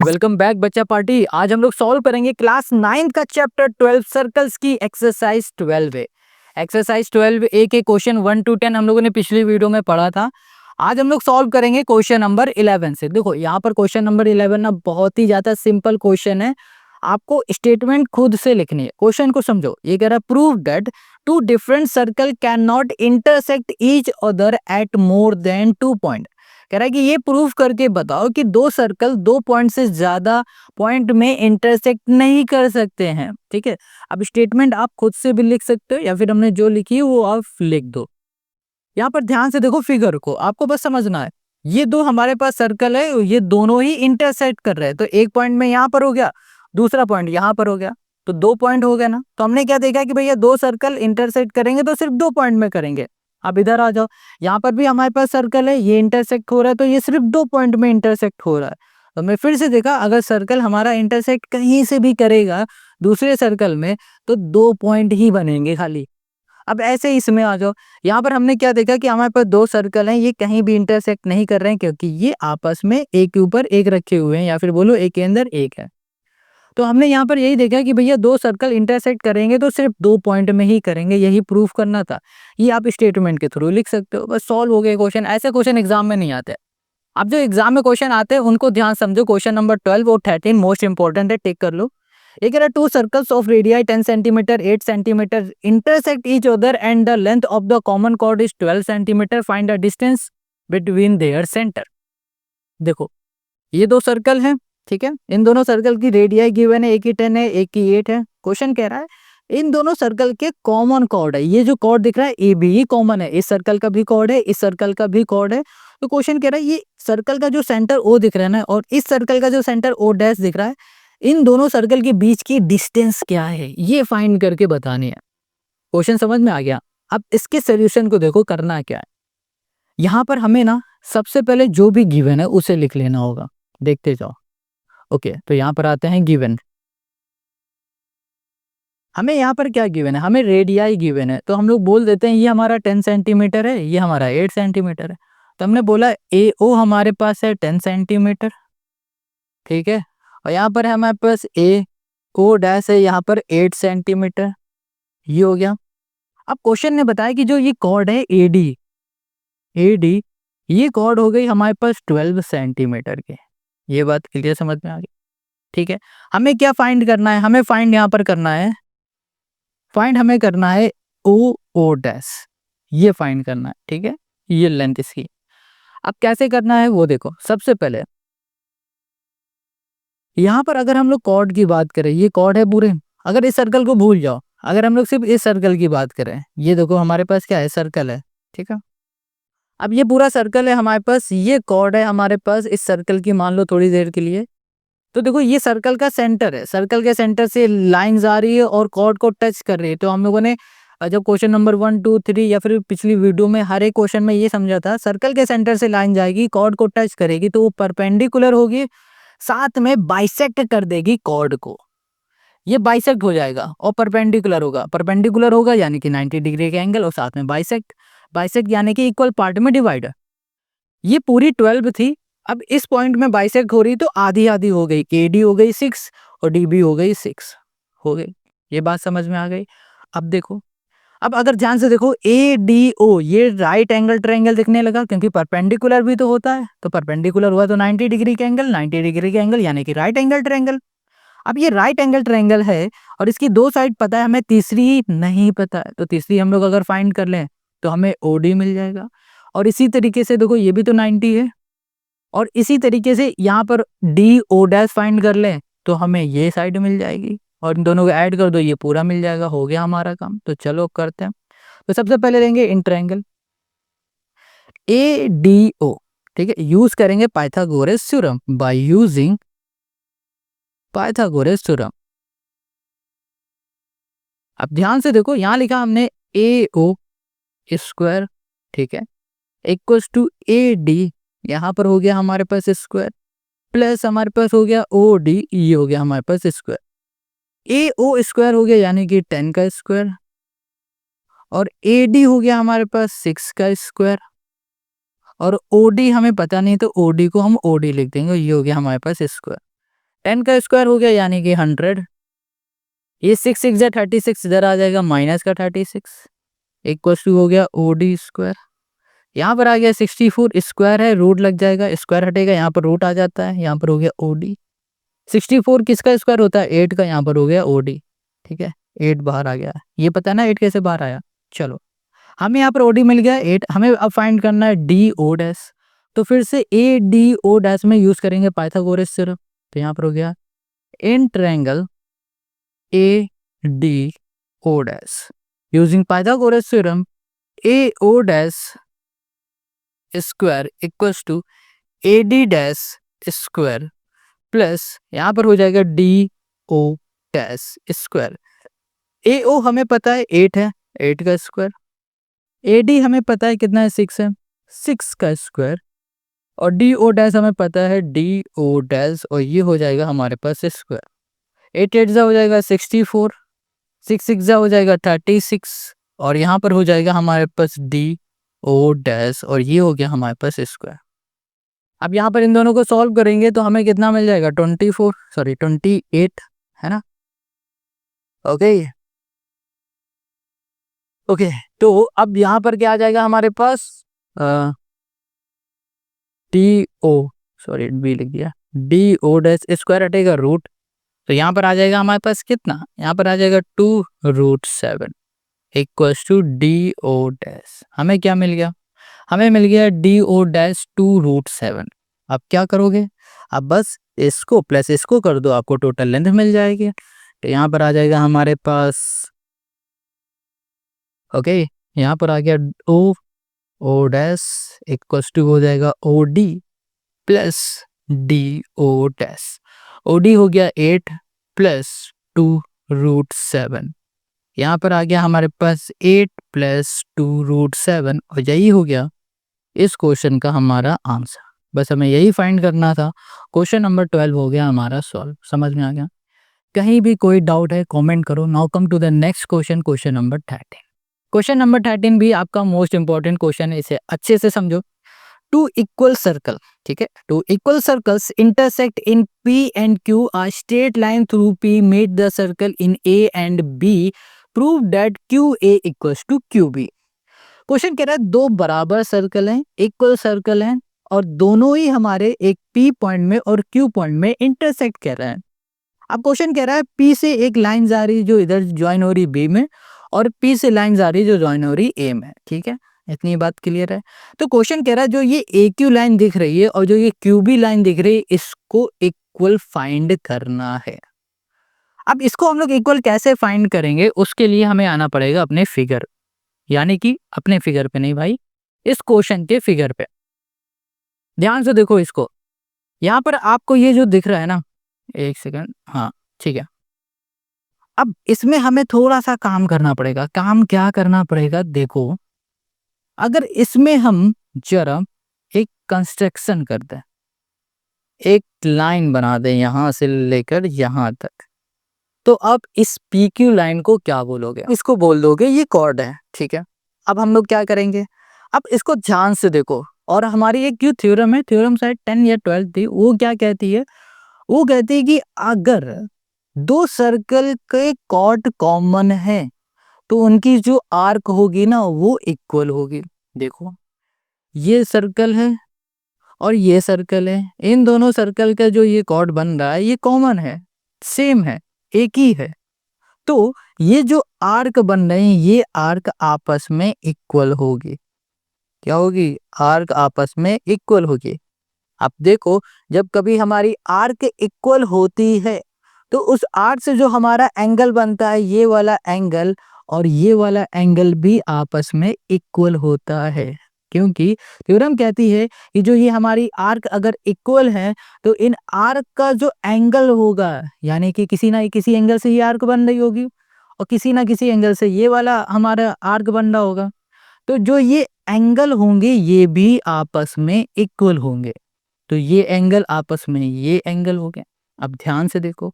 Welcome back बच्चा party. आज हम लोग सॉल्व करेंगे क्लास 9 का चैप्टर 12 सर्कल्स की एक्सरसाइज 12 है। एक्सरसाइज 12 ए के क्वेश्चन 1 to 10 हम लोगों ने पिछली वीडियो में पढ़ा था। आज हम लोग सॉल्व करेंगे क्वेश्चन नंबर 11 से। देखो यहाँ पर क्वेश्चन नंबर 11 ना बहुत ही ज्यादा सिंपल क्वेश्चन है। आपको स्टेटमेंट खुद से लिखनी है। क्वेश्चन को समझो। ये कह रहा है prove that two different circle can not intersect each other at more than 2 point. कह रहा है कि ये प्रूफ करके बताओ कि दो सर्कल 2 पॉइंट से ज्यादा पॉइंट में इंटरसेक्ट नहीं कर सकते हैं। ठीक है, अब स्टेटमेंट आप खुद से भी लिख सकते हो या फिर हमने जो लिखी है वो आप लिख दो। यहाँ पर ध्यान से देखो फिगर को, आपको बस समझना है। ये दो हमारे पास सर्कल है, ये दोनों ही इंटरसेक्ट कर रहे हैं। तो एक पॉइंट में यहाँ पर हो गया, दूसरा पॉइंट यहाँ पर हो गया, तो 2 पॉइंट हो गया ना। तो हमने क्या देखा कि भैया दो सर्कल इंटरसेक्ट करेंगे तो सिर्फ 2 पॉइंट में करेंगे। अब इधर आ जाओ, यहाँ पर भी हमारे पास सर्कल है, ये इंटरसेक्ट हो रहा है, तो ये सिर्फ 2 पॉइंट में इंटरसेक्ट हो रहा है। तो मैं फिर से देखा, अगर सर्कल हमारा इंटरसेक्ट कहीं से भी करेगा दूसरे सर्कल में तो 2 पॉइंट ही बनेंगे खाली। अब ऐसे ही इसमें आ जाओ, यहाँ पर हमने क्या देखा कि हमारे पास दो सर्कल हैं, ये कहीं भी इंटरसेक्ट नहीं कर रहे हैं क्योंकि ये आपस में एक के ऊपर एक रखे हुए हैं, या फिर बोलो एक के अंदर एक है। तो हमने यहाँ पर यही देखा कि भैया दो सर्कल इंटरसेक्ट करेंगे तो सिर्फ 2 पॉइंट में ही करेंगे, यही प्रूफ करना था। ये आप स्टेटमेंट के थ्रू लिख सकते हो। बस सॉल्व हो गए क्वेश्चन। ऐसे क्वेश्चन एग्जाम में नहीं आते। अब जो एग्जाम में क्वेश्चन आते हैं उनको ध्यान समझो। क्वेश्चन नंबर 12 और 13 मोस्ट इंपॉर्टेंट है, टेक कर लो। ये कह रहा है to circles of radii 10 centimetre 8 centimetre intersect each other and the length of the common chord is 12 centimetre, find the distance between their centre. देखो ये दो सर्कल हैं, ठीक है। इन दोनों सर्कल की रेडियाई गिवन है, एक की 10 है एक की 8 है। क्वेश्चन कह रहा है इन दोनों सर्कल के कॉमन कॉर्ड है। ये जो कॉर्ड दिख रहा है ए बी, ये कॉमन है, इस सर्कल का भी कॉर्ड है, इस सर्कल का भी कॉर्ड है। तो क्वेश्चन कह रहा है ये सर्कल का जो सेंटर ओ दिख रहा है ना, और इस सर्कल का जो सेंटर ओ डैश दिख रहा है, इन दोनों सर्कल के बीच की डिस्टेंस क्या है ये फाइंड करके बतानी है। क्वेश्चन समझ में आ गया। अब इसके सोल्यूशन को देखो करना क्या है। यहाँ पर हमें ना सबसे पहले जो भी गिवन है उसे लिख लेना होगा। देखते जाओ। ओके, तो यहाँ पर आते हैं गिवन। हमें यहाँ पर क्या गिवन है, हमें रेडियाई गिवन है, तो हम लोग बोल देते हैं ये हमारा 10 सेंटीमीटर है, ये हमारा 8 सेंटीमीटर है। तो हमने बोला ए ओ हमारे पास है 10 सेंटीमीटर, ठीक है। और यहाँ पर है हमारे पास ए ओ डैश है यहाँ पर 8 सेंटीमीटर, ये हो गया। अब क्वेश्चन ने बताया कि जो ये कॉर्ड है एडी, एडी ये कॉर्ड हो गई हमारे पास 12 सेंटीमीटर के। ये बात क्लियर समझ में आ गई, ठीक है। हमें क्या फाइंड करना है, हमें फाइंड यहाँ पर करना है, फाइंड हमें करना है ओ ओ डैश, ये फाइंड करना है, ठीक है। ये लेंथ इसकी। अब कैसे करना है वो देखो। सबसे पहले यहाँ पर अगर हम लोग कॉर्ड की बात करें, ये कॉर्ड है पूरे, अगर इस सर्कल को भूल जाओ, अगर हम लोग सिर्फ इस सर्कल की बात करें, ये देखो हमारे पास क्या है, सर्कल है, ठीक है। अब ये पूरा सर्कल है हमारे पास, ये कॉर्ड है हमारे पास इस सर्कल की, मान लो थोड़ी देर के लिए। तो देखो ये सर्कल का सेंटर है, सर्कल के सेंटर से लाइंस आ रही है और कॉर्ड को टच कर रही है। तो हम लोगों ने जब क्वेश्चन नंबर 1 2 3 या फिर पिछली वीडियो में हर एक क्वेश्चन में ये समझा था, सर्कल के सेंटर से लाइन जाएगी, कॉर्ड को टच करेगी तो वो परपेंडिकुलर होगी, साथ में बाइसेक्ट कर देगी कॉर्ड को। ये बाइसेक्ट हो जाएगा और परपेंडिकुलर होगा, परपेंडिकुलर होगा यानी कि 90 डिग्री का एंगल, और साथ में बाइसेक्ट, बाइसेक्ट यानी कि इक्वल पार्ट में डिवाइड। ये पूरी 12 थी। अब इस पॉइंट में बाइसेक्ट हो रही तो आधी आधी हो गई, के डी हो गई 6 और डी बी हो गई 6 हो गई। ये बात समझ में आ गई। अब देखो, अब अगर ध्यान से देखो ए डी ओ ये राइट एंगल ट्रायंगल दिखने लगा, क्योंकि परपेंडिकुलर भी तो होता है, तो परपेंडिकुलर हुआ तो 90 डिग्री का एंगल, 90 डिग्री का एंगल यानी कि राइट एंगल ट्रायंगल। अब ये राइट एंगल ट्रायंगल है और इसकी दो साइड पता है, हमें तीसरी नहीं पता है, तो तीसरी हम लोग अगर फाइंड कर लें तो हमें ओडी मिल जाएगा। और इसी तरीके से देखो ये भी तो 90 है, और इसी तरीके से यहाँ पर डी ओ डैश फाइंड कर लें तो हमें ये साइड मिल जाएगी, और इन दोनों को ऐड कर दो ये पूरा मिल जाएगा। हो गया हमारा काम। तो चलो करते हैं। तो सबसे पहले लेंगे in triangle A D O, ठीक है। यूज करेंगे Pythagoras theorem, by using Pythagoras theorem. अब ध्यान से देखो, यहाँ लिखा हमने ए ओ स्क्वायर, ठीक है, इक्वल्स टू ए डी, यहाँ पर हो गया हमारे पास स्क्वायर, प्लस हमारे पास हो गया ओ डी, ये हो गया हमारे पास स्क्वायर। ए ओ स्क्वायर हो गया यानी कि 10 का स्क्वायर, और ए डी हो गया हमारे पास 6 का स्क्वायर, और ओ डी हमें पता नहीं तो ओ डी को हम ओ डी लिख देंगे, ये हो गया हमारे पास स्क्वायर। 10 का स्क्वायर हो गया यानी कि 100। ये 6 6 या 36 इधर आ जाएगा माइनस का 36 इक्वल टू हो गया OD स्क्वायर। यहाँ पर आ गया 64 स्क्वायर है, रूट लग जाएगा, स्क्वायर हटेगा, यहाँ पर रूट आ जाता है, यहाँ पर हो गया OD। 64 किसका स्क्वायर होता है? 8 का, यहाँ पर हो गया OD। ठीक है, 8 बाहर आ गया। ये पता है ना 8 कैसे बाहर आया। चलो, हमें यहाँ पर OD मिल गया 8। हमें अब फाइंड करना है DO डैश। तो फिर से ADO डैश में यूज करेंगे पाइथागोरस थ्योरम। तो यहाँ पर हो गया in triangle ADO dash using Pythagoras theorem AO dash square equals to AD dash square plus यहाँ पर हो जाएगा DO डैश स्क्वायर। AO हमें पता है 8 है, 8 का स्क्वायर। AD हमें पता है कितना है, 6 है, 6 का स्क्वायर। और DO डैश हमें पता है DO डैश, और ये हो जाएगा हमारे पास स्क्वायर। 8 8 जा हो जाएगा 64, 6 6 जा हो जाएगा 36, और यहाँ पर हो जाएगा हमारे पास DO डैश, और ये हो गया हमारे पास स्क्वायर। अब यहाँ पर इन दोनों को सॉल्व करेंगे तो हमें कितना मिल जाएगा, 28 है ना। ओके, तो अब यहाँ पर क्या आ जाएगा हमारे पास, बी लिख दिया, DO डैश स्क्वायर हटेगा रूट, तो यहाँ पर आ जाएगा हमारे पास कितना, यहाँ पर आ जाएगा 2√7 इक्वल्स टू DO डैश। हमें क्या मिल गया, हमें मिल गया DO डैश 2√7। अब क्या करोगे, अब बस इसको प्लस इसको कर दो, आपको टोटल लेंथ मिल जाएगी। तो यहाँ पर आ जाएगा हमारे पास, ओके, यहाँ पर आ गया O डैश इक्वल्स टू हो जाएगा OD plus DO dash. OD हो गया 8 प्लस 2√7। यहाँ पर आ गया हमारे पास 8 प्लस 2√7, और यही हो गया इस क्वेश्चन का हमारा आंसर। बस हमें यही फाइंड करना था। क्वेश्चन नंबर 12 हो गया हमारा सॉल्व। समझ में आ गया? कहीं भी कोई डाउट है कमेंट करो। Now come to the next question, question number 13। Question number 13 भी आपका मोस्ट इंपॉर्टेंट क्वेश्चन है, इसे अच्छे से समझो। टू इक्वल सर्कल, ठीक है, two equal circles intersect in P and Q, a straight line through P made the circle in A and B, prove that QA equals to QB। Question कह रहा है दो बराबर सर्कल हैं, equal circle हैं, और दोनों ही हमारे एक P पॉइंट में और Q पॉइंट में इंटरसेक्ट कर रहे हैं। अब क्वेश्चन कह रहा है P से एक लाइन जा रही है जो इधर ज्वाइन हो रही B में, और P से लाइन जा रही है जो ज्वाइन हो रही A में। ठीक है, इतनी बात क्लियर है। तो क्वेश्चन कह रहा है जो ये AQ लाइन दिख रही है और जो ये QB लाइन दिख रही है, इसको इक्वल फाइंड करना है। अब इसको हम लोग इक्वल कैसे फाइंड करेंगे, उसके लिए हमें आना पड़ेगा अपने फिगर, यानी कि अपने फिगर पे नहीं भाई, इस क्वेश्चन के फिगर पे। ध्यान से देखो इसको, यहाँ पर आपको ये जो दिख रहा है ना, एक सेकंड, हाँ ठीक है। अब इसमें हमें थोड़ा सा काम करना पड़ेगा। काम क्या करना पड़ेगा, देखो, अगर इसमें हम जरा एक कंस्ट्रक्शन कर दें, एक लाइन बना दें यहां से लेकर यहां तक, तो अब इस PQ लाइन को क्या बोलोगे, इसको बोल दोगे ये कॉर्ड है। ठीक है, अब हम लोग क्या करेंगे, अब इसको ध्यान से देखो, और हमारी एक जो थ्योरम है, थ्योरम शायद 10 या 12 थी, वो क्या कहती है, वो कहती है कि अगर दो सर्कल के कॉर्ड कॉमन है तो उनकी जो आर्क होगी ना वो इक्वल होगी। देखो, ये सर्कल है और ये सर्कल है, इन दोनों सर्कल का जो ये कॉर्ड बन रहा है ये कॉमन है, सेम है, एक ही है। तो ये जो आर्क बन रहे हैं ये आर्क आपस में इक्वल होगी। क्या होगी, आर्क आपस में इक्वल होगी। अब देखो, जब कभी हमारी आर्क इक्वल होती है तो उस आर्क से जो हमारा एंगल बनता है, ये वाला एंगल और ये वाला एंगल भी आपस में इक्वल होता है, क्योंकि थ्योरम कहती है कि जो ये हमारी आर्क अगर इक्वल है तो इन आर्क का जो एंगल होगा, यानी कि किसी ना किसी एंगल से ये आर्क बन रही होगी और किसी ना किसी एंगल से ये वाला हमारा आर्क बन रहा होगा, तो जो ये एंगल होंगे ये भी आपस में इक्वल होंगे। तो ये एंगल आपस में ये एंगल हो गया। अब ध्यान से देखो,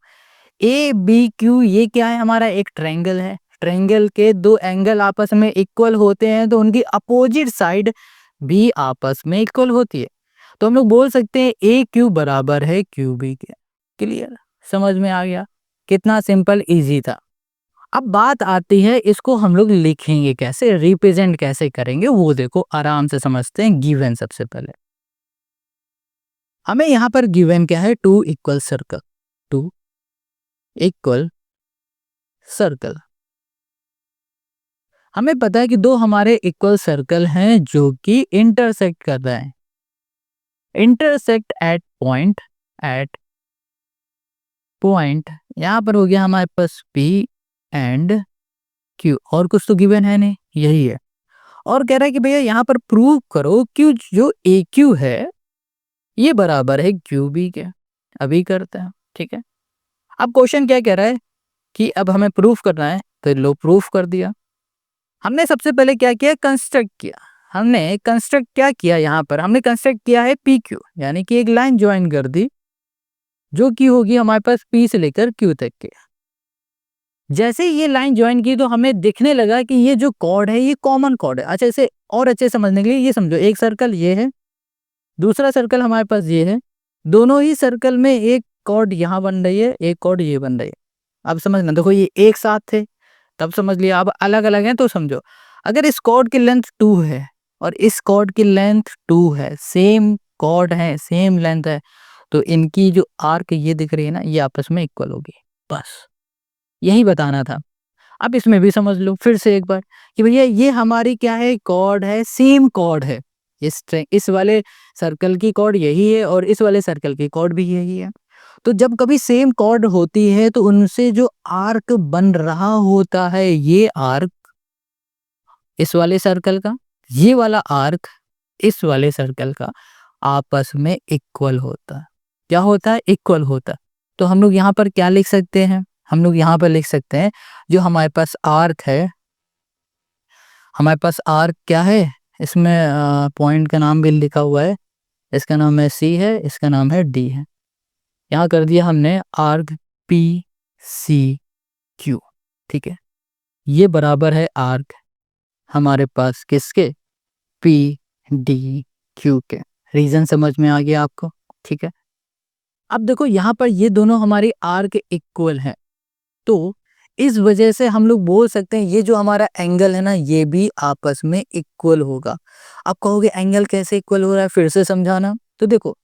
ABQ ये क्या है, हमारा एक ट्रायंगल है। ट्रायंगल के दो एंगल आपस में इक्वल होते हैं तो उनकी अपोजिट साइड भी आपस में इक्वल होती है। तो हम लोग बोल सकते हैं AQ बराबर है QB के। क्लियर, समझ में आ गया कितना सिंपल इजी था। अब बात आती है इसको हम लोग लिखेंगे कैसे, रिप्रेजेंट कैसे करेंगे, वो देखो आराम से समझते हैं। गिवन सबसे पहले हमें यहाँ पर गिवन क्या है, two equal circle, two equal circle. हमें पता है कि दो हमारे इक्वल सर्कल हैं जो कि इंटरसेक्ट कर रहे हैं, intersect at point, at point यहाँ पर हो गया हमारे पास P एंड Q, और कुछ तो गिवन है नहीं, यही है। और कह रहा है कि भैया यहाँ पर प्रूव करो कि जो AQ है ये बराबर है QB के। अभी करते हैं, ठीक है। अब क्वेश्चन क्या कह रहा है कि अब हमें प्रूफ करना है, तो लो प्रूफ कर दिया। हमने सबसे पहले क्या किया, कंस्ट्रक्ट किया। हमने कंस्ट्रक्ट क्या किया, यहाँ पर हमने कंस्ट्रक्ट किया है PQ, यानी कि एक लाइन ज्वाइन कर दी जो कि होगी हमारे पास P से लेकर Q तक के। जैसे ही ये लाइन ज्वाइन की तो हमें दिखने लगा कि ये जो कॉर्ड है ये कॉमन कॉर्ड है। अच्छा, इसे और अच्छे समझने के लिए ये समझो, एक सर्कल ये है, दूसरा सर्कल हमारे पास ये है, दोनों ही सर्कल में एक कॉर्ड यहाँ बन रही है, एक कॉर्ड ये बन रही है। अब समझना, देखो ये एक साथ थे तब समझ लिया, अब अलग अलग हैं तो समझो। अगर इस कॉर्ड की लेंथ 2 है और इस कॉर्ड की लेंथ 2 है, सेम कॉर्ड है, सेम लेंथ है, तो इनकी जो आर्क ये दिख रही है ना, ये आपस में इक्वल होगी। बस यही बताना था। अब इसमें भी समझ लो फिर से एक बार कि भैया ये हमारी क्या है, कॉर्ड है, सेम कॉर्ड है। इस वाले सर्कल की कॉर्ड यही है और इस वाले सर्कल की कॉर्ड भी यही है। तो जब कभी सेम कॉर्ड होती है तो उनसे जो आर्क बन रहा होता है, ये आर्क इस वाले सर्कल का, ये वाला आर्क इस वाले सर्कल का, आपस में इक्वल होता है। क्या होता है, इक्वल होता है। तो हम लोग यहाँ पर क्या लिख सकते हैं, हम लोग यहाँ पर लिख सकते हैं जो हमारे पास आर्क है, हमारे पास आर्क क्या है, इसमें पॉइंट का नाम भी लिखा हुआ है, इसका नाम है C है, इसका नाम है D है। यहाँ कर दिया हमने आर्क PCQ, ठीक है। ये बराबर है आर्क हमारे पास किसके, PDQ के। रीजन समझ में आ गया आपको, ठीक है। अब देखो यहाँ पर ये दोनों हमारी आर्क इक्वल है, तो इस वजह से हम लोग बोल सकते हैं ये जो हमारा एंगल है ना, ये भी आपस में इक्वल होगा। आप कहोगे एंगल कैसे इक्वल हो रहा है, फिर से समझाना। तो देखो,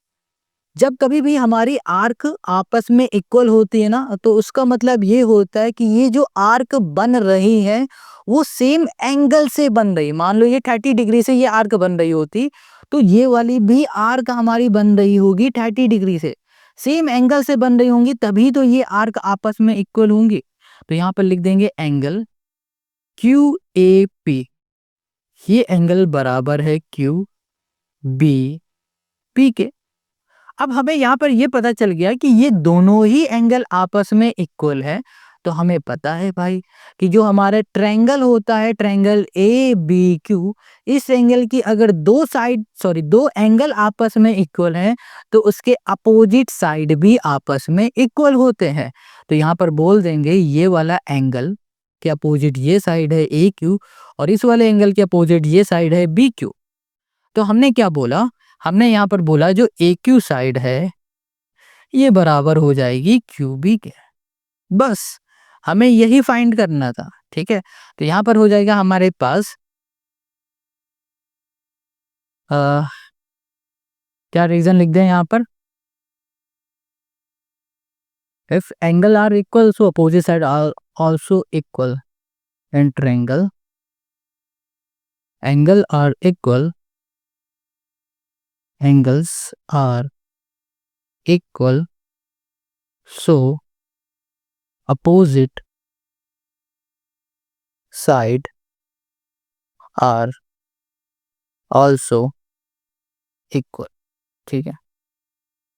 जब कभी भी हमारी आर्क आपस में इक्वल होती है ना, तो उसका मतलब ये होता है कि ये जो आर्क बन रही है वो सेम एंगल से बन रही। मान लो ये 30 डिग्री से ये आर्क बन रही होती, तो ये वाली भी आर्क हमारी बन रही होगी 30 डिग्री से, सेम एंगल से बन रही होंगी, तभी तो ये आर्क आपस में इक्वल होंगी। तो यहाँ पर लिख देंगे एंगल QAP, ये एंगल बराबर है QBP के। अब हमें यहाँ पर ये पता चल गया कि ये दोनों ही एंगल आपस में इक्वल है। तो हमें पता है भाई कि जो हमारा ट्रायंगल होता है, ट्रायंगल ABQ, इस एंगल की अगर दो एंगल आपस में इक्वल हैं तो उसके अपोजिट साइड भी आपस में इक्वल होते हैं। तो यहाँ पर बोल देंगे ये वाला एंगल के अपोजिट ये साइड है AQ और इस वाले एंगल के अपोजिट ये साइड है BQ। तो हमने क्या बोला, हमने यहाँ पर बोला जो AQ साइड है ये बराबर हो जाएगी QB के। बस हमें यही फाइंड करना था, ठीक है। तो यहाँ पर हो जाएगा हमारे पास क्या रीजन लिख दें यहाँ पर, if angle are equal so opposite side are also equal in triangle, angle are equal, angles are equal so opposite side are also equal, ठीक है।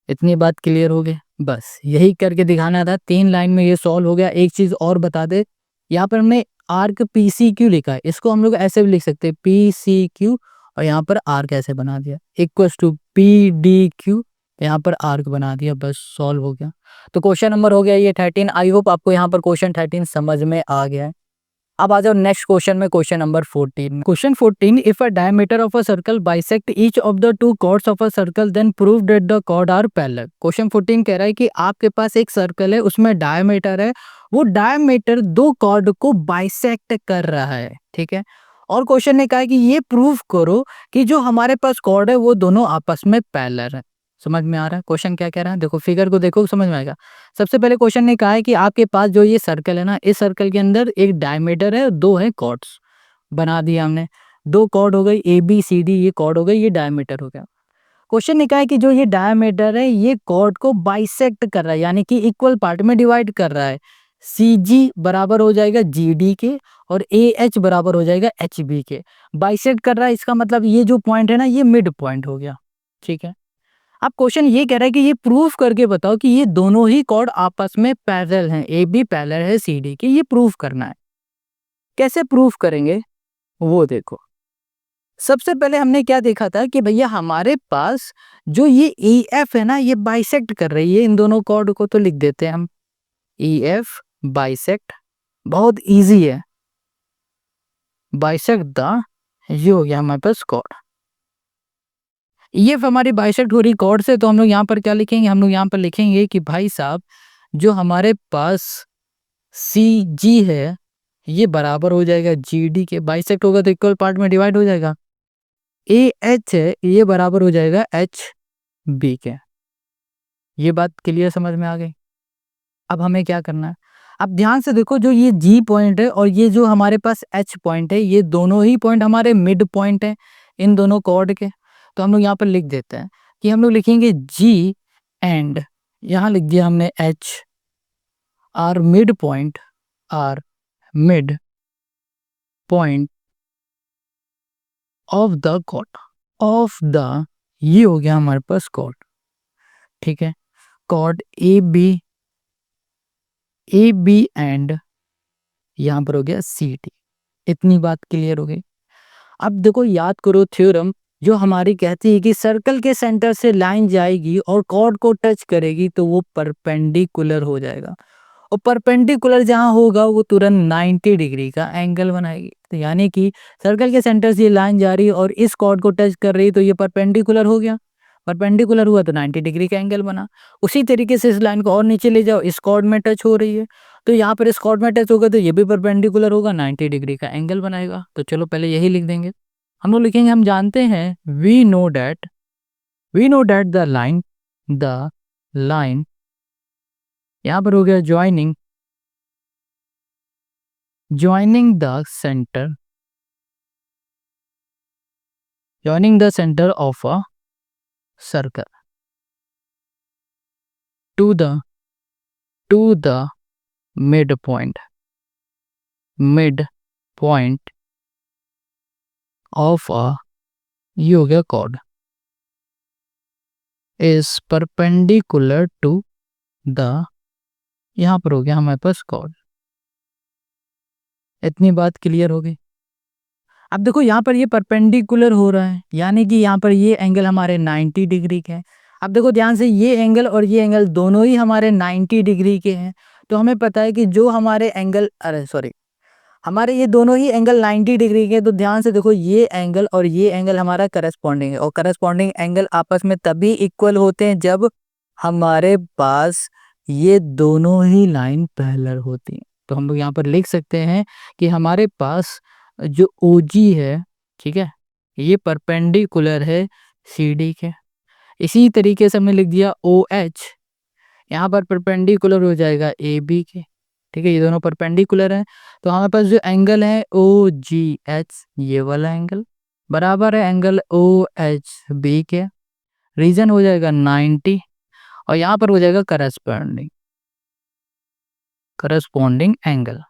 इतनी बात क्लियर हो गई, बस यही करके दिखाना था। 3 लाइन में ये सॉल्व हो गया। एक चीज और बता दे, यहाँ पर हमने आर्क PCQ लिखा है, इसको हम लोग ऐसे भी लिख सकते हैं PCQ और यहाँ पर आर्क ऐसे बना दिया इक्वल्स टू PDQ, यहाँ पर आर्क बना दिया, बस सॉल्व हो गया। तो क्वेश्चन नंबर हो गया ये 13। आई होप आपको यहाँ पर क्वेश्चन 13 समझ में आ गया है। अब आ जाओ नेक्स्ट क्वेश्चन में, question number 14। Question 14, if a diameter of a circle bisect each of the two chords of a circle then prove that the chord are parallel. Question 14 कह रहा है कि आपके पास एक सर्कल है, उसमें डायमीटर है, वो डायमीटर दो कॉर्ड को बाइसेक्ट कर रहा है, ठीक है। और क्वेश्चन ने कहा है कि ये प्रूव करो कि जो हमारे पास कॉर्ड है वो दोनों आपस में पैरेलल है। समझ में आ रहा है क्वेश्चन क्या कह रहा है? देखो फिगर को देखो, समझ में आएगा। सबसे पहले क्वेश्चन ने कहा है कि आपके पास जो ये सर्कल है ना, इस सर्कल के अंदर एक डायमीटर है, दो है कॉर्ड्स, बना दिया हमने। दो कॉर्ड हो गई ए बी सी डी, ये कॉर्ड हो गई, ये डायमीटर हो गया। क्वेश्चन ने कहा है कि जो ये डायमीटर है ये कॉर्ड को बाइसेक्ट कर रहा है, यानी कि इक्वल पार्ट में डिवाइड कर रहा है। सी जी बराबर हो जाएगा जी डी के और ए एच बराबर हो जाएगा एच बी के। बाइसेक्ट कर रहा है, इसका मतलब ये जो पॉइंट है ना, ये मिड पॉइंट हो गया, ठीक है। अब क्वेश्चन ये कह रहा है कि ये प्रूफ करके बताओ कि ये दोनों ही कॉर्ड आपस में पैरेलल हैं, ए बी पैरेलल है सी डी के, ये प्रूफ करना है। कैसे प्रूफ करेंगे वो देखो। सबसे पहले हमने क्या देखा था कि भैया हमारे पास जो ये ई एफ है ना, ये बाइसेक्ट कर रही है इन दोनों कॉर्ड को, तो लिख देते हैं हम ई एफ बाइसेक्ट। बहुत इजी है, बाइसेक्ट द, ये हो गया हमारे पास कॉर्ड। ये हमारी बाइसेक्ट हो रही कॉर्ड से, तो हम लोग यहाँ पर क्या लिखेंगे? हम लोग यहाँ पर लिखेंगे कि भाई साहब जो हमारे पास सी जी है ये बराबर हो जाएगा जी डी के, बाइसेक्ट होगा तो इक्वल पार्ट में डिवाइड हो जाएगा। ए एच है ये बराबर हो जाएगा एच बी के। ये बात क्लियर समझ में आ गई? अब हमें क्या करना है? अब ध्यान से देखो, जो ये जी पॉइंट है और ये जो हमारे पास एच पॉइंट है, ये दोनों ही पॉइंट हमारे मिड पॉइंट है इन दोनों कॉर्ड के। तो हम लोग यहाँ पर लिख देते हैं कि हम लोग लिखेंगे जी एंड, यहाँ लिख दिया हमने H, R midpoint, R mid point of the chord, of the, ये हो गया हमारे पास कॉर्ड, ठीक है। कॉर्ड ए बी एंड यहाँ पर हो गया सी डी। इतनी बात क्लियर हो गई। अब देखो याद करो थ्योरम, जो हमारी कहती है कि सर्कल के सेंटर से लाइन जाएगी और कॉर्ड को टच करेगी तो वो परपेंडिकुलर हो जाएगा, और परपेंडिकुलर जहां होगा वो तुरंत 90 डिग्री का एंगल बनाएगी। तो यानी कि सर्कल के सेंटर से ये लाइन जा रही है और इस कॉर्ड को टच कर रही है, तो ये परपेंडिकुलर हो गया। परपेंडिकुलर हुआ तो 90 डिग्री का एंगल बना। उसी तरीके से इस लाइन को और नीचे ले जाओ, इस कॉर्ड में टच हो रही है, तो यहाँ पर इस कॉर्ड में टच होगा तो ये भी परपेंडिकुलर होगा, 90 डिग्री का एंगल बनाएगा। तो चलो पहले यही लिख देंगे। हम लोग लिखेंगे, हम जानते हैं we know that the line यहाँ पर हो गया joining the centre of a circle to the mid point of a, ये हो गया chord, is perpendicular to the, यहाँ पर हो गया हमारे पास कॉर्ड। इतनी बात क्लियर हो गई। अब देखो यहाँ पर ये परपेंडिकुलर हो रहा है, यानी कि यहाँ पर ये एंगल हमारे 90 डिग्री के हैं। अब देखो ध्यान से, ये एंगल और ये एंगल दोनों ही हमारे 90 डिग्री के हैं। तो हमें पता है कि जो हमारे एंगल, अरे सॉरी, हमारे ये दोनों ही एंगल 90 डिग्री के। तो ध्यान से देखो, ये एंगल और ये एंगल हमारा करस्पॉन्डिंग है, और करस्पॉन्डिंग एंगल आपस में तभी इक्वल होते हैं जब हमारे पास ये दोनों ही लाइन पैरेलल होती हैं। तो हम लोग यहाँ पर लिख सकते हैं कि हमारे पास जो OG है, ठीक है, ये परपेंडिकुलर है CD के। इसी तरीके से हमने लिख दिया OH, यहाँ पर परपेंडिकुलर हो जाएगा AB के, ठीक है, ये दोनों परपेंडिकुलर हैं। तो हमारे पास जो एंगल है OGH, ये वाला एंगल बराबर है एंगल OHB के, रीजन हो जाएगा 90, और यहाँ पर हो जाएगा करस्पॉन्डिंग एंगल।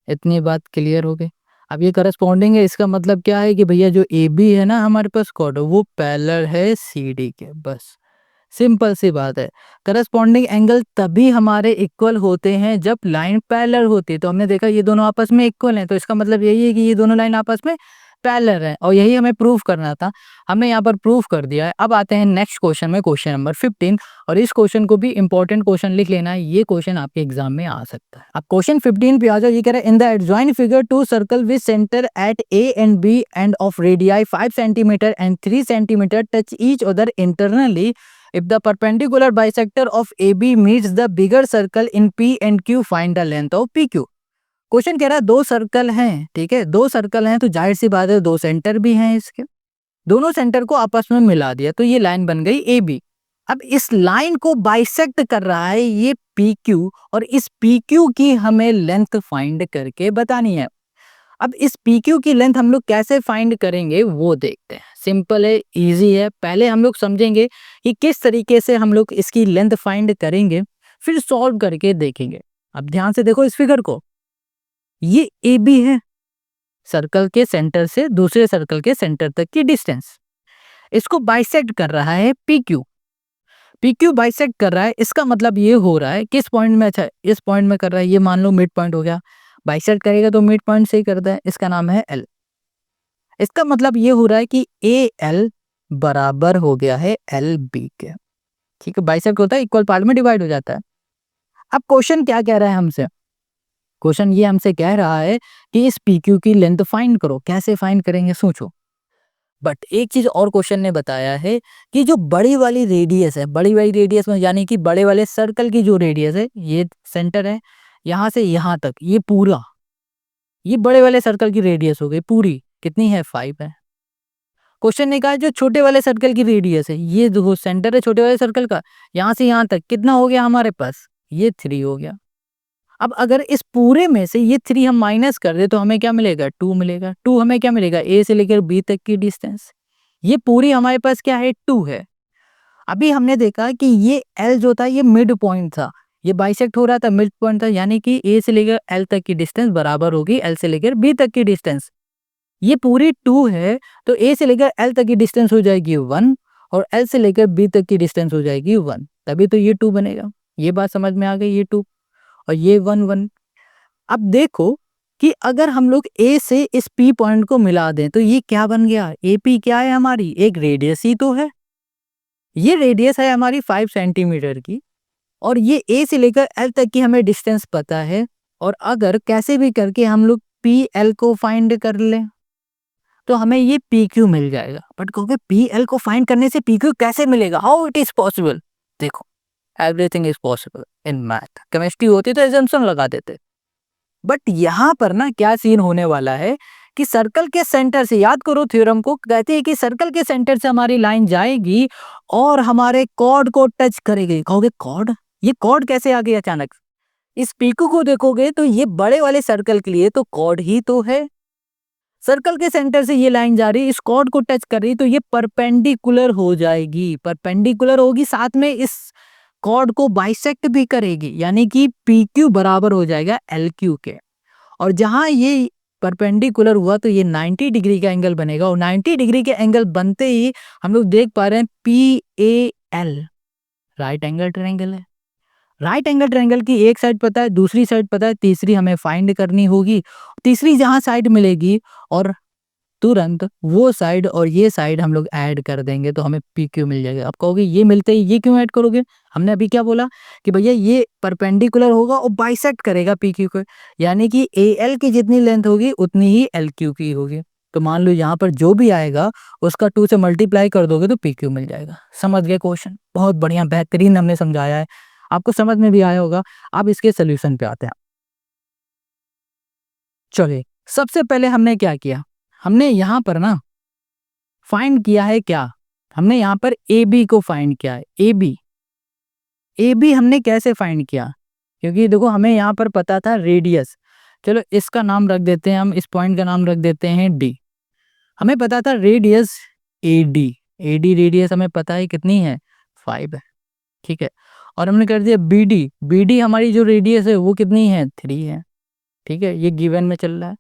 इतनी बात क्लियर हो गई। अब ये करस्पॉन्डिंग है, इसका मतलब क्या है कि भैया जो AB है ना हमारे पास कॉर्ड, वो पैरेलल है CD के, बस सिंपल सी बात है। करस्पॉन्डिंग एंगल तभी हमारे इक्वल होते हैं जब लाइन पैरेलल होती है। तो हमने देखा ये दोनों आपस में इक्वल हैं, तो इसका मतलब यही है कि ये दोनों लाइन आपस में पैरेलल है और यही हमें प्रूफ करना था। हमने यहाँ पर प्रूफ कर दिया है। अब आते हैं नेक्स्ट क्वेश्चन में, क्वेश्चन नंबर 15, और इस क्वेश्चन को भी इंपॉर्टेंट क्वेश्चन लिख लेना है, ये क्वेश्चन आपके एग्जाम में आ सकता है। अब क्वेश्चन 15 पे आ जाओ। ये कह रहा है in the adjoint figure two circle with centre at A and B and of radii 5 centimetre and 3 centimetre touch each other internally if the perpendicular bisector of AB meets the bigger circle in P and Q, find the length of PQ। Question कह रहा है दो circle हैं, ठीक है, दो circle हैं तो जाहिर सी बात है दो सेंटर भी हैं, इसके दोनों सेंटर को आपस में मिला दिया तो ये लाइन बन गई AB। अब इस लाइन को बाइसेक्ट कर रहा है ये PQ और इस PQ की हमें लेंथ फाइंड करके बतानी है। अब इस PQ की लेंथ हम लोग कैसे फाइंड करेंगे वो देखते हैं। सिंपल है, इजी है। पहले हम लोग समझेंगे कि किस तरीके से हम लोग इसकी लेंथ फाइंड करेंगे, फिर सॉल्व करके देखेंगे। अब ध्यान से देखो इस फिगर को, ये AB है, सर्कल के सेंटर से दूसरे सर्कल के सेंटर तक की डिस्टेंस। इसको बाइसेक्ट कर रहा है PQ। PQ बाइसेक्ट कर रहा है, इसका मतलब ये हो रहा है किस पॉइंट में, अच्छा इस पॉइंट में कर रहा है, ये मान लो मिड पॉइंट हो गया। बाइसेक्ट करेगा तो मिड पॉइंट से ही करता है, इसका नाम है L। इसका मतलब ये हो रहा है कि AL बराबर हो गया है LB के, ठीक है। बाइसेक्ट होता है, इक्वल पार्ट में डिवाइड हो जाता है। अब क्वेश्चन क्या कह रहा है हमसे, क्वेश्चन ये हमसे कह रहा है कि इस PQ की लेंथ फाइंड करो। कैसे फाइंड करेंगे सोचो। बट एक चीज और क्वेश्चन ने बताया है कि जो बड़ी वाली रेडियस है, बड़ी वाली रेडियस में यानी कि बड़े वाले सर्कल की जो रेडियस है, ये सेंटर है, यहां से यहां तक ये पूरा, ये बड़े वाले सर्कल की रेडियस हो गई पूरी, कितनी है 5 है। क्वेश्चन ने कहा जो छोटे वाले सर्कल की रेडियस है, ये जो सेंटर है छोटे वाले सर्कल का, यहां से यहां तक कितना हो गया हमारे पास, ये 3 हो गया। अब अगर इस पूरे में से ये 3 हम माइनस कर दे तो हमें क्या मिलेगा, 2 मिलेगा। 2 हमें क्या मिलेगा, ए से लेकर बी तक की डिस्टेंस। ये पूरी हमारे पास क्या है, 2 है। अभी हमने देखा कि ये L जो था ये मिड पॉइंट था, ये बाइसेक्ट हो रहा था, मिड पॉइंट था, यानी कि ए से लेकर L तक की डिस्टेंस बराबर होगी L से लेकर B तक की डिस्टेंस। ये पूरी 2 है तो ए से लेकर L तक की डिस्टेंस हो जाएगी 1 और L से लेकर B तक की डिस्टेंस हो जाएगी 1, तभी तो ये 2 बनेगा। ये बात समझ में आ गई, ये 2 और ये 1 1। अब देखो कि अगर हम लोग ए से इस P पॉइंट को मिला दें तो ये क्या बन गया, AP क्या है हमारी, एक रेडियस ही तो है। ये रेडियस है हमारी 5 सेंटीमीटर की और ये ए से लेकर L तक की हमें डिस्टेंस पता है। और अगर कैसे भी करके हम लोग PL को फाइंड कर लें तो हमें ये PQ मिल जाएगा। बट कहोगे PL को फाइंड करने से PQ कैसे मिलेगा, हाउ इट इज पॉसिबल। देखो everything is possible in math. Chemistry होती तो एजम्पशन लगा देते, बट यहाँ पर ना क्या सीन होने वाला है कि सर्कल के सेंटर से, याद करो थ्योरम को, कहते हैं कि सर्कल के सेंटर से हमारी लाइन जाएगी और हमारे कॉर्ड को टच करेगी। कहोगे कॉर्ड, ये कॉर्ड कैसे आ गई अचानक। इस PQ को देखोगे तो ये बड़े वाले सर्कल के लिए तो कॉर्ड ही तो है। सर्कल के सेंटर से ये लाइन जा रही है, इस कॉर्ड को टच कर रही है तो ये परपेंडिकुलर हो जाएगी, परपेंडिकुलर होगी, साथ में इस कॉर्ड को बाइसेक्ट भी करेगी, यानी कि PQ बराबर हो जाएगा LQ के। और जहां ये परपेंडिकुलर हुआ तो ये 90 डिग्री का एंगल बनेगा और 90 डिग्री के एंगल बनते ही हम लोग देख पा रहे हैं PAL राइट एंगल ट्रायंगल है। राइट एंगल ट्रायंगल की एक साइड पता है, दूसरी साइड पता है, तीसरी हमें फाइंड करनी होगी। तीसरी जहां साइड मिलेगी और तुरंत वो साइड और ये साइड हम लोग ऐड कर देंगे तो हमें PQ मिल जाएगा। अब कहोगे ये मिलते ही ये क्यों ऐड करोगे, हमने अभी क्या बोला कि भैया ये परपेंडिकुलर होगा और बाइसेक्ट करेगा PQ को, यानी कि AL की जितनी लेंथ होगी उतनी ही LQ की होगी। तो मान लो यहाँ पर जो भी आएगा उसका 2 से मल्टीप्लाई कर दोगे तो PQ मिल जाएगा। समझ गए क्वेश्चन, बहुत बढ़िया बेहतरीन हमने समझाया है, आपको समझ में भी आया होगा। अब इसके सोल्यूशन पे आते हैं। चलिए सबसे पहले हमने क्या किया, हमने यहाँ पर ना फाइंड किया है क्या, हमने यहाँ पर AB को फाइंड किया है। AB हमने कैसे फाइंड किया, क्योंकि देखो हमें यहाँ पर पता था रेडियस, चलो इसका नाम रख देते हैं हम, इस पॉइंट का नाम रख देते हैं D। हमें पता था रेडियस AD रेडियस हमें पता है कितनी है, 5 है, ठीक है। और हमने कर दिया BD हमारी जो रेडियस है वो कितनी है, 3 है, ठीक है, ये गिवन में चल रहा है।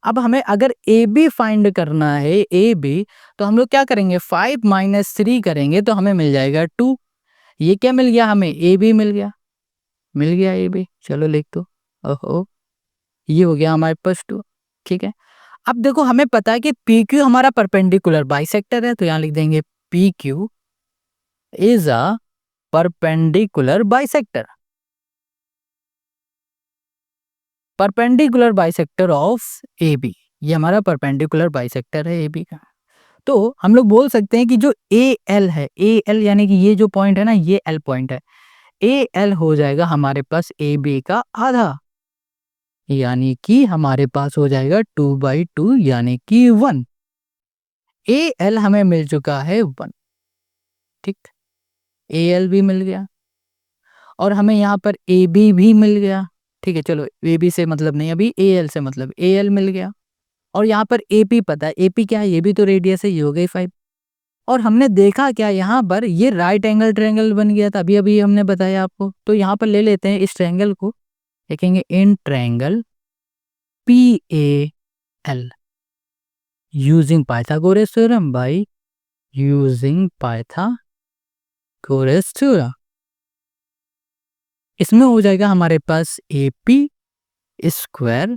अब हमें अगर AB फाइंड करना है, AB, तो हम लोग क्या करेंगे, 5 - 3 करेंगे तो हमें मिल जाएगा 2। ये क्या मिल गया हमें, AB मिल गया, AB। चलो लिख दो, ओहो ये हो गया हमारे पास 2, ठीक है। अब देखो हमें पता है कि पी क्यू हमारा परपेंडिकुलर बाइसेक्टर है, तो यहाँ लिख देंगे P Q is a perpendicular bisector, perpendicular bisector of A B. ये हमारा परपेंडिकुलर बाइसेक्टर है ए बी का। तो हम लोग बोल सकते हैं कि जो ए एल है, ए एल यानी कि ये जो पॉइंट है ना, ये एल पॉइंट है, ए एल हो जाएगा हमारे पास ए बी का आधा, यानी कि हमारे पास हो जाएगा 2/2 यानी कि 1। ए एल हमें मिल चुका है 1, ठीक, ए एल भी मिल गया और हमें यहाँ पर ए बी भी मिल गया, ठीक है। चलो ए बी से मतलब नहीं, अभी ए एल से मतलब ए एल मिल गया। और यहाँ पर ए पी पता है, ए पी क्या है, ये भी तो रेडियस है, ये हो गई 5। और हमने देखा क्या, यहाँ पर ये राइट एंगल ट्रायंगल बन गया था, अभी अभी हमने बताया आपको। तो यहाँ पर ले लेते हैं इस ट्रायंगल को, लिखेंगे in triangle P A L using Pythagoras theorem, by using Pythagoras theorem. इसमें हो जाएगा हमारे पास A P square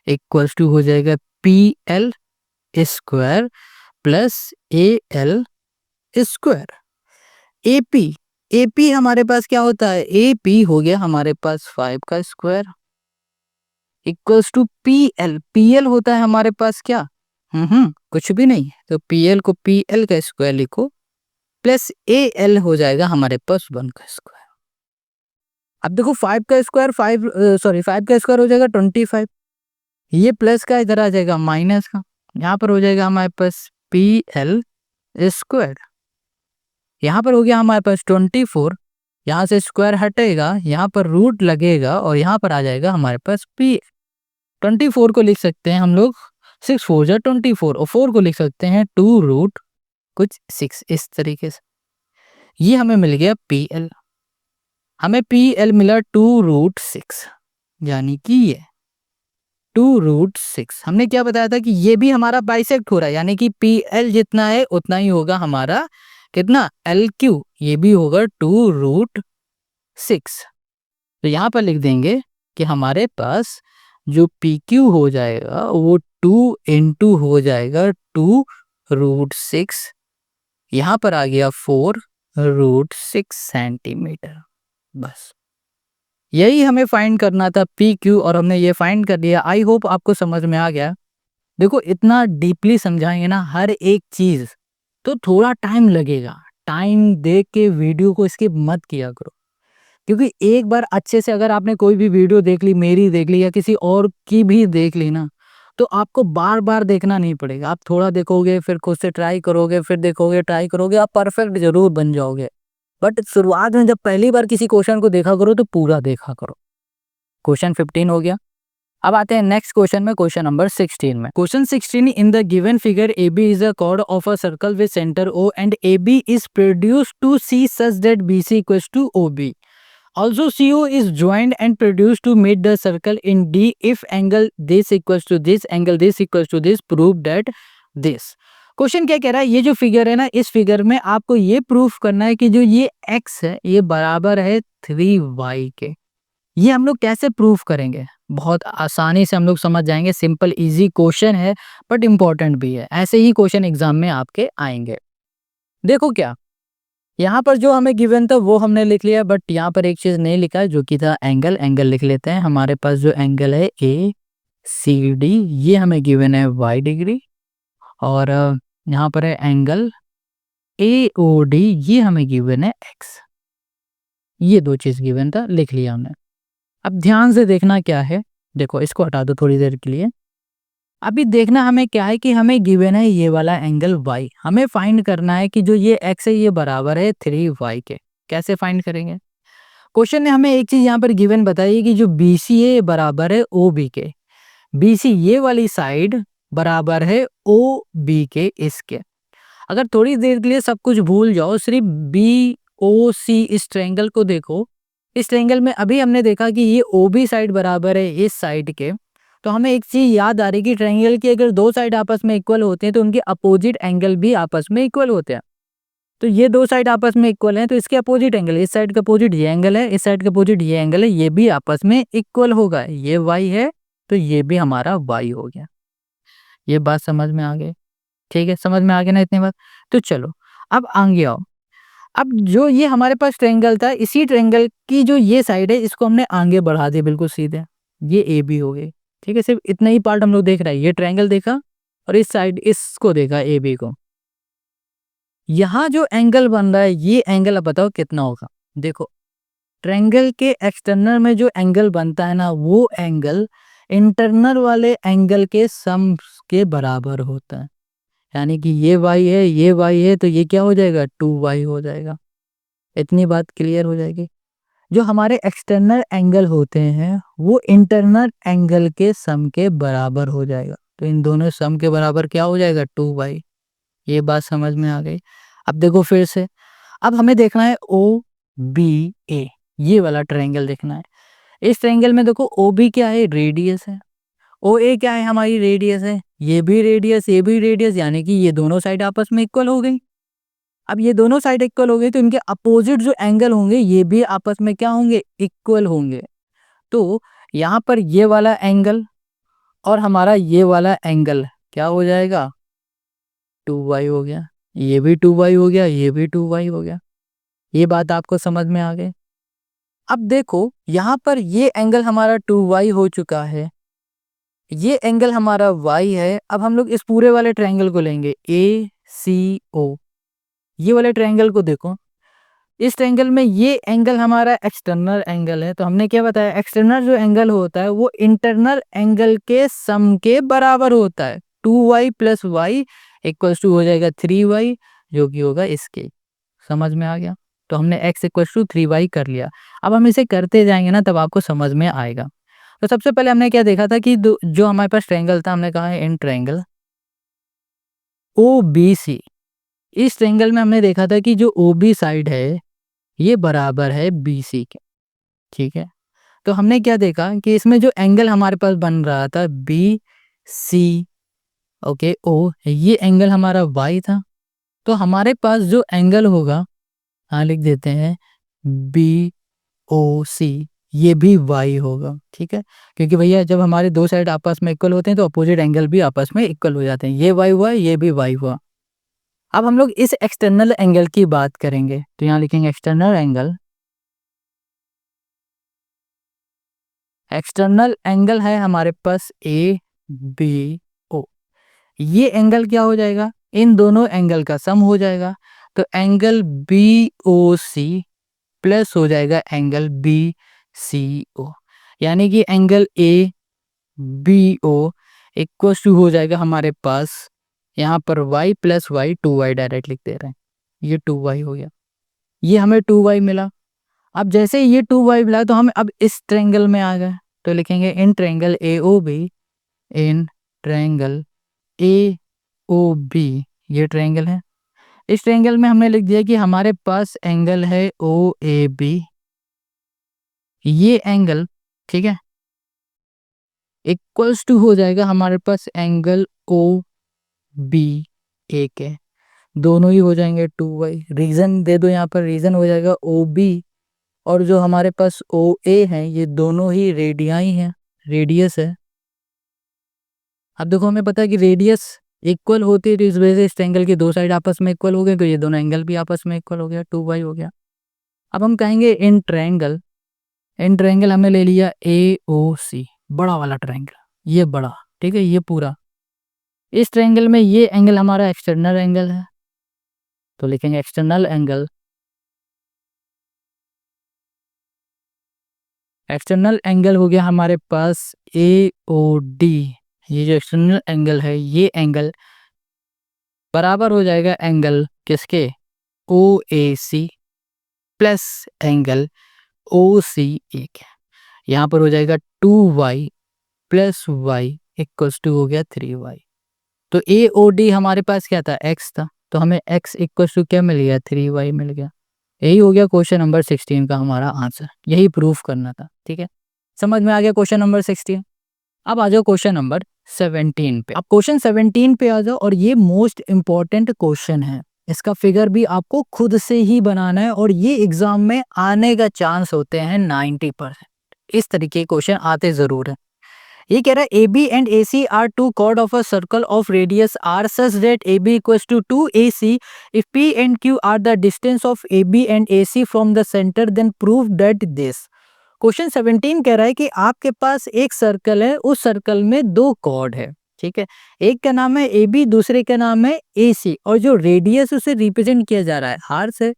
equals to हो जाएगा P L square plus A L square. AP, AP हमारे पास क्या होता है, एपी हो गया हमारे पास 5 का square equals to P L, P L होता है हमारे पास क्या, कुछ भी नहीं, तो पी एल को पी एल का स्क्वायर लिखो प्लस ए एल हो जाएगा हमारे पास 1 का स्क्वायर। अब देखो 5 का स्क्वायर 5 का स्क्वायर हो जाएगा 25, ये प्लस का इधर आ जाएगा माइनस का, यहाँ पर हो जाएगा हमारे पास पी एल स्क्वायर, यहाँ पर हो गया हमारे पास 24, यहाँ से स्क्वायर हटेगा, यहाँ पर रूट लगेगा और यहाँ पर आ जाएगा हमारे पास पी। 24 को लिख सकते हैं हम लोग 6 4 जा 24 और 4 को लिख सकते हैं 2 रूट कुछ 6, इस तरीके से। ये हमें मिल गया पी एल, हमें पी एल मिला 2 रूट 6, यानी कि ये 2 रूट 6। हमने क्या बताया था कि ये भी हमारा बाइसेक्ट हो रहा है, यानी कि पी एल जितना है उतना ही होगा हमारा कितना एल क्यू, ये भी होगा 2 रूट 6। तो यहाँ पर लिख देंगे कि हमारे पास जो पी क्यू हो जाएगा वो 2 इंटू हो जाएगा 2 रूट 6, यहाँ पर आ गया 4 रूट 6 सेंटीमीटर। बस यही हमें फाइंड करना था पी क्यू, और हमने ये फाइंड कर लिया। आई होप आपको समझ में आ गया। देखो इतना डीपली समझाएंगे ना हर एक चीज, तो थोड़ा टाइम लगेगा, टाइम देख के वीडियो को स्किप मत किया करो, क्योंकि एक बार अच्छे से अगर आपने कोई भी वीडियो देख ली, मेरी देख ली या किसी और की भी देख ली ना, तो आपको बार बार देखना नहीं पड़ेगा। आप थोड़ा देखोगे, फिर खुद से ट्राई करोगे, फिर देखोगे, ट्राई करोगे, आप परफेक्ट जरूर बन जाओगे। बट शुरुआत में जब पहली बार किसी क्वेश्चन को देखा करो तो पूरा देखा करो। क्वेश्चन 15 हो गया। अब आते हैं नेक्स्ट क्वेश्चन में, क्वेश्चन नंबर 16 में। Question 16, in the given figure A B is a chord of a circle with centre O and A B is produced to C such that B C equals to O B. Also, CO is joined and produced to meet the circle in D if angle this equals to this, angle this equals to this, prove that this। Question क्या कह रहा है, ये जो figure है ना, इस figure में आपको ये प्रूफ करना है कि जो ये x है ये बराबर है 3y के। ये हम लोग कैसे प्रूफ करेंगे, बहुत आसानी से हम लोग समझ जाएंगे। सिंपल इजी क्वेश्चन है बट इंपॉर्टेंट भी है, ऐसे ही क्वेश्चन एग्जाम में आपके आएंगे। देखो क्या, यहाँ पर जो हमें गिवन था वो हमने लिख लिया, बट यहाँ पर एक चीज नहीं लिखा है जो कि था एंगल। एंगल लिख लेते हैं। हमारे पास जो एंगल है ए सी डी, ये हमें गिवन है y डिग्री, और यहाँ पर है एंगल ए ओ डी, ये हमें गिवन है x। ये दो चीज गिवन था, लिख लिया हमने। अब ध्यान से देखना क्या है, देखो इसको हटा दो थोड़ी देर के लिए। अभी देखना हमें क्या है कि हमें गिवन है ये वाला एंगल y, हमें फाइंड करना है कि जो ये x है ये बराबर है 3y के। कैसे फाइंड करेंगे, क्वेश्चन ने हमें एक चीज यहाँ पर गिवन बताई कि जो BC है बराबर है OB के। BC ये वाली साइड बराबर है OB के इसके। अगर थोड़ी देर के लिए सब कुछ भूल जाओ, सिर्फ BOC इस ट्रायंगल को देखो। इस ट्रायंगल में अभी हमने देखा कि ये OB साइड बराबर है इस साइड के, तो हमें एक चीज याद आ रही कि ट्रायंगल की अगर दो साइड आपस में इक्वल होते हैं तो उनके अपोजिट एंगल भी आपस में इक्वल होते हैं। तो ये दो साइड आपस में इक्वल हैं, तो इसके अपोजिट एंगल, इस साइड का अपोजिट ये एंगल है, इस साइड का अपोजिट ये एंगल है, ये भी आपस में इक्वल होगा। ये y है तो ये भी हमारा y हो गया। ये बात समझ में आ गई? ठीक है, समझ में आ गया ना इतनी बात? तो चलो अब आगे आओ। अब जो ये हमारे पास ट्रायंगल था, इसी ट्रायंगल की जो ये साइड है इसको हमने आगे बढ़ा दिया बिल्कुल सीधे। ये AB हो गई। ठीक है, सिर्फ इतना ही पार्ट हम लोग देख रहे हैं। ये ट्रायंगल देखा और इस साइड इसको देखा AB को। यहाँ जो एंगल बन रहा है ये एंगल अब बताओ कितना होगा? देखो, ट्रायंगल के एक्सटर्नल में जो एंगल बनता है ना, वो एंगल इंटरनल वाले एंगल के सम के बराबर होता है। यानी कि ये y है, ये y है, तो ये क्या हो जाएगा? 2y हो जाएगा। इतनी बात क्लियर हो जाएगी। जो हमारे एक्सटर्नल एंगल होते हैं वो इंटरनल एंगल के सम के बराबर हो जाएगा। तो इन दोनों सम के बराबर क्या हो जाएगा? 2y। ये बात समझ में आ गई? अब देखो फिर से, अब हमें देखना है OBA, ये वाला ट्रायंगल देखना है। इस ट्रायंगल में देखो OB क्या है? रेडियस है। OA क्या है? हमारी रेडियस है। ये भी रेडियस, ये भी रेडियस, यानी कि ये दोनों साइड आपस में इक्वल हो गई। अब ये दोनों साइड इक्वल हो गई तो इनके अपोजिट जो एंगल होंगे ये भी आपस में क्या होंगे? इक्वल होंगे। तो यहाँ पर ये वाला एंगल और हमारा ये वाला एंगल क्या हो जाएगा? 2y हो गया। ये भी 2y हो गया, ये भी 2y हो गया। ये बात आपको समझ में आ गई? अब देखो यहाँ पर ये एंगल हमारा 2y हो चुका है, ये एंगल हमारा y है। अब हम लोग इस पूरे वाले ट्रायंगल को लेंगे ACO। ये वाले ट्रायंगल को देखो, इस ट्रायंगल में ये एंगल हमारा एक्सटर्नल एंगल है। तो हमने क्या बताया? एक्सटर्नल जो एंगल होता है वो इंटरनल एंगल के सम के बराबर होता है। 2y + y = हो जाएगा 3y, जो कि होगा इसके। समझ में आ गया? तो हमने x = 3y कर लिया। अब हम इसे करते जाएंगे ना तब आपको समझ में आएगा। तो सबसे पहले हमने क्या देखा था कि जो हमारे पास ट्रायंगल था, हमने कहा है इन ट्रायंगल OBC। इस ट्रायंगल में हमने देखा था कि जो OB साइड है ये बराबर है BC के। ठीक है, तो हमने क्या देखा कि इसमें जो एंगल हमारे पास बन रहा था BC, ओके, O, ये एंगल हमारा y था। तो हमारे पास जो एंगल होगा, हाँ लिख देते हैं BOC, ये भी y होगा। ठीक है, क्योंकि भैया जब हमारे दो साइड आपस में इक्वल होते हैं तो अपोजिट एंगल भी आपस में इक्वल हो जाते हैं। ये y हुआ, ये भी y हुआ। अब हम लोग इस एक्सटर्नल एंगल की बात करेंगे, तो यहाँ लिखेंगे एक्सटर्नल एंगल। एक्सटर्नल एंगल है हमारे पास ABO। ये एंगल क्या हो जाएगा? इन दोनों एंगल का सम हो जाएगा। तो एंगल BOC प्लस हो जाएगा एंगल BCO, यानी कि एंगल ABO = हो जाएगा हमारे पास, यहाँ पर y + y 2y डायरेक्ट लिख दे रहे हैं। ये 2y हो गया, ये हमें 2y मिला। अब जैसे ये 2y मिला तो हम अब इस ट्रायंगल में आ गए। तो लिखेंगे in triangle AOB, in triangle AOB, ये ट्रायंगल है। इस ट्रायंगल में हमने लिख दिया कि हमारे पास एंगल है OAB। ये एंगल, ठीक है, = हो जाएगा हमारे पास एंगल OBA के। दोनों ही हो जाएंगे 2y। रीजन दे दो, यहाँ पर रीजन हो जाएगा OB और जो हमारे पास OA है ये दोनों ही रेडियाई हैं, रेडियस है। अब देखो हमें पता है कि रेडियस इक्वल होती है, तो इस वजह से इस ट्रायंगल की दो साइड आपस में इक्वल हो गए, तो ये दोनों एंगल भी आपस में इक्वल हो गया, 2y हो गया। अब हम कहेंगे इन ट्रायंगल, इन ट्रायंगल हमने ले लिया AOC, बड़ा वाला ट्रायंगल, ये बड़ा, ठीक है, ये पूरा। इस ट्रायंगल में ये एंगल हमारा एक्सटर्नल एंगल है, तो लिखेंगे एक्सटर्नल एंगल। एक्सटर्नल एंगल हो गया हमारे पास AOD। ये जो एक्सटर्नल एंगल है ये एंगल बराबर हो जाएगा एंगल किसके? OAC प्लस एंगल OCA के। यहाँ पर हो जाएगा 2y + y = हो गया 3y। तो AOD हमारे पास क्या था? x था, तो हमें x = क्या मिल गया? 3y मिल गया। यही हो गया क्वेश्चन नंबर 16 का हमारा आंसर, यही प्रूफ करना था। ठीक है, समझ में आ गया क्वेश्चन नंबर 16। अब आ जाओ क्वेश्चन नंबर 17 पे। अब क्वेश्चन 17 पे आ जाओ और ये मोस्ट इंपॉर्टेंट क्वेश्चन है। इसका फिगर भी आपको खुद से ही बनाना है और ये एग्जाम में आने का चांस होते हैं 90%। इस तरीके के क्वेश्चन आते जरूर है। ये कह रहा है A B and A C are two chord of a circle of radius R such that A B equals to 2ac if P and Q are the distance of A B and A C from the centre then prove that this. Question 17 कह रहा है कि आपके पास एक circle है, उस circle में दो कॉर्ड है, ठीक है। एक का नाम है ए बी, दूसरे का नाम है ए सी, और जो रेडियस उसे रिप्रेजेंट किया जा रहा है आर से,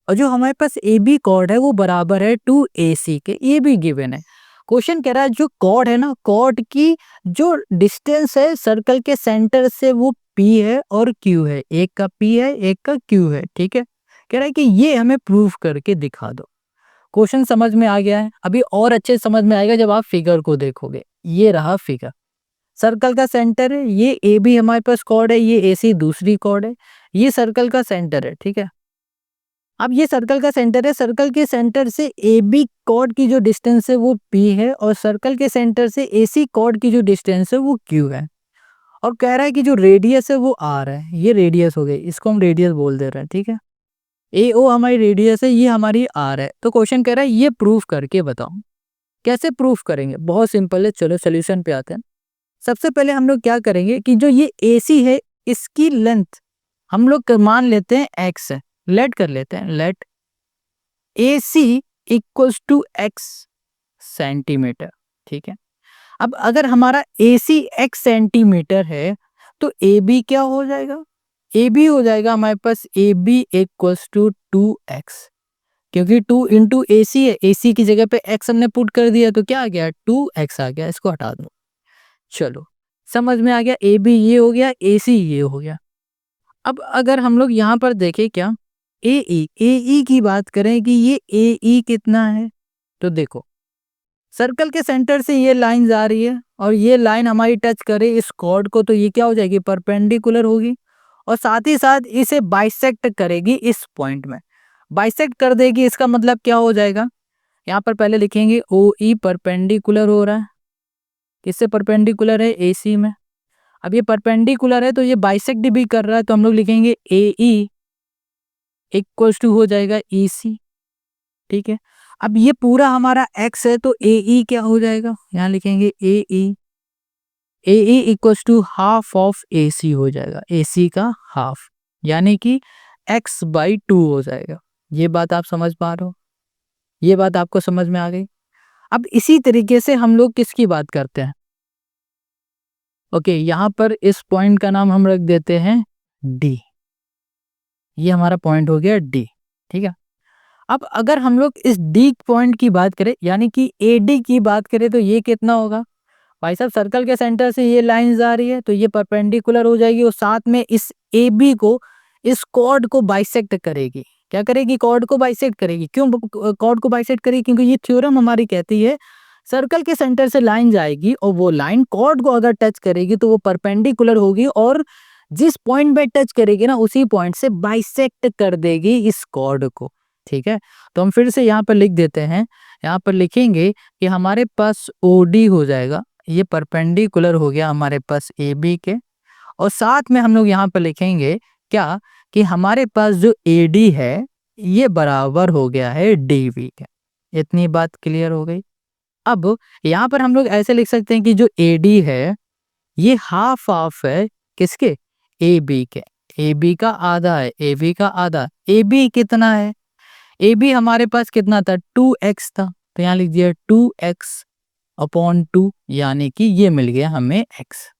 और जो हमारे पास ए बी कॉर्ड है वो बराबर है 2ac के, ये भी गिवन है। क्वेश्चन कह रहा है जो कॉर्ड है ना, कॉर्ड की जो डिस्टेंस है सर्कल के सेंटर से वो P है और Q है, एक का P है एक का Q है, ठीक है। कह रहा है कि ये हमें प्रूफ करके दिखा दो। क्वेश्चन समझ में आ गया है? अभी और अच्छे समझ में आएगा जब आप फिगर को देखोगे। ये रहा फिगर, सर्कल का सेंटर है, ये ए बी हमारे पास कॉर्ड है, ये ए सी दूसरी कॉर्ड है, ये सर्कल का सेंटर है, ठीक है। अब ये सर्कल का सेंटर है, सर्कल के सेंटर से ए बी कॉर्ड की जो डिस्टेंस है वो P है, और सर्कल के सेंटर से ए सी कॉर्ड की जो डिस्टेंस है वो Q है। और कह रहा है कि जो रेडियस है वो R है, ये रेडियस हो गई, इसको हम रेडियस बोल दे रहे हैं, ठीक है। ए ओ हमारी रेडियस है, ये हमारी R है। तो क्वेश्चन कह रहा है ये प्रूफ करके बताओ। कैसे प्रूफ करेंगे? बहुत सिंपल है, चलो सोल्यूशन पे आते हैं। सबसे पहले हम लोग क्या करेंगे कि जो ये AC है इसकी लेंथ हम लोग मान लेते हैं x है, लेट कर लेते हैं, let AC equals to x centimetre, ठीक है। अब अगर हमारा AC x सेंटीमीटर है तो AB क्या हो जाएगा? AB हो जाएगा हमारे पास AB इक्वल्स टू 2x, क्योंकि 2 इंटू AC है, AC की जगह पे x हमने पुट कर दिया तो क्या आ गया? 2x आ गया, इसको हटा दो। चलो समझ में आ गया, AB ये हो गया, AC ये हो गया। अब अगर हम लोग यहाँ पर देखें क्या, AE की बात करें कि ये AE कितना है, तो देखो सर्कल के सेंटर से ये लाइन जा रही है और ये लाइन हमारी टच करे इस कॉर्ड को, तो ये क्या हो जाएगी? परपेंडिकुलर होगी, और साथ ही साथ इसे बाइसेक्ट करेगी इस पॉइंट में, बाइसेक्ट कर देगी। इसका मतलब क्या हो जाएगा? यहाँ पर पहले लिखेंगे OE परपेंडिकुलर हो रहा है, किससे परपेंडिकुलर है? AC में। अब ये परपेंडिकुलर है तो ये बाइसेक्ट भी कर रहा है, तो हम लोग लिखेंगे AE इक्वल्स टू हो जाएगा EC, ठीक है। अब ये पूरा हमारा x है तो AE क्या हो जाएगा? यहाँ लिखेंगे AE equals to half of AC हो जाएगा, AC का हाफ, यानी कि x/2 हो जाएगा। ये बात आप समझ पा रहे हो? ये बात आपको समझ में आ गई? अब इसी तरीके से हम लोग किसकी बात करते हैं? ओके, यहाँ पर इस पॉइंट का नाम हम रख देते हैं D। ये हमारा पॉइंट हो गया D, ठीक है। अब अगर हम लोग इस D पॉइंट की बात करें, यानी कि AD की बात करें, तो ये कितना होगा? भाई साहब सर्कल के सेंटर से ये लाइन जा रही है तो ये परपेंडिकुलर हो जाएगी, और साथ में इस AB को, इस कॉर्ड को बाइसेक्ट करेगी। क्या करेगी? कॉर्ड को बाइसेक्ट करेगी। क्यों कॉर्ड को बाइसेक्ट करेगी? क्योंकि ये थ्योरम हमारी कहती है सर्कल के सेंटर से लाइन जाएगी और वो लाइन कॉर्ड को अगर टच करेगी तो वो परपेंडिकुलर होगी, और जिस पॉइंट पे टच करेगी ना उसी पॉइंट से बाइसेक्ट कर देगी इस कॉर्ड को, ठीक है। तो हम फिर से यहाँ पर लिख देते हैं, यहाँ पर लिखेंगे कि हमारे पास OD हो जाएगा, ये परपेंडिकुलर हो गया हमारे पास AB के, और साथ में हम लोग यहाँ पर लिखेंगे क्या, कि हमारे पास जो AD है ये बराबर हो गया है DV के। इतनी बात क्लियर हो गई। अब यहाँ पर हम लोग ऐसे लिख सकते हैं कि जो AD है ये हाफ ऑफ है किसके? AB के। AB का आधा है, AB का आधा। AB कितना है? AB हमारे पास कितना था? 2x था, तो यहाँ लिख दिया 2x/2, यानी कि ये मिल गया हमें x।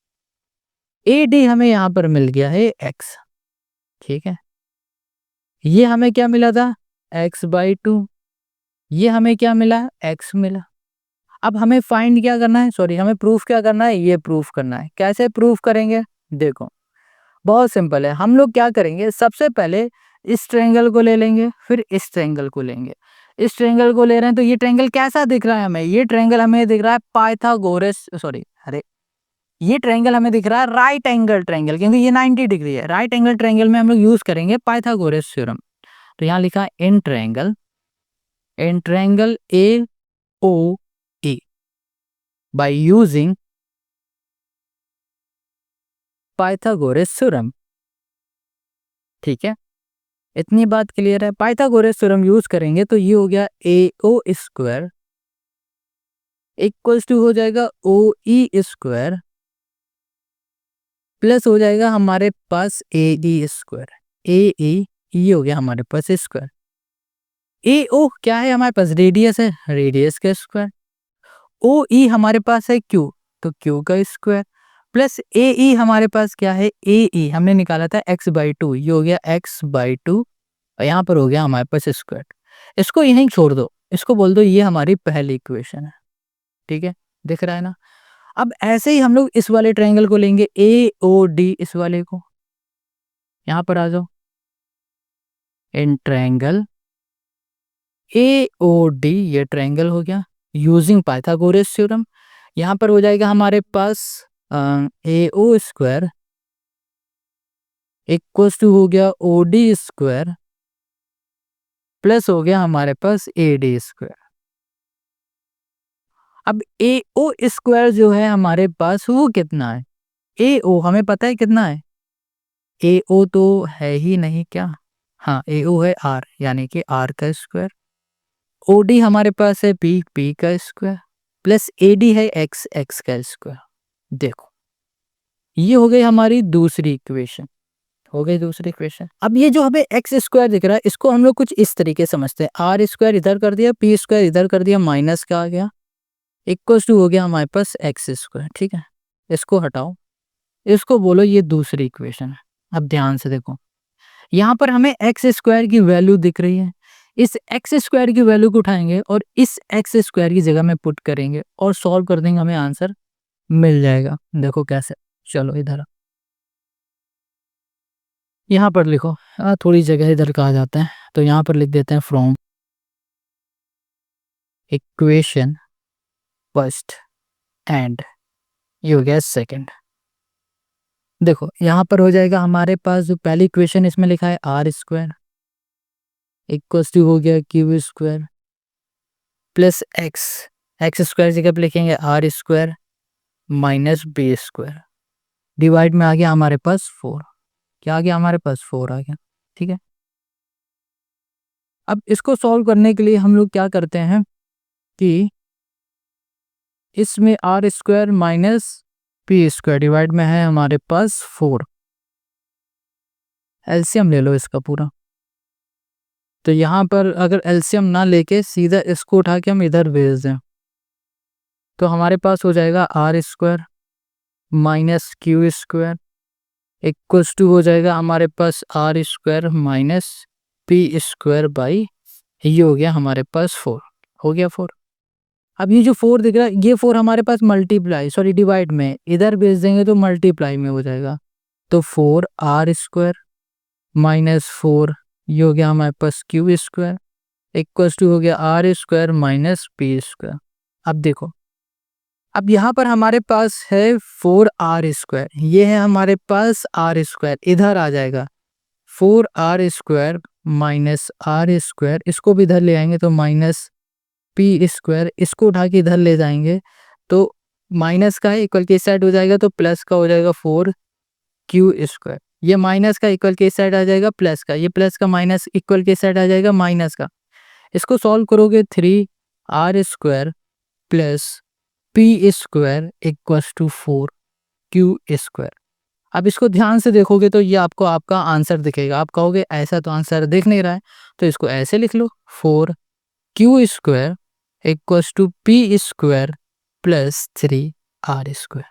AD हमें यहाँ पर मिल गया है x, ठीक है। ये हमें क्या मिला था? x/2। ये हमें क्या मिला? x मिला। अब हमें फाइंड क्या करना है? सॉरी, हमें प्रूफ क्या करना है? ये प्रूफ करना है। कैसे प्रूफ करेंगे? देखो बहुत सिंपल है। हम लोग क्या करेंगे, सबसे पहले इस ट्रायंगल को ले लेंगे, फिर इस ट्रायंगल को लेंगे। इस ट्रायंगल को ले रहे हैं तो ये ट्रायंगल कैसा दिख रहा है हमें? ये ट्रायंगल हमें दिख रहा है पाइथागोरस, सॉरी अरे ये ट्रायंगल हमें दिख रहा है राइट एंगल ट्रायंगल, क्योंकि ये 90 डिग्री है। राइट एंगल ट्रायंगल में हम लोग यूज करेंगे पाइथागोरस थ्योरम। तो यहाँ लिखा in triangle AOE by using Pythagoras theorem, ठीक है। इतनी बात क्लियर है। पाइथागोरस थ्योरम यूज करेंगे तो ये हो गया AO स्क्वायर इक्वल्स टू हो जाएगा ओ ई स्क्वायर प्लस हो जाएगा हमारे पास ए ई स्क्वायर। ए ई ये हो गया हमारे पास स्क्वायर। ए ओ क्या है हमारे पास, रेडियस है, रेडियस का स्क्वायर। ओ ई हमारे पास है क्यू, तो क्यू का स्क्वायर प्लस ए ई हमारे पास क्या है, ए ई हमने निकाला था एक्स बाई टू, ये हो गया एक्स बाई टू और यहाँ पर हो गया हमारे पास स्क्वायर। इसको यहीं छोड़ दो, इसको बोल दो ये हमारी पहली इक्वेशन है। ठीक है, दिख रहा है ना। अब ऐसे ही हम लोग इस वाले ट्रायंगल को लेंगे ए ओ डी, इस वाले को यहाँ पर आ जाओ। In triangle A O D, ये ट्रायंगल हो गया यूजिंग पाइथागोरस थ्योरम। यहाँ पर हो जाएगा हमारे पास ए ओ स्क्वायर इक्वल्स टू हो गया ओ डी स्क्वायर प्लस हो गया हमारे पास ए डी स्क्वायर। अब ए ओ स्क्वायर जो है हमारे पास वो कितना है, ए ओ हमें पता है कितना है, ए ओ तो है ही नहीं क्या, हाँ ए ओ है आर, यानी कि आर का स्क्वायर। ओ डी हमारे पास है पी, पी का स्क्वायर प्लस ए डी है एक्स, एक्स का स्क्वायर। देखो ये हो गई हमारी दूसरी इक्वेशन, हो गई दूसरी इक्वेशन। अब ये जो हमें एक्स स्क्वायर दिख रहा है इसको हम लोग कुछ इस तरीके से समझते हैं, आर स्क्वायर इधर कर दिया, पी स्क्वायर इधर कर दिया, माइनस का आ गया, इक्वल्स टू हो गया हमारे पास एक्स स्क्वायर। ठीक है, इसको हटाओ, इसको बोलो ये दूसरी इक्वेशन है। अब ध्यान से देखो, यहाँ पर हमें एक्स स्क्वायर की वैल्यू दिख रही है, इस एक्स स्क्वायर की वैल्यू को उठाएंगे और इस एक्स स्क्वायर की जगह में पुट करेंगे और सॉल्व कर देंगे, हमें आंसर मिल जाएगा। देखो कैसे, चलो इधर यहाँ पर लिखो, थोड़ी जगह इधर कहा जाता है तो यहाँ पर लिख देते हैं फ्रॉम इक्वेशन फर्स्ट एंड ये हो गया सेकंड। देखो यहाँ पर हो जाएगा हमारे पास जो पहली इक्वेशन इसमें लिखा है आर स्क्वायर इक्वल्स टू हो गया Q square plus X, X square जगह पे लिखेंगे R square minus B square, divide में आ गया हमारे पास 4, क्या आ गया हमारे पास 4 आ गया। ठीक है, अब इसको सॉल्व करने के लिए हम लोग क्या करते हैं कि इसमें R square minus P square divide में है हमारे पास 4, एलसीएम ले लो इसका पूरा। तो यहाँ पर अगर एलसीएम ना लेके सीधा इसको उठा के हम इधर भेज दें तो हमारे पास हो जाएगा R square minus Q square equals to हो जाएगा हमारे पास R square minus P square by, ये हो गया हमारे पास 4, हो गया 4। अब ये जो 4 दिख रहा है ये 4 हमारे पास मल्टीप्लाई सॉरी डिवाइड में, इधर भेज देंगे तो मल्टीप्लाई में हो जाएगा, तो 4 आर स्क्वायर माइनस 4 ये हो गया हमारे पास क्यू स्क्वायर इक्वल्स टू हो गया R square minus P square. अब देखो, अब यहाँ पर हमारे पास है 4 आर स्क्वायर, ये है हमारे पास आर स्क्वायर, इधर आ जाएगा 4 R square minus R square, इसको भी इधर ले आएंगे तो माइनस पी स्क्वायर, इसको उठा के इधर ले जाएंगे तो माइनस का इक्वल के साइड हो जाएगा तो प्लस का हो जाएगा 4 क्यू स्क्वायर, ये माइनस का इक्वल के साइड आ जाएगा प्लस का, ये प्लस का माइनस इक्वल के साइड आ जाएगा माइनस का। इसको सॉल्व करोगे 3 R square plus P square equals to 4 Q square. अब इसको ध्यान से देखोगे तो ये आपको आपका आंसर दिखेगा, आप कहोगे ऐसा तो आंसर दिख नहीं रहा है, तो इसको ऐसे लिख लो 4 Q square equals to P square plus 3 R square.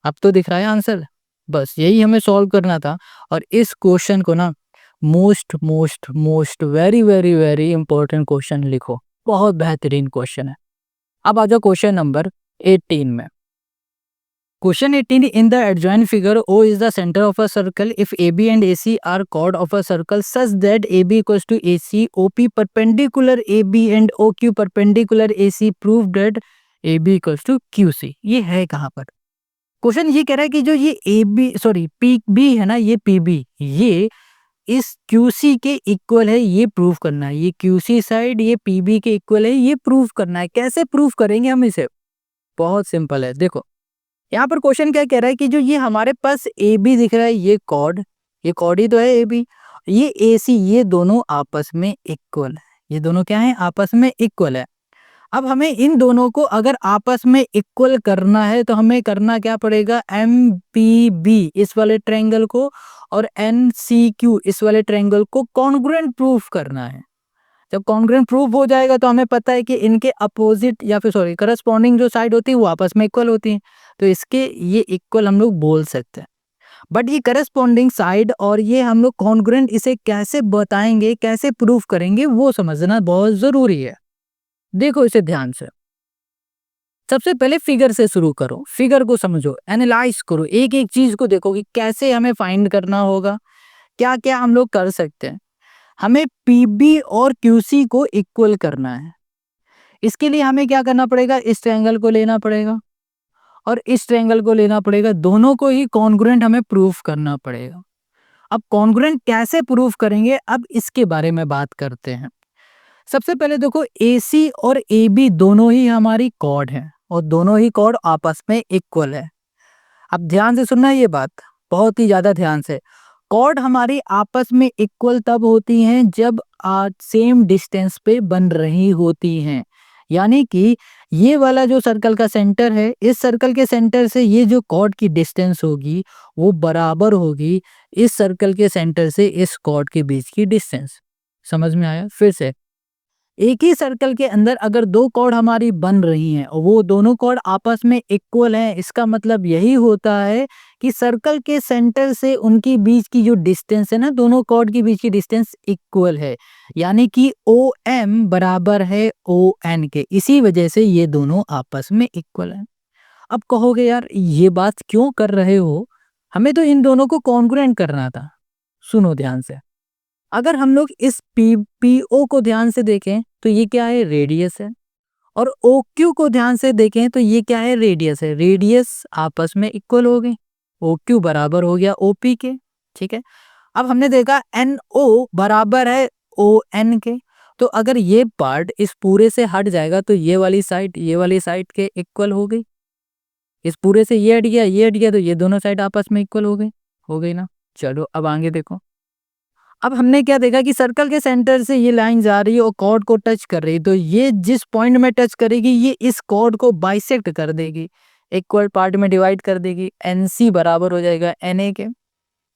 अब तो दिख रहा है आंसर, बस यही हमें सॉल्व करना था। और इस क्वेश्चन को ना most most most very very very important question लिखो, बहुत बेहतरीन क्वेश्चन है। अब आ जाओ क्वेश्चन नंबर 18 में। Question 18, in the adjoint figure O is the center of a circle if AB and AC are chord of a circle such that AB equals to AC, OP perpendicular AB and OQ perpendicular AC, prove that AB equals to QC। ये है कहाँ पर? Question ये कह रहा है कि जो ये PB है ना, ये PB ये इस QC के इक्वल है, ये प्रूव करना है। ये QC साइड ये PB के इक्वल है, ये प्रूव करना है। कैसे प्रूव करेंगे हम इसे? बहुत सिंपल है। देखो यहाँ पर क्वेश्चन क्या कह रहा है कि जो ये हमारे पास ए बी दिख रहा है, ये कॉर्ड ही तो है ए बी, ये ए सी, ये दोनों आपस में इक्वल है। ये दोनों क्या है? आपस में इक्वल है। अब हमें इन दोनों को अगर आपस में इक्वल करना है तो हमें करना क्या पड़ेगा, एम पी बी इस वाले ट्रायंगल को और एन सी क्यू इस वाले ट्रायंगल को कॉन्ग्रुएंट प्रूफ करना है। जब कॉन्ग्रुएंट प्रूफ हो जाएगा तो हमें पता है कि इनके अपोजिट या फिर सॉरी करस्पॉन्डिंग जो साइड होती है वो आपस में इक्वल होती है, तो इसके ये इक्वल हम लोग बोल सकते हैं। बट ये करस्पॉन्डिंग साइड और ये हम लोग कॉन्ग्रुएंट इसे कैसे बताएंगे, कैसे प्रूफ करेंगे, वो समझना बहुत जरूरी है। देखो इसे ध्यान से, सबसे पहले फिगर से शुरू करो, फिगर को समझो, एनालाइज करो, एक एक चीज को देखो कि कैसे हमें फाइंड करना होगा, क्या क्या हम लोग कर सकते हैं। हमें पीबी और क्यूसी को इक्वल करना है। इसके लिए हमें क्या करना पड़ेगा, इस ट्रायंगल को लेना पड़ेगा और इस ट्रायंगल को लेना पड़ेगा, दोनों को ही कॉन्ग्रुएंट हमें प्रूफ करना पड़ेगा। अब कॉन्ग्रुएंट कैसे प्रूफ करेंगे, अब इसके बारे में बात करते हैं। सबसे पहले देखो, AC और AB दोनों ही हमारी कॉर्ड हैं और दोनों ही कॉर्ड आपस में इक्वल है। अब ध्यान से सुनना ये बात, बहुत ही ज्यादा ध्यान से। कॉर्ड हमारी आपस में इक्वल तब होती हैं जब सेम डिस्टेंस पे बन रही होती हैं। यानी कि ये वाला जो सर्कल का सेंटर है, इस सर्कल के सेंटर से ये जो कॉर्ड की डिस्टेंस होगी वो बराबर होगी इस सर्कल के सेंटर से इस कॉर्ड के बीच की डिस्टेंस। समझ में आया? फिर से, एक ही सर्कल के अंदर अगर दो कॉर्ड हमारी बन रही हैं और वो दोनों कॉर्ड आपस में इक्वल हैं, इसका मतलब यही होता है कि सर्कल के सेंटर से उनकी बीच की जो डिस्टेंस है ना, दोनों कॉर्ड के बीच की डिस्टेंस इक्वल है। यानी कि ओ एम बराबर है ओ एन के, इसी वजह से ये दोनों आपस में इक्वल हैं। अब कहोगे यार ये बात क्यों कर रहे हो, हमें तो इन दोनों को कॉन्ग्रुएंट करना था। सुनो ध्यान से, अगर हम लोग इस पीओ को ध्यान से देखें तो ये क्या है, रेडियस है, और ओ क्यू को ध्यान से देखें तो ये क्या है, रेडियस है। रेडियस आपस में इक्वल हो गई, ओ क्यू बराबर हो गया ओपी के। ठीक है, अब हमने देखा एन ओ बराबर है ओ एन के, तो अगर ये पार्ट इस पूरे से हट जाएगा तो ये वाली साइड के इक्वल हो गई। इस पूरे से ये हट गया, ये हट गया, तो ये दोनों साइड आपस में इक्वल हो गई ना। चलो अब आगे देखो, अब हमने क्या देखा कि सर्कल के सेंटर से ये लाइन जा रही है और कॉर्ड को टच कर रही है, तो ये जिस पॉइंट में टच करेगी ये इस कॉर्ड को बाइसेक्ट कर देगी, इक्वल पार्ट में डिवाइड कर देगी, एनसी बराबर हो जाएगा एनए के।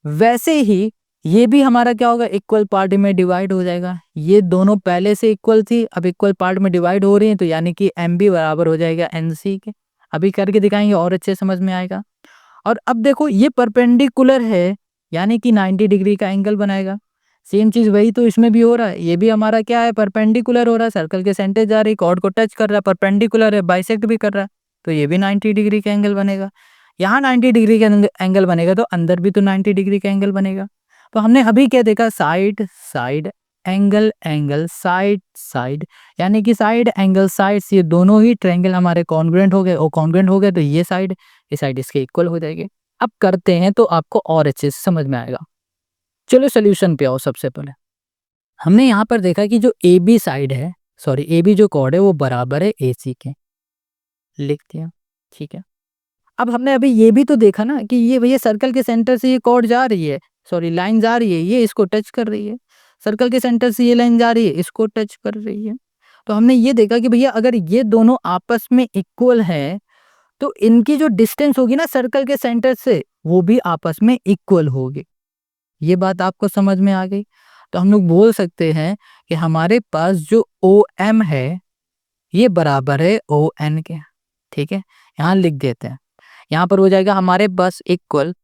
वैसे ही ये भी हमारा क्या होगा, इक्वल पार्ट में डिवाइड हो जाएगा। ये दोनों पहले से इक्वल थी, अब इक्वल पार्ट में डिवाइड हो रही है, तो यानी कि एम बी बराबर हो जाएगा एनसी के। अभी करके दिखाएंगे और अच्छे समझ में आएगा। और अब देखो ये परपेंडिकुलर है, यानी कि 90 डिग्री का एंगल बनाएगा। सेम चीज वही तो इसमें भी हो रहा है, ये भी हमारा क्या है, परपेंडिकुलर हो रहा है, सर्कल के सेंटर जा रही, कॉर्ड को टच कर रहा है, परपेंडिकुलर है, बाइसेक्ट भी कर रहा है, तो ये भी 90 डिग्री का एंगल बनेगा। यहाँ 90 डिग्री का एंगल बनेगा तो अंदर भी तो 90 डिग्री का एंगल बनेगा। तो हमने अभी क्या देखा, side side, angle angle, side side, यानी कि साइड एंगल साइड्स, ये दोनों ही ट्रायंगल हमारे कॉन्ग्रुएंट हो गए, और कॉन्ग्रुएंट हो गए तो ये साइड इसके इक्वल हो जाएगी। अब करते हैं तो आपको और अच्छे से समझ में आएगा। चलो सोल्यूशन पे आओ। सबसे पहले हमने यहाँ पर देखा कि जो ए बी साइड है, सॉरी ए बी जो कॉर्ड है वो बराबर है ए सी के, लिख दिया। ठीक है, अब हमने अभी ये भी तो देखा ना कि ये भैया सर्कल के सेंटर से ये कॉर्ड जा रही है, सॉरी लाइन जा रही है, ये इसको टच कर रही है, सर्कल के सेंटर से ये लाइन जा रही है, इसको टच कर रही है। तो हमने ये देखा कि भैया अगर ये दोनों आपस में इक्वल है तो इनकी जो डिस्टेंस होगी ना सर्कल के सेंटर से, वो भी आपस में इक्वल होगी। ये बात आपको समझ में आ गई? तो हम लोग बोल सकते हैं कि हमारे पास जो ओ एम है ये बराबर है ओ एन के। ठीक है, यहाँ लिख देते हैं, यहाँ पर हो जाएगा हमारे पास equal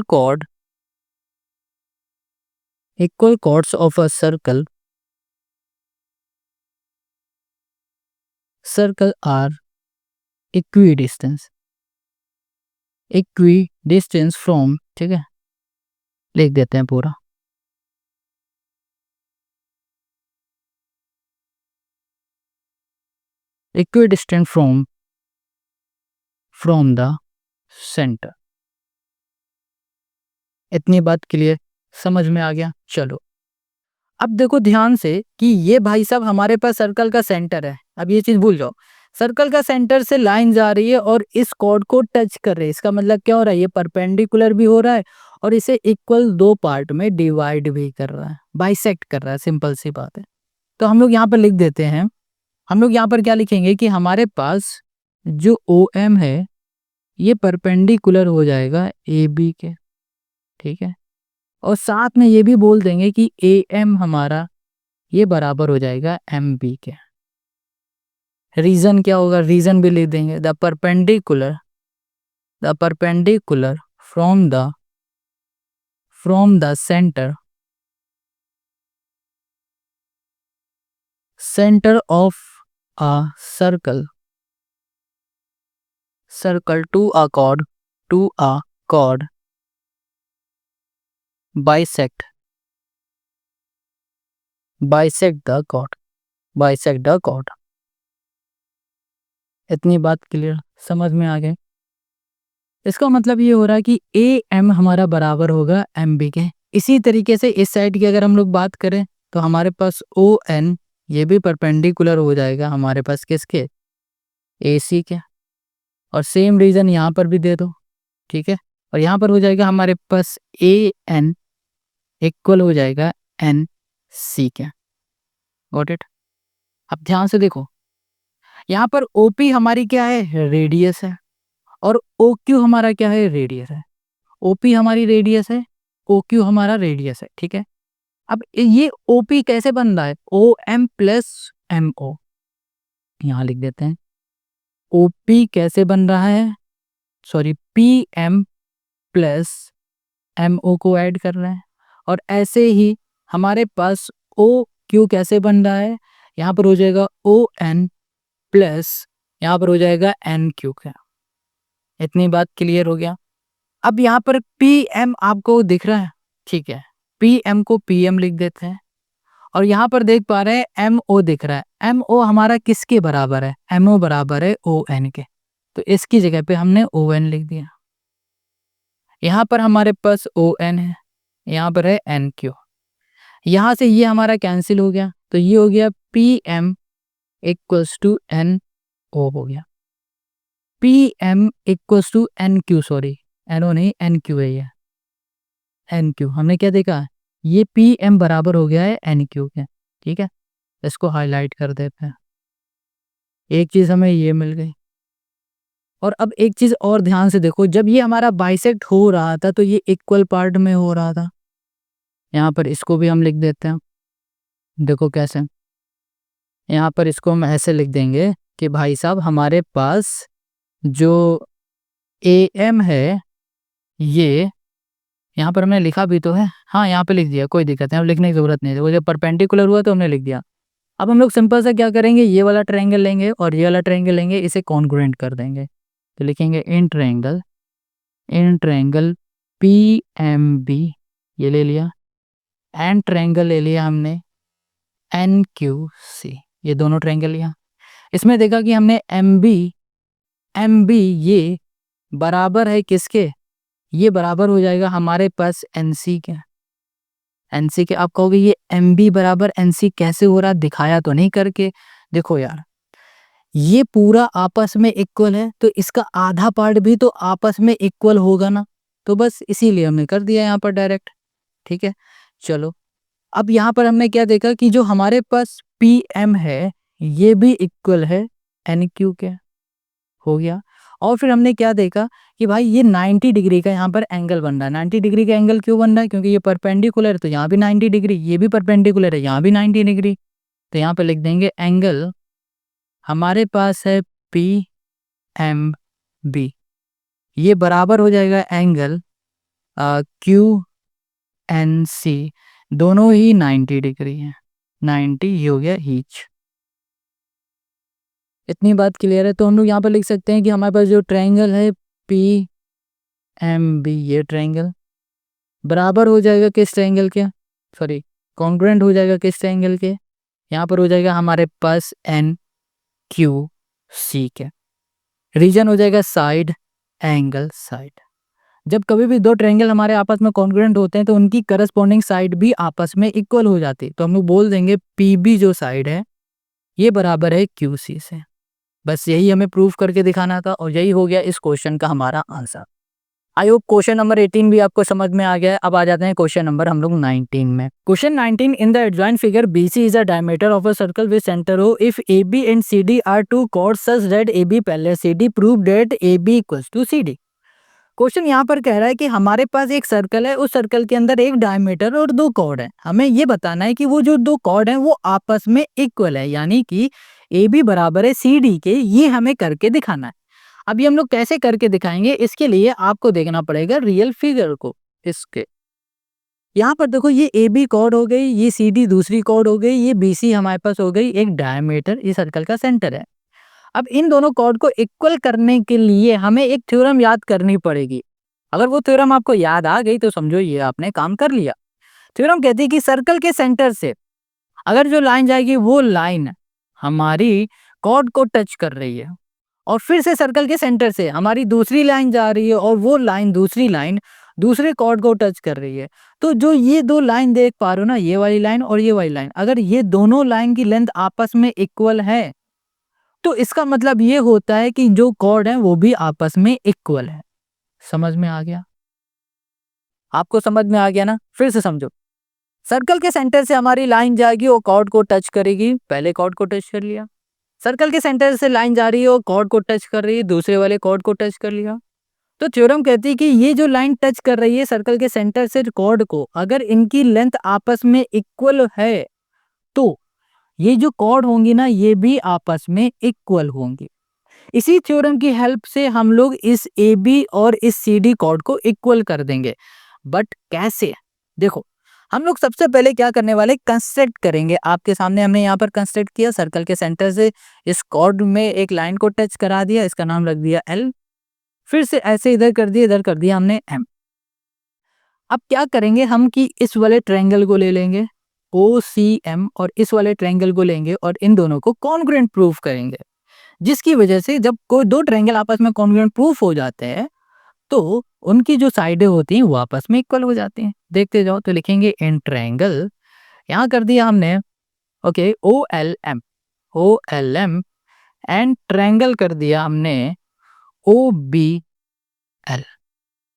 chord, equal chords of a circle are equidistance from, ठीक है, लिख देते हैं पूरा, equidistance from the centre. इतनी बात क्लियर, समझ में आ गया? चलो अब देखो ध्यान से कि ये भाई साहब हमारे पास सर्कल का सेंटर है। अब ये चीज भूल जाओ, सर्कल का सेंटर से लाइन जा रही है और इस कॉर्ड को टच कर रही है, इसका मतलब क्या हो रहा है, ये परपेंडिकुलर भी हो रहा है और इसे इक्वल दो पार्ट में डिवाइड भी कर रहा है, बाइसेक्ट कर रहा है, सिंपल सी बात है। तो हम लोग यहाँ पर लिख देते हैं, हम लोग यहाँ पर क्या लिखेंगे कि हमारे पास जो ओ एम है ये परपेंडिकुलर हो जाएगा ए बी के, ठीक है। और साथ में ये भी बोल देंगे कि ए एम हमारा ये बराबर हो जाएगा एम बी के। रीजन क्या होगा, रीजन भी लिख देंगे, the perpendicular from the centre of a circle to a chord bisect the chord। इतनी बात क्लियर समझ में आ गए। इसका मतलब ये हो रहा है कि ए एम हमारा बराबर होगा एम बी के। इसी तरीके से इस साइड की अगर हम लोग बात करें तो हमारे पास ओ एन ये भी परपेंडिकुलर हो जाएगा हमारे पास किसके, ए सी के। और सेम रीजन यहाँ पर भी दे दो, ठीक है। और यहाँ पर हो जाएगा हमारे पास ए एन इक्वल हो जाएगा एन सी के। Got it. अब ध्यान से देखो, यहाँ पर ओपी हमारी क्या है, रेडियस है, और ओ क्यू हमारा क्या है, रेडियस है। ओपी हमारी रेडियस है, ओ क्यू हमारा रेडियस है, ठीक है। अब ये ओपी कैसे बन रहा है, O M plus M O, यहाँ लिख देते हैं। ओपी कैसे बन रहा है, sorry P M plus M O को ऐड कर रहे हैं। और ऐसे ही हमारे पास ओ क्यू कैसे बन रहा है, यहाँ पर हो जाएगा ओ एन प्लस यहाँ पर हो जाएगा एन क्यू का। इतनी बात क्लियर हो गया। अब यहाँ पर पी एम आपको दिख रहा है, ठीक है, पी एम को पी एम लिख देते हैं। और यहाँ पर देख पा रहे हैं एम ओ दिख रहा है, एम ओ हमारा किसके बराबर है, एम ओ बराबर है ओ एन के। तो इसकी जगह पे हमने ओ एन लिख दिया। यहाँ पर हमारे पास ओ एन है, यहाँ पर है एन क्यू। यहाँ से ये हमारा कैंसिल हो गया, तो ये हो गया P M equals to N O हो गया। P M equals to N Q, sorry N O नहीं एन क्यू है, ये एन क्यू। हमने क्या देखा, ये पी एम बराबर हो गया है एन क्यू के, ठीक है। इसको हाईलाइट कर देते हैं। एक चीज हमें ये मिल गई। और अब एक चीज और ध्यान से देखो, जब ये हमारा बाइसेक्ट हो रहा था तो ये इक्वल पार्ट में हो रहा था। यहाँ पर इसको भी हम लिख देते हैं, देखो कैसे। यहाँ पर इसको हम ऐसे लिख देंगे कि भाई साहब हमारे पास जो ए एम है ये, यहाँ पर हमने लिखा भी तो है, हाँ यहाँ पे लिख दिया, कोई दिक्कत नहीं, अब लिखने की जरूरत नहीं है, वो जब परपेंडिकुलर हुआ तो हमने लिख दिया। अब हम लोग सिंपल सा क्या करेंगे, ये वाला ट्रायंगल लेंगे और ये वाला ट्रायंगल लेंगे, इसे कॉन्ग्रुएंट कर देंगे। तो लिखेंगे in triangle P M B, ये ले लिया, एंड ट्रायंगल ले लिया हमने एन क्यू सी, ये दोनों ट्रायंगल लिया। इसमें देखा कि हमने एम बी ये बराबर है किसके, ये बराबर हो जाएगा हमारे पास एनसी के। एनसी के आप कहोगे ये एम बी बराबर एनसी कैसे हो रहा, दिखाया तो नहीं करके। देखो यार, ये पूरा आपस में इक्वल है तो इसका आधा पार्ट भी तो आपस में इक्वल होगा ना, तो बस इसीलिए हमने कर दिया यहाँ पर डायरेक्ट, ठीक है। चलो, अब यहाँ पर हमने क्या देखा कि जो हमारे पास पी एम है ये भी इक्वल है एन क्यू के, हो गया। और फिर हमने क्या देखा कि भाई ये 90 डिग्री का यहाँ पर एंगल बन रहा है। 90 डिग्री का एंगल क्यों बन रहा है, क्योंकि ये परपेंडिकुलर है तो यहाँ भी 90 डिग्री, ये भी परपेंडिकुलर है यहाँ भी 90 डिग्री। तो यहाँ पर लिख देंगे एंगल हमारे पास है पी एम बी, ये बराबर हो जाएगा एंगल क्यू एन सी, दोनों ही 90 डिग्री है, 90 ये हो गया ईच। इतनी बात क्लियर है। तो हम लोग यहाँ पर लिख सकते हैं कि हमारे पास जो ट्रायंगल है पी एम बी, ये ट्रायंगल बराबर हो जाएगा किस ट्रायंगल के, सॉरी कॉन्ग्रुएंट हो जाएगा किस ट्रायंगल के, यहाँ पर हो जाएगा हमारे पास एन क्यू सी के। रीजन हो जाएगा साइड, एंगल साइड। जब कभी भी दो ट्रायंगल हमारे आपस में कॉन्ग्रुएंट होते हैं तो उनकी करस्पॉन्डिंग साइड भी आपस में इक्वल हो जाती है। तो हम लोग बोल देंगे पी बी जो साइड है ये बराबर है क्यू सी से। बस यही हमें प्रूफ करके दिखाना था और यही हो गया इस क्वेश्चन का हमारा answer. I hope question number 18 भी आपको समझ में आ गया है। अब आ जाते हैं क्वेश्चन नंबर हम लोग 19 में। Question 19, in the adjoint figure BC is a diameter of a circle with centre O if AB and CD are two chords such that AB parallel CD prove that AB equals to CD। Question यहाँ पर कह रहा है कि हमारे पास एक circle है, उस सर्कल के अंदर एक डायमीटर और दो कॉर्ड है। हमें ये बताना है कि वो जो दो कॉर्ड हैं वो आपस में इक्वल है, यानी कि AB बराबर है CD के। ये हमें करके दिखाना है। अभी हम लोग कैसे करके दिखाएंगे, इसके लिए आपको देखना पड़ेगा रियल फिगर को। इसके यहाँ पर देखो, ये AB कॉर्ड हो गई, ये CD दूसरी कॉर्ड हो गई, ये BC हमारे पास हो गई एक डायमीटर, ये सर्कल का सेंटर है। अब इन दोनों कॉर्ड को इक्वल करने के लिए हमें एक थ्योरम याद करनी पड़ेगी। अगर वो थ्योरम आपको याद आ गई तो समझो ये आपने काम कर लिया। थ्योरम कहती है कि सर्कल के सेंटर से अगर जो लाइन जाएगी वो लाइन हमारी कॉर्ड को टच कर रही है, और फिर से सर्कल के सेंटर से हमारी दूसरी लाइन जा रही है और वो लाइन दूसरी लाइन दूसरे कॉर्ड को टच कर रही है, तो जो ये दो लाइन देख पा रहे हो ना, ये वाली लाइन और ये वाली लाइन, अगर ये दोनों लाइन की लेंथ आपस में इक्वल है तो इसका मतलब ये होता है कि जो कॉर्ड है वो भी आपस में इक्वल है। समझ में आ गया? आपको समझ में आ गया ना? फिर से समझो। सर्कल के सेंटर से हमारी लाइन जाएगी और कॉर्ड को टच करेगी, पहले कॉर्ड को टच कर लिया। सर्कल के सेंटर से लाइन जा रही है और कॉर्ड को टच कर रही है, दूसरे वाले कॉर्ड को टच कर लिया। तो थ्योरम कहती है कि ये जो लाइन टच कर रही है सर्कल के सेंटर से कॉर्ड को, अगर इनकी लेंथ आपस में इक्वल है तो ये जो कॉर्ड होंगी ना, ये भी आपस में इक्वल होंगी। इसी थ्योरम की हेल्प से हम लोग इस AB और इस CD कॉर्ड को इक्वल कर देंगे। बट कैसे? देखो, हम लोग सबसे पहले क्या करने वाले, कंस्ट्रक्ट करेंगे। आपके सामने हमने यहाँ पर कंस्ट्रक्ट किया, सर्कल के सेंटर से इस कॉर्ड में एक लाइन को टच करा दिया, इसका नाम रख दिया L। फिर से ऐसे इधर कर दिया, इधर कर दिया हमने M। अब क्या करेंगे हम कि इस वाले ट्रायंगल को ले लेंगे OCM और इस वाले ट्रायंगल को लेंगे और इन दोनों को कॉन्ग्रुएंट प्रूव करेंगे, जिसकी वजह से जब कोई दो ट्रायंगल आपस में कॉन्ग्रुएंट प्रूफ हो जाते हैं तो उनकी जो साइडें होती हैं वो आपस में इक्वल हो जाती हैं। देखते जाओ, तो लिखेंगे इन ट्रायंगल, यहाँ कर दिया हमने ओके OLM एंड ट्रायंगल कर दिया हमने OBL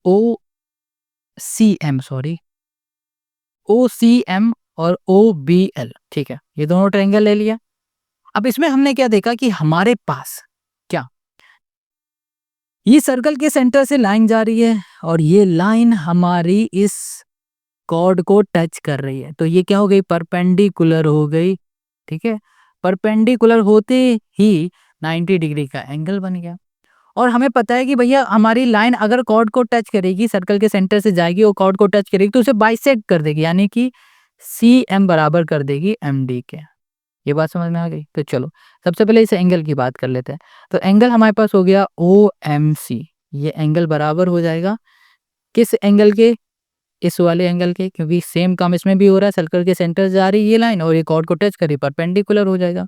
OCM और OBL। ठीक है, ये दोनों ट्रायंगल ले लिया। अब इसमें हमने क्या देखा कि हमारे पास क्या, ये सर्कल के सेंटर से लाइन जा रही है और ये लाइन हमारी इस कॉर्ड को टच कर रही है, तो ये क्या हो गई, परपेंडिकुलर हो गई। ठीक है, परपेंडिकुलर होते ही 90 डिग्री का एंगल बन गया। और हमें पता है कि भैया हमारी लाइन अगर कॉर्ड को टच करेगी, सर्कल के सेंटर से जाएगी और कॉर्ड को टच करेगी तो उसे बाइसेक्ट कर देगी, यानी कि CM बराबर कर देगी MD के। ये बात समझ में आ गई? तो चलो सबसे पहले इस एंगल की बात कर लेते हैं। तो एंगल हमारे पास हो गया OMC, ये एंगल बराबर हो जाएगा किस एंगल के, इस वाले एंगल के, क्योंकि सेम काम इसमें भी हो रहा है, सर्कल के सेंटर जा रही है ये लाइन और ये कॉर्ड को टच करी, परपेंडिकुलर हो जाएगा।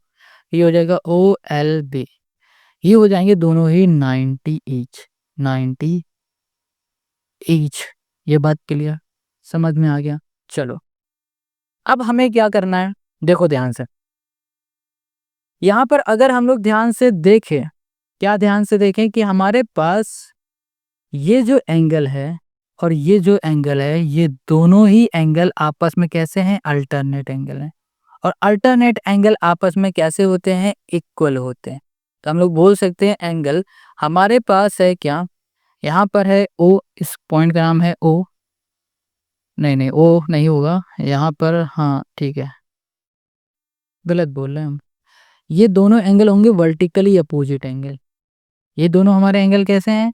ये हो जाएगा OLB, ये हो जाएंगे दोनों ही 90 ईच। ये बात क्लियर, समझ में आ गया? चलो अब हमें क्या करना है, देखो ध्यान से। यहाँ पर अगर हम लोग ध्यान से देखें, क्या ध्यान से देखें कि हमारे पास ये जो एंगल है और ये जो एंगल है, ये दोनों ही एंगल आपस में कैसे हैं, अल्टरनेट एंगल हैं। और अल्टरनेट एंगल आपस में कैसे होते हैं, इक्वल होते हैं। तो हम लोग बोल सकते हैं एंगल हमारे पास है क्या, यहाँ पर है O, इस पॉइंट का नाम है O, नहीं O नहीं होगा यहाँ पर, हाँ ठीक है, गलत बोल रहे हैं हम। ये दोनों एंगल होंगे वर्टिकली अपोजिट एंगल। ये दोनों हमारे एंगल कैसे हैं,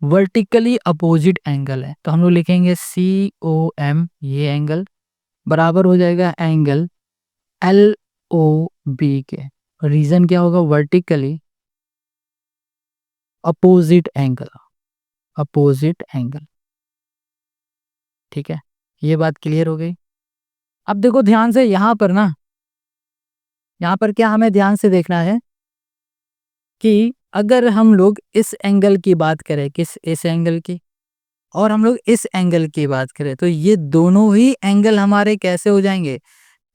वर्टिकली अपोजिट एंगल है। तो हम लोग लिखेंगे COM, ये एंगल बराबर हो जाएगा एंगल LOB के। रीजन क्या होगा, वर्टिकली अपोजिट एंगल। ठीक है, ये बात क्लियर हो गई। अब देखो ध्यान से, यहाँ पर ना, यहाँ पर क्या हमें ध्यान से देखना है कि अगर हम लोग इस एंगल की बात करें, इस एंगल की, और हम लोग इस एंगल की बात करें, तो ये दोनों ही एंगल हमारे कैसे हो जाएंगे,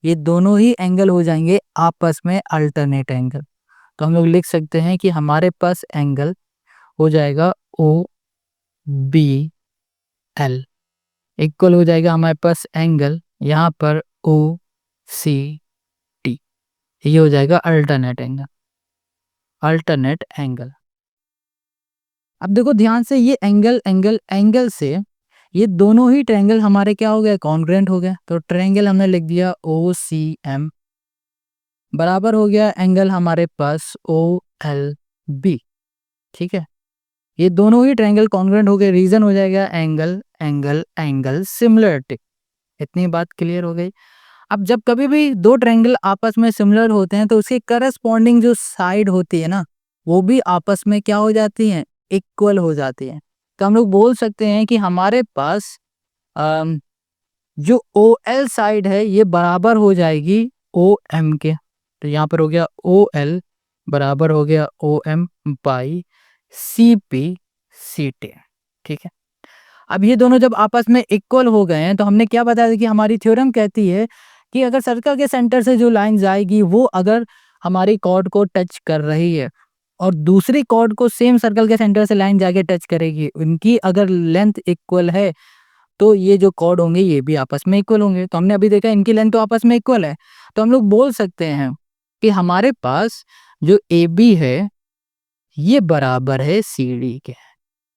ये दोनों ही एंगल हो जाएंगे आपस में अल्टरनेट एंगल। तो हम लोग लिख सकते हैं कि हमारे पास एंगल हो जाएगा OBL एल इक्वल हो जाएगा हमारे पास एंगल यहाँ पर ओ सी टी, ये हो जाएगा अल्टरनेट एंगल, अल्टरनेट एंगल। अब देखो ध्यान से, ये एंगल एंगल एंगल से ये दोनों ही ट्रायंगल हमारे क्या हो गए, कॉन्ग्रुएंट हो गए। तो ट्रायंगल हमने लिख दिया ओ सी एम बराबर हो गया एंगल हमारे पास ओ एल बी। ठीक है, ये दोनों ही ट्रायंगल कॉन्ग्रुएंट हो गए, रीजन हो जाएगा एंगल एंगल एंगल सिमिलरिटी। इतनी बात क्लियर हो गई। अब जब कभी भी दो ट्रायंगल आपस में सिमिलर होते हैं तो उसकी करस्पॉन्डिंग जो साइड होती है ना, वो भी आपस में क्या हो जाती है, इक्वल हो जाती है। तो हम लोग बोल सकते हैं कि हमारे पास जो ओ एल साइड है ये बराबर हो जाएगी ओ एम के। तो यहाँ पर हो गया ओ एल बराबर हो गया O M by C P C T. ठीक है, अब ये दोनों जब आपस में इक्वल हो गए हैं तो हमने क्या बताया कि हमारी थ्योरम कहती है कि अगर सर्कल के सेंटर से जो लाइन जाएगी वो अगर हमारी कॉर्ड को टच कर रही है और दूसरी कॉर्ड को सेम सर्कल के सेंटर से लाइन जाके टच करेगी, उनकी अगर लेंथ इक्वल है तो ये जो कॉर्ड होंगे ये भी आपस में इक्वल होंगे। तो हमने अभी देखा इनकी लेंथ तो आपस में इक्वल है, तो हम लोग बोल सकते हैं कि हमारे पास जो ए बी है ये बराबर है सी डी के।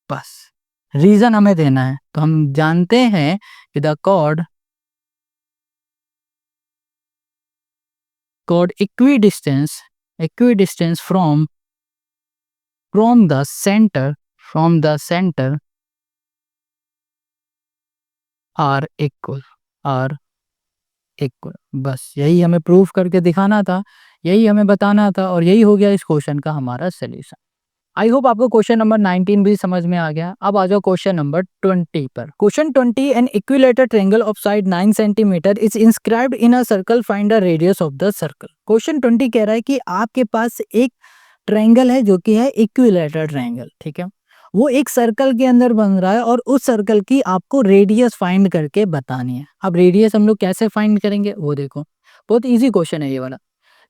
बस रीजन हमें देना है। तो हम जानते हैं कि the chord equidistance from the centre are equal. बस यही हमें प्रूफ करके दिखाना था, यही हमें बताना था, और यही हो गया इस क्वेश्चन का हमारा सोल्यूशन। आई होप आपको क्वेश्चन नंबर 19 भी समझ में आ गया। अब आ जाओ क्वेश्चन नंबर 20 पर। Question 20, N equilateral triangle of side 9 centimetre is inscribed in a circle, find the radius of the circle. Question 20 कह रहा है कि आपके पास एक ट्रायंगल है जो कि है इक्विलेटर ट्रायंगल। ठीक है, वो एक सर्कल के अंदर बन रहा है और उस सर्कल की आपको रेडियस फाइंड करके बतानी है। अब रेडियस हम लोग कैसे फाइंड करेंगे वो देखो, बहुत इजी क्वेश्चन है ये वाला।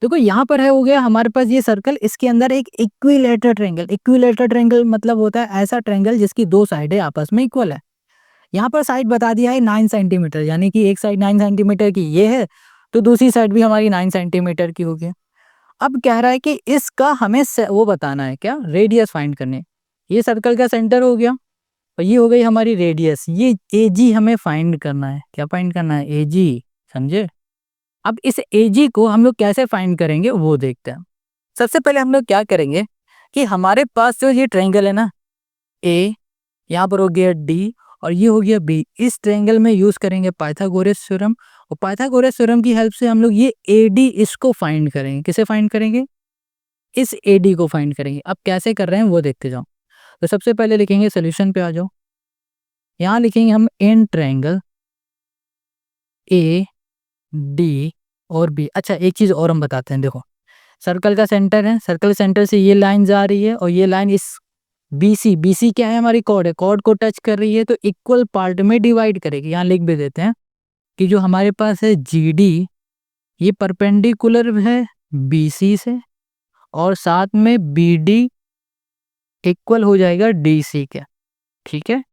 देखो यहाँ पर है हो गया हमारे पास ये सर्कल, इसके अंदर एक इक्विलेटर ट्रायंगल। इक्विलेटर ट्रायंगल मतलब होता है ऐसा ट्रायंगल जिसकी दो साइडें आपस में इक्वल है। यहाँ पर साइड बता दिया है 9 सेंटीमीटर, यानी कि एक साइड 9 सेंटीमीटर की ये है तो दूसरी साइड भी हमारी 9 सेंटीमीटर की होगी। अब कह रहा है कि इसका हमें वो बताना है, क्या, रेडियस फाइंड करने। ये सर्कल का सेंटर हो गया और ये हो गई हमारी रेडियस, ये एजी हमें फाइंड करना है। क्या फाइंड करना है, एजी, समझे। अब इस एजी को हम लोग कैसे फाइंड करेंगे वो देखते हैं। सबसे पहले हम लोग क्या करेंगे कि हमारे पास जो ये ट्रायंगल है ना, ए, यहाँ पर हो गया डी और ये हो गया बी, इस ट्रायंगल में यूज करेंगे पाइथागोरस थ्योरम, और पाइथागोरस थ्योरम की हेल्प से हम लोग ये एडी इसको फाइंड करेंगे। किसे फाइंड करेंगे, इस एडी को फाइंड करेंगे। अब कैसे कर रहे हैं वो देखते जाओ। तो सबसे पहले लिखेंगे, सोल्यूशन पे आ जाओ, यहाँ लिखेंगे हम इन ट्रायंगल ए डी और बी। अच्छा एक चीज और हम बताते हैं, देखो सर्कल का सेंटर है, सर्कल सेंटर से ये लाइन जा रही है और ये लाइन इस बीसी क्या है, हमारी कॉर्ड है, कॉर्ड को टच कर रही है तो इक्वल पार्ट में डिवाइड करेगी। यहाँ लिख भी देते हैं कि जो हमारे पास है जी डी ये परपेंडिकुलर है बीसी से और साथ में बी डी इक्वल हो जाएगा डी सी के। ठीक है,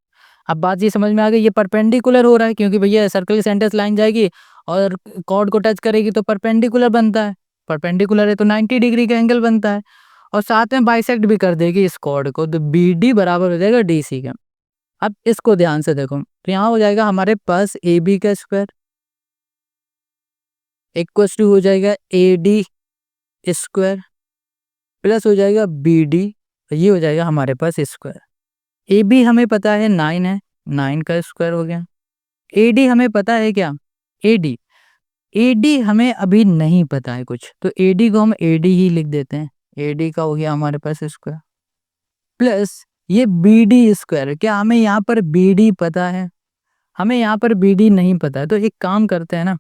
अब बात ये समझ में आ गई, ये परपेंडिकुलर हो रहा है क्योंकि भैया सर्कल के सेंटर से लाइन जाएगी और कॉर्ड को टच करेगी तो परपेंडिकुलर बनता है, परपेंडिकुलर है तो 90 डिग्री का एंगल बनता है, और साथ में बाइसेक्ट भी कर देगी इस कॉर्ड को, तो बी डी बराबर हो जाएगा डी सी का। अब इसको ध्यान से देखो, तो यहाँ हो जाएगा हमारे पास ए बी का स्क्वायर इक्वल टू हो जाएगा ए डी स्क्वायर प्लस हो जाएगा बी डी, ये हो जाएगा हमारे पास स्क्वायर। ए बी हमें पता है 9 है, 9 का स्क्वायर हो गया। ए डी हमें पता है क्या, ए डी हमें अभी नहीं पता है कुछ, तो ए डी को हम ए डी ही लिख देते हैं, ए डी का हो गया हमारे पास स्क्वायर प्लस ये बी डी स्क्वायर। क्या हमें यहाँ पर बी डी पता है, हमें यहाँ पर बी डी नहीं पता है। तो एक काम करते हैं ना,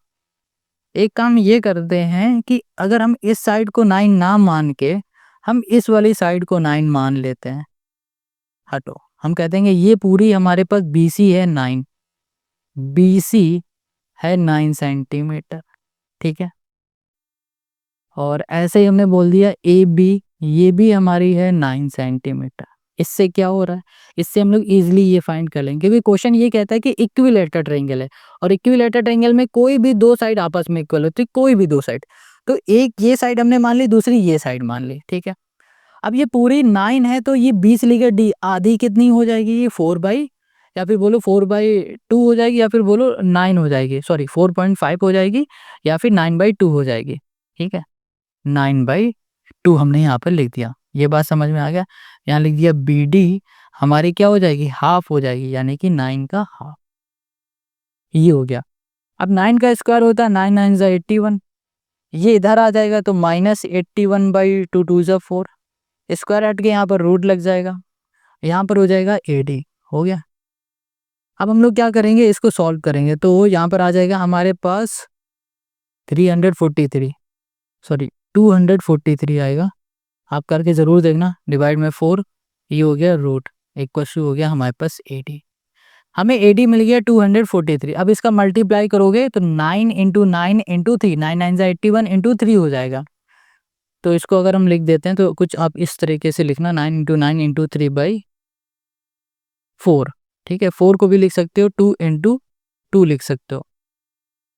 एक काम ये करते हैं कि अगर हम इस साइड को 9 ना मान के हम इस वाली साइड को 9 मान लेते हैं, हटो, हम कहते हैं ये पूरी हमारे पास बीसी है 9, बीसी है 9 सेंटीमीटर। ठीक है, और ऐसे ही हमने बोल दिया ए बी, ये भी हमारी है 9 सेंटीमीटर। इससे क्या हो रहा है, इससे हम लोग इजीली ये फाइंड कर लेंगे, क्योंकि क्वेश्चन ये कहता है कि इक्विलेटरल ट्रायंगल है और इक्विलेटरल ट्रायंगल में कोई भी दो साइड आपस में इक्वल होती है, कोई भी दो साइड। तो एक ये साइड हमने मान ली, दूसरी ये साइड मान ली, ठीक है। अब ये पूरी 9 है तो ये 20 लिखा डी, आधी कितनी हो जाएगी, ये 4/, या फिर बोलो 4/2 हो जाएगी, या फिर बोलो 9 हो जाएगी, सॉरी 4.5 हो जाएगी, या फिर 9/2 हो जाएगी, ठीक है। 9/2 हमने यहाँ पर लिख दिया, ये बात समझ में आ गया। यहाँ लिख दिया बी डी हमारी क्या हो जाएगी, हाफ हो जाएगी, यानी कि 9 का हाफ, ये हो गया। अब 9 का स्क्वायर होता है 9 9 ज़ा 81, ये इधर आ जाएगा तो -81/2 2 ज़ा 4, स्क्वायर हट के यहाँ पर रूट लग जाएगा, यहाँ पर हो जाएगा AD, हो गया। अब हम लोग क्या करेंगे, इसको सॉल्व करेंगे, तो यहाँ पर आ जाएगा हमारे पास 343, सॉरी 243 आएगा। आप करके ज़रूर देखना, डिवाइड में 4, ये हो गया रूट, इक्वल टू हो गया हमारे पास AD। हमें AD मिल गया 243। अब इसका मल्टीप्लाई करोगे तो 9 × 9 × 3, 9 9 ज़ा 81 × 3 हो जाएगा। तो इसको अगर हम लिख देते हैं तो कुछ आप इस तरीके से लिखना, 9 × 9 × 3/4, ठीक है। 4 को भी लिख सकते हो, 2 × 2 लिख सकते हो,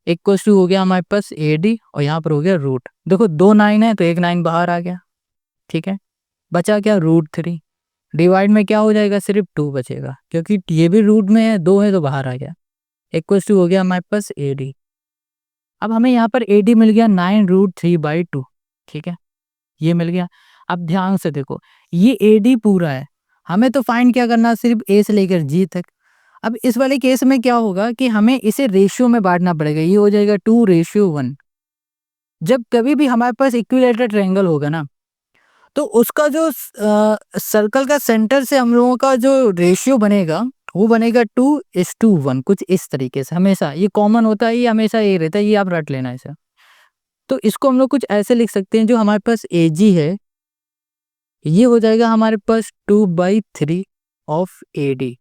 इक्वल टू हो गया हमारे पास AD और यहाँ पर हो गया रूट। देखो 2 9 है तो एक 9 बाहर आ गया, ठीक है। बचा क्या, √3, डिवाइड में क्या हो जाएगा, सिर्फ 2 बचेगा, क्योंकि ये भी रूट में है, 2 है तो बाहर आ गया, इक्वल टू हो गया हमारे पास AD। अब हमें यहाँ पर AD मिल गया 9√3/2, ठीक है, ये मिल गया। अब ध्यान से देखो, ये AD पूरा है, हमें तो फाइंड क्या करना, सिर्फ A से लेकर G तक। अब इस वाले केस में क्या होगा कि हमें इसे रेशियो में बांटना पड़ेगा, ये हो जाएगा 2:1। जब कभी भी हमारे पास इक्विलेटरल ट्रायंगल होगा ना, तो उसका जो सर्कल का सेंटर से हम लोगों का जो रेशियो बनेगा वो बनेगा 2:1, कुछ इस तरीके से। हमेशा ये कॉमन होता है, ये हमेशा ये रहता है, ये आप रट लेना ऐसा। तो इसको हम लोग कुछ ऐसे लिख सकते हैं, जो हमारे पास AG है ये हो जाएगा हमारे पास 2/3 ऑफ AD।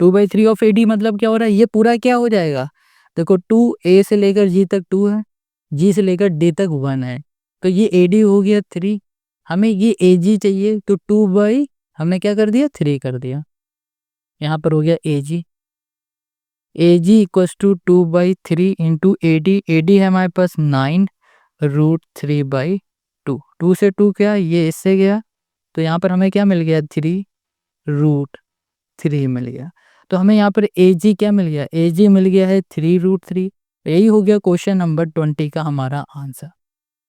2/3 ऑफ AD मतलब क्या हो रहा है, ये पूरा क्या हो जाएगा, देखो 2A से लेकर G तक 2 है, G से लेकर D तक 1 है, तो ये AD हो गया 3। हमें ये AG चाहिए तो 2/ हमने क्या कर दिया, 3 कर दिया, यहाँ पर हो गया AG। AG equals to 2/3 into AD, AD है हमारे पास 9√3/2, 2 से 2 क्या, ये इससे गया, तो यहाँ पर हमें क्या मिल गया, 3√3 मिल गया। तो हमें यहाँ पर AG क्या मिल गया, AG मिल गया है 3√3। यही हो गया क्वेश्चन नंबर 20 का हमारा आंसर।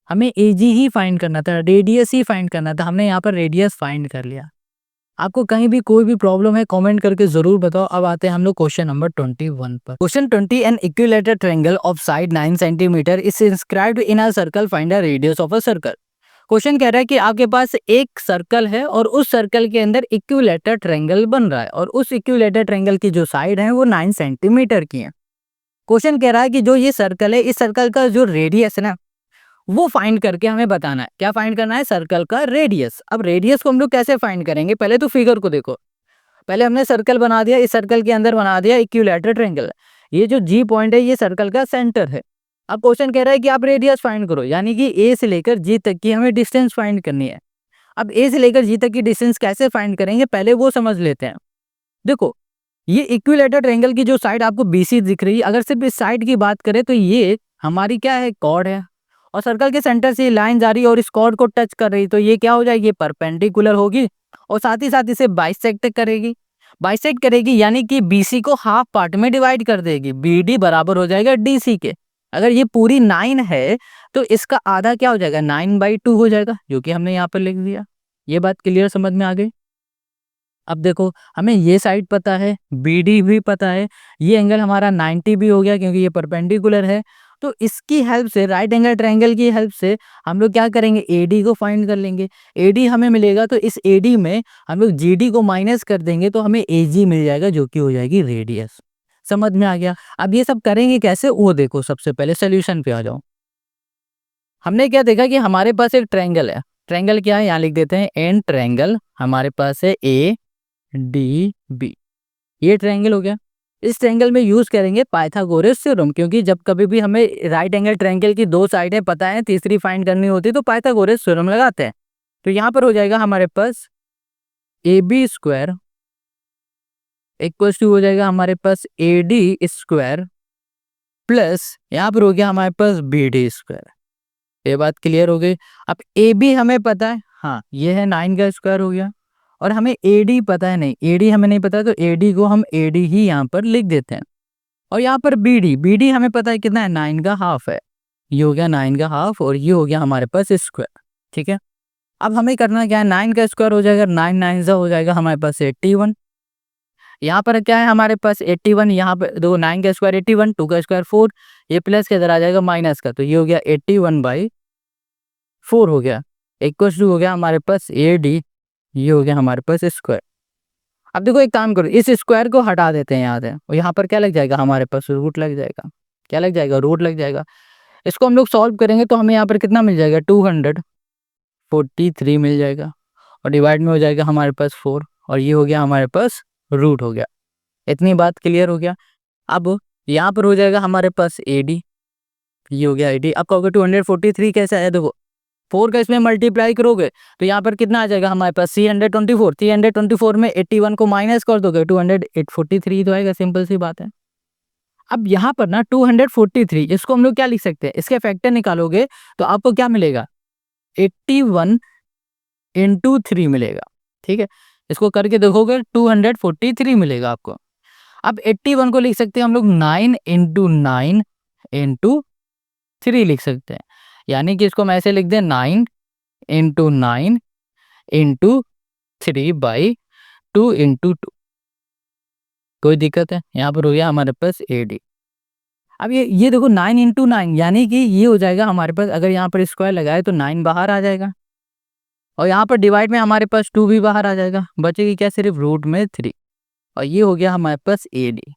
हमें AG ही फाइंड करना था, रेडियस ही फाइंड करना था, हमने यहाँ पर रेडियस फाइंड कर लिया। आपको कहीं भी कोई भी प्रॉब्लम है कमेंट करके जरूर बताओ। अब आते हैं हम लोग क्वेश्चन नंबर 21 पर। Question 20, an equilateral triangle of side 9 centimetre is inscribed in a circle, find the radius of a circle. Question कह रहा है कि आपके पास एक सर्कल है और उस सर्कल के अंदर इक्विलेटरल ट्रायंगल बन रहा है और उस इक्विलेटरल ट्रायंगल की जो साइड है वो 9 सेंटीमीटर की है। क्वेश्चन कह रहा है कि जो ये सर्कल है, इस सर्कल का जो रेडियस है ना, वो फाइंड करके हमें बताना है। क्या फाइंड करना है, सर्कल का रेडियस। अब रेडियस को हम लोग कैसे फाइंड करेंगे, पहले तो फिगर को देखो। पहले हमने सर्कल बना दिया, इस सर्कल के अंदर बना दिया इक्विलेटरल ट्रायंगल। ये जो G पॉइंट है ये सर्कल का सेंटर है। अब क्वेश्चन कह रहा है कि आप रेडियस फाइंड करो, यानी कि A से लेकर G तक की हमें डिस्टेंस फाइंड करनी है। अब A से लेकर G तक की डिस्टेंस कैसे फाइंड करेंगे, पहले वो समझ लेते हैं। देखो, ये इक्विलेटरल ट्रायंगल की जो साइड आपको BC दिख रही है, अगर सिर्फ इस साइड की बात करें तो ये हमारी क्या है, कॉर्ड है, और सर्कल के सेंटर से लाइन जा रही है और इस कॉर्ड को टच कर रही, तो ये क्या हो जाएगी, परपेंडिकुलर होगी और साथ ही साथ इसे बाइसेक्ट करेगी। बाइसेक्ट करेगी यानी कि BC को हाफ पार्ट में डिवाइड कर देगी, BD बराबर हो जाएगा DC के। अगर ये पूरी 9 है तो इसका आधा क्या हो जाएगा, 9/2 हो जाएगा, जो कि हमने यहाँ पर लिख दिया। ये बात क्लियर समझ में आ गई। अब देखो, हमें ये साइड पता है, BD भी पता है, ये एंगल हमारा 90 भी हो गया क्योंकि ये परपेंडिकुलर है। तो इसकी हेल्प से, राइट एंगल ट्रायंगल की हेल्प से हम लोग क्या करेंगे, AD को फाइंड कर लेंगे। AD हमें मिलेगा तो इस AD में हम लोग GD को माइनस कर देंगे तो हमें AG मिल जाएगा, जो कि हो जाएगी रेडियस। समझ में आ गया। अब ये सब करेंगे कैसे, वो देखो। सबसे पहले सोल्यूशन पे आ जाओ। हमने क्या देखा कि हमारे पास एक ट्रायंगल है। ट्रायंगल क्या है, यहाँ लिख देते हैं एन ट्रायंगल। हमारे पास है ADB, ये ट्रायंगल हो गया। इस ट्रायंगल में यूज करेंगे पाइथागोरस थ्योरम, क्योंकि जब कभी भी हमें राइट एंगल ट्रायंगल की दो साइडें पता है, तीसरी फाइंड करनी होती है तो पाइथागोरस थ्योरम लगाते हैं। तो यहाँ पर हो जाएगा हमारे पास A B square equals to हो जाएगा हमारे पास ए डी स्क्वायर प्लस यहाँ पर हो गया हमारे पास बी डी स्क्वायर। ये बात क्लियर हो गई। अब ए बी हमें पता है, हाँ ये है 9 का स्क्वायर हो गया, और हमें ए डी पता है नहीं, ए डी हमें नहीं पता, तो ए डी को हम ए डी ही यहाँ पर लिख देते हैं। और यहाँ पर बी डी हमें पता है कितना है, 9 का हाफ है, ये हो गया 9 का हाफ, और ये हो गया हमारे पास स्क्वायर। ठीक है, अब हमें करना क्या है, 9 का स्क्वायर हो जाएगा, 9 9 हो जाएगा हमारे पास 81। यहाँ पर क्या है हमारे पास 81, यहाँ पर दो 9 का स्क्वायर 81, 2 का स्क्वायर 4, ये प्लस के इधर आ जाएगा माइनस का, तो ये हो गया 81/4 हो गया, इक्वल्स टू हो गया हमारे पास ए डी, ये हो गया हमारे पास स्क्वायर। अब देखो एक काम करो, इस स्क्वायर को हटा देते हैं यहाँ से, और यहाँ पर क्या लग जाएगा हमारे पास, रूट लग जाएगा। क्या लग जाएगा, रूट लग जाएगा। इसको हम लोग सॉल्व करेंगे तो हमें यहाँ पर कितना मिल जाएगा, 243 मिल जाएगा, और डिवाइड में हो जाएगा हमारे पास 4, और ये हो गया हमारे पास रूट हो गया। इतनी बात क्लियर हो गया। अब यहाँ पर हो जाएगा हमारे पास ए डी, ये हो गया ए डी। अब कहोगे 243 कैसे आया, देखो 4 का इसमें मल्टीप्लाई करोगे तो यहाँ पर कितना आ जाएगा हमारे पास 324, 324 में 81 को माइनस कर दोगे 243 तो आएगा, सिंपल सी बात है। अब यहाँ पर ना 243, इसको हम लोग क्या लिख सकते हैं, इसके फैक्टर निकालोगे तो आपको क्या मिलेगा, 81 इंटू 3 मिलेगा। ठीक है, इसको करके देखोगे 243 मिलेगा आपको। अब 81 को लिख सकते हैं हम लोग 9 इंटू 9 इंटू 3 लिख सकते हैं, यानी कि इसको हम ऐसे लिख दें 9 इंटू 9 इंटू 3/2 इंटू 2। कोई दिक्कत है, यहाँ पर हो गया हमारे पास ए डी। अब ये देखो 9 इंटू 9, यानी कि ये हो जाएगा हमारे पास, अगर यहाँ पर स्क्वायर लगाए तो 9 बाहर आ जाएगा, और यहाँ पर डिवाइड में हमारे पास 2 भी बाहर आ जाएगा, बचेगी क्या, सिर्फ रूट में 3, और ये हो गया हमारे पास ए डी।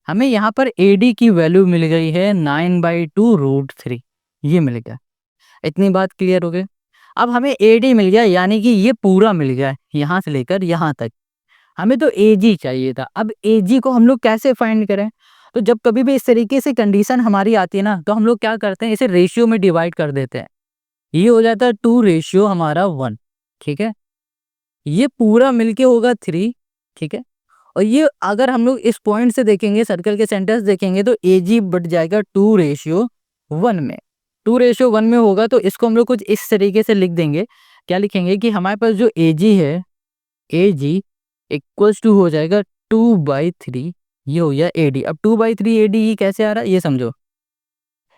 हमें यहाँ पर ए डी की वैल्यू मिल गई है 9/2 रूट 3, ये मिल गया। इतनी बात क्लियर हो गई। अब हमें ए डी मिल गया, यानी कि ये पूरा मिल गया यहाँ से लेकर यहाँ तक। हमें तो ए जी चाहिए था। अब ए जी को हम लोग कैसे फाइंड करें, तो जब कभी भी इस तरीके से कंडीशन हमारी आती है ना, तो हम लोग क्या करते हैं, इसे रेशियो में डिवाइड कर देते हैं। ये हो जाता है 2 हमारा 1। ठीक है, ये पूरा मिलके होगा 3। ठीक है, और ये अगर हम लोग इस पॉइंट से देखेंगे, सर्कल के सेंटर से देखेंगे, तो ए जी बढ़ जाएगा 2:1 में। 2:1 में होगा तो इसको हम लोग कुछ इस तरीके से लिख देंगे। क्या लिखेंगे कि हमारे पास जो ए जी है, ए जी इक्वल्स टू हो जाएगा 2/3, ये हो गया ए डी। अब 2/3 ए डी ये कैसे आ रहा है, ये समझो,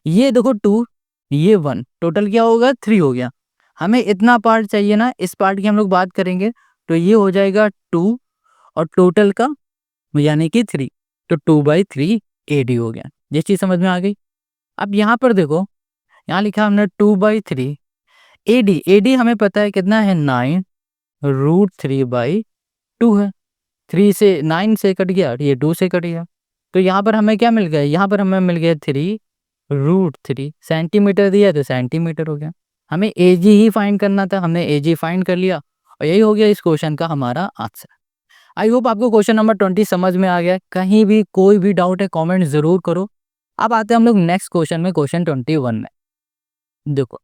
ये देखो 2, ये 1, टोटल क्या होगा 3 हो गया। हमें इतना पार्ट चाहिए ना, इस पार्ट की हम लोग बात करेंगे, तो ये हो जाएगा 2 और टोटल का यानी कि 3, तो 2/3 ए डी हो गया। ये चीज़ समझ में आ गई। अब यहाँ पर देखो, यहाँ लिखा हमने 2/3 ए डी, ए डी हमें पता है कितना है 9 रूट 3/2 है। 3 से 9 से कट गया, ये 2 से कट गया, तो यहाँ पर हमें क्या मिल गया, यहाँ पर हमें मिल गया 3 रूट 3। सेंटीमीटर दिया तो सेंटीमीटर हो गया। हमें ए जी ही फाइंड करना था, हमने ए जी फाइंड कर लिया, और यही हो गया इस क्वेश्चन का हमारा आंसर। आई होप आपको क्वेश्चन नंबर 20 समझ में आ गया। कहीं भी कोई भी डाउट है कमेंट जरूर करो। अब आते हैं हम लोग नेक्स्ट क्वेश्चन में, क्वेश्चन 21 में। देखो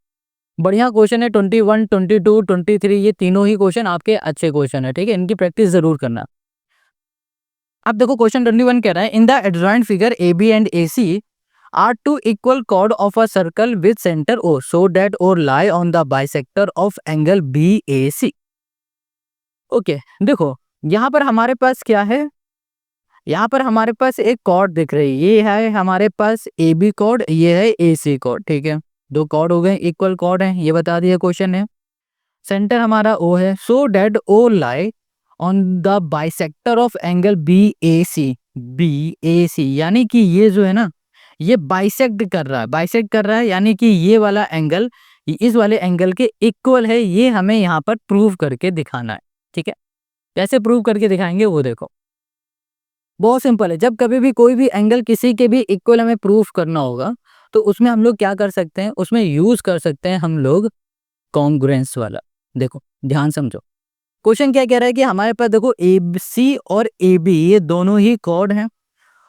बढ़िया क्वेश्चन है, 21, 22, 23, ये तीनों ही क्वेश्चन आपके अच्छे क्वेश्चन है। ठीक है, इनकी प्रैक्टिस जरूर करना। अब देखो क्वेश्चन 21 कह रहा है, in the adjoint figure A B and A C are two equal chord of a circle with center O, so that O lie on the bisector of angle BAC। Okay देखो यहाँ पर हमारे पास क्या है, यहाँ पर हमारे पास एक कॉर्ड दिख रही है, ये है हमारे पास ए बी कॉर्ड, ये है ए सी कॉर्ड। ठीक है, दो कॉर्ड हो गए, इक्वल कॉर्ड है, ये बता दिया क्वेश्चन है। सेंटर हमारा O है, so that O lie on the bisector of angle BAC। BAC यानी कि ये जो है ना, ये बाइसेक्ट कर रहा है, बाइसेक्ट कर रहा है, यानी कि ये वाला एंगल इस वाले एंगल के इक्वल है। ये हमें यहाँ पर प्रूव करके दिखाना है। ठीक है, कैसे प्रूव करके दिखाएंगे वो देखो, बहुत सिंपल है। जब कभी भी कोई भी एंगल किसी के भी इक्वल हमें प्रूफ करना होगा, तो उसमें हम लोग क्या कर सकते हैं, उसमें यूज कर सकते हैं हम लोग कॉन्ग्रुएंस वाला। देखो ध्यान समझो, क्वेश्चन क्या कह रहा है कि हमारे पास देखो ए सी और ए बी ये दोनों ही कॉर्ड हैं,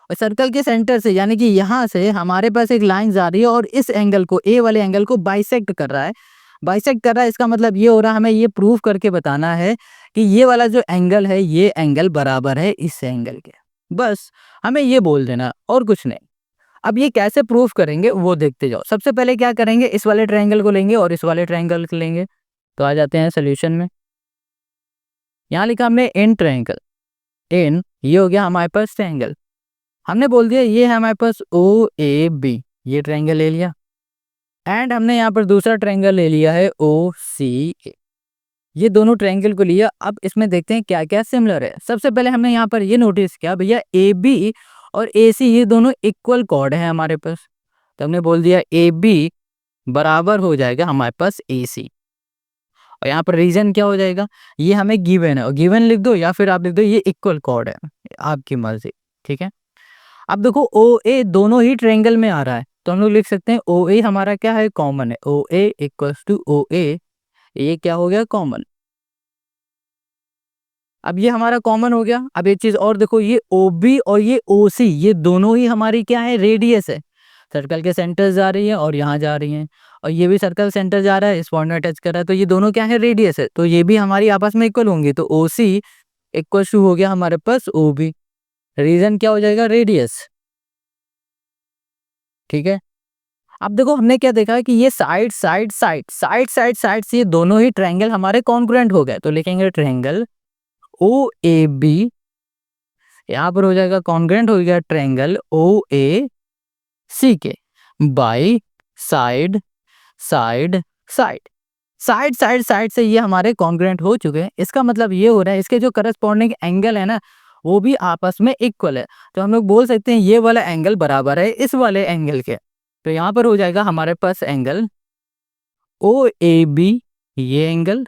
और सर्कल के सेंटर से यानी कि यहाँ से हमारे पास एक लाइन जा रही है, और इस एंगल को, ए वाले एंगल को बाइसेक्ट कर रहा है। बाइसेक्ट कर रहा है, इसका मतलब ये हो रहा है हमें ये प्रूव करके बताना है कि ये वाला जो एंगल है ये एंगल बराबर है इस एंगल के। बस हमें ये बोल देना और कुछ नहीं। अब ये कैसे प्रूफ करेंगे वो देखते जाओ। सबसे पहले क्या करेंगे, इस वाले ट्रायंगल को लेंगे और इस वाले ट्रायंगल को लेंगे। तो आ जाते हैं सोल्यूशन में। यहाँ लिखा हमने एन ट्रायंगल, एन ये हो गया हमारे पास ट्रायंगल। हमने बोल दिया ये है हमारे पास ओ ए बी, ये ट्रायंगल ले लिया। एंड हमने यहाँ पर दूसरा ट्रायंगल ले लिया है ओ सी ए, ये दोनों ट्रायंगल को लिया। अब इसमें देखते हैं क्या क्या सिमिलर है। सबसे पहले हमने यहाँ पर ये नोटिस किया भैया ए बी और ए सी ये दोनों इक्वल कॉर्ड है हमारे पास। तो हमने बोल दिया ए बी बराबर हो जाएगा हमारे पास ए सी। और यहाँ पर रीजन क्या हो जाएगा, ये हमें गिवन है और गिवन लिख दो या फिर आप लिख दो ये इक्वल कॉर्ड है, आपकी मर्जी। ठीक है, अब देखो ओ ए दोनों ही ट्रायंगल में आ रहा है तो हम लोग लिख सकते हैं ओ ए हमारा क्या है, कॉमन है। ओ ए इक्वल्स टू ओ ए, ये क्या हो गया, कॉमन। अब ये हमारा कॉमन हो गया। अब एक चीज और देखो, ये ओ बी और ये ओ सी ये दोनों ही हमारी क्या है, रेडियस है। सर्कल के सेंटर जा रही है और यहाँ जा रही है, और ये भी सर्कल सेंटर जा रहा है, इस पॉइंट में टच कर रहा है, तो ये दोनों क्या है, रेडियस है। तो ये भी हमारी आपस में इक्वल होंगी। तो ओ सी इक्वल टू हो गया हमारे पास ओ बी। रीजन क्या हो जाएगा, रेडियस। ठीक है, अब देखो हमने क्या देखा है कि ये side side side side side side से ये दोनों ही ट्रायंगल हमारे कॉन्ग्रुएंट हो गए। तो लिखेंगे ट्रायंगल ओ ए बी, यहाँ पर हो जाएगा कॉन्ग्रुएंट हो गया ट्रायंगल ओ ए सी के by side side side side side side से ये हमारे कॉन्ग्रुएंट हो चुके हैं। इसका मतलब ये हो रहा है इसके जो करस्पॉन्डिंग एंगल है ना वो भी आपस में इक्वल है। तो हम लोग बोल सकते हैं ये वाला एंगल बराबर है इस वाले एंगल के। तो यहाँ पर हो जाएगा हमारे पास एंगल ओ ए बी, ये एंगल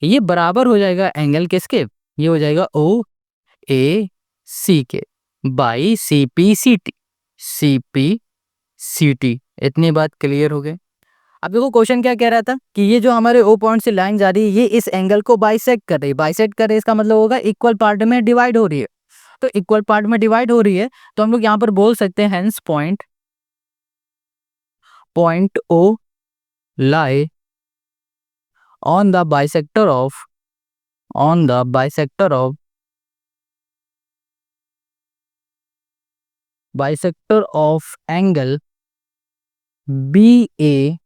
ये बराबर हो जाएगा एंगल किसके, ये हो जाएगा ओ ए सी के by C P C T, C P C T. इतनी बात क्लियर हो गई। अब देखो क्वेश्चन क्या कह रहा था कि ये जो हमारे ओ पॉइंट से लाइन जा रही है ये इस एंगल को बाइसेक्ट कर रही है। बाइसेक्ट कर रही है इसका मतलब होगा इक्वल पार्ट में डिवाइड हो रही है। तो इक्वल पार्ट में डिवाइड हो रही है तो हम लोग यहाँ पर बोल सकते हैं hence point point O lie on the bisector of on the bisector of bisector of angle B A,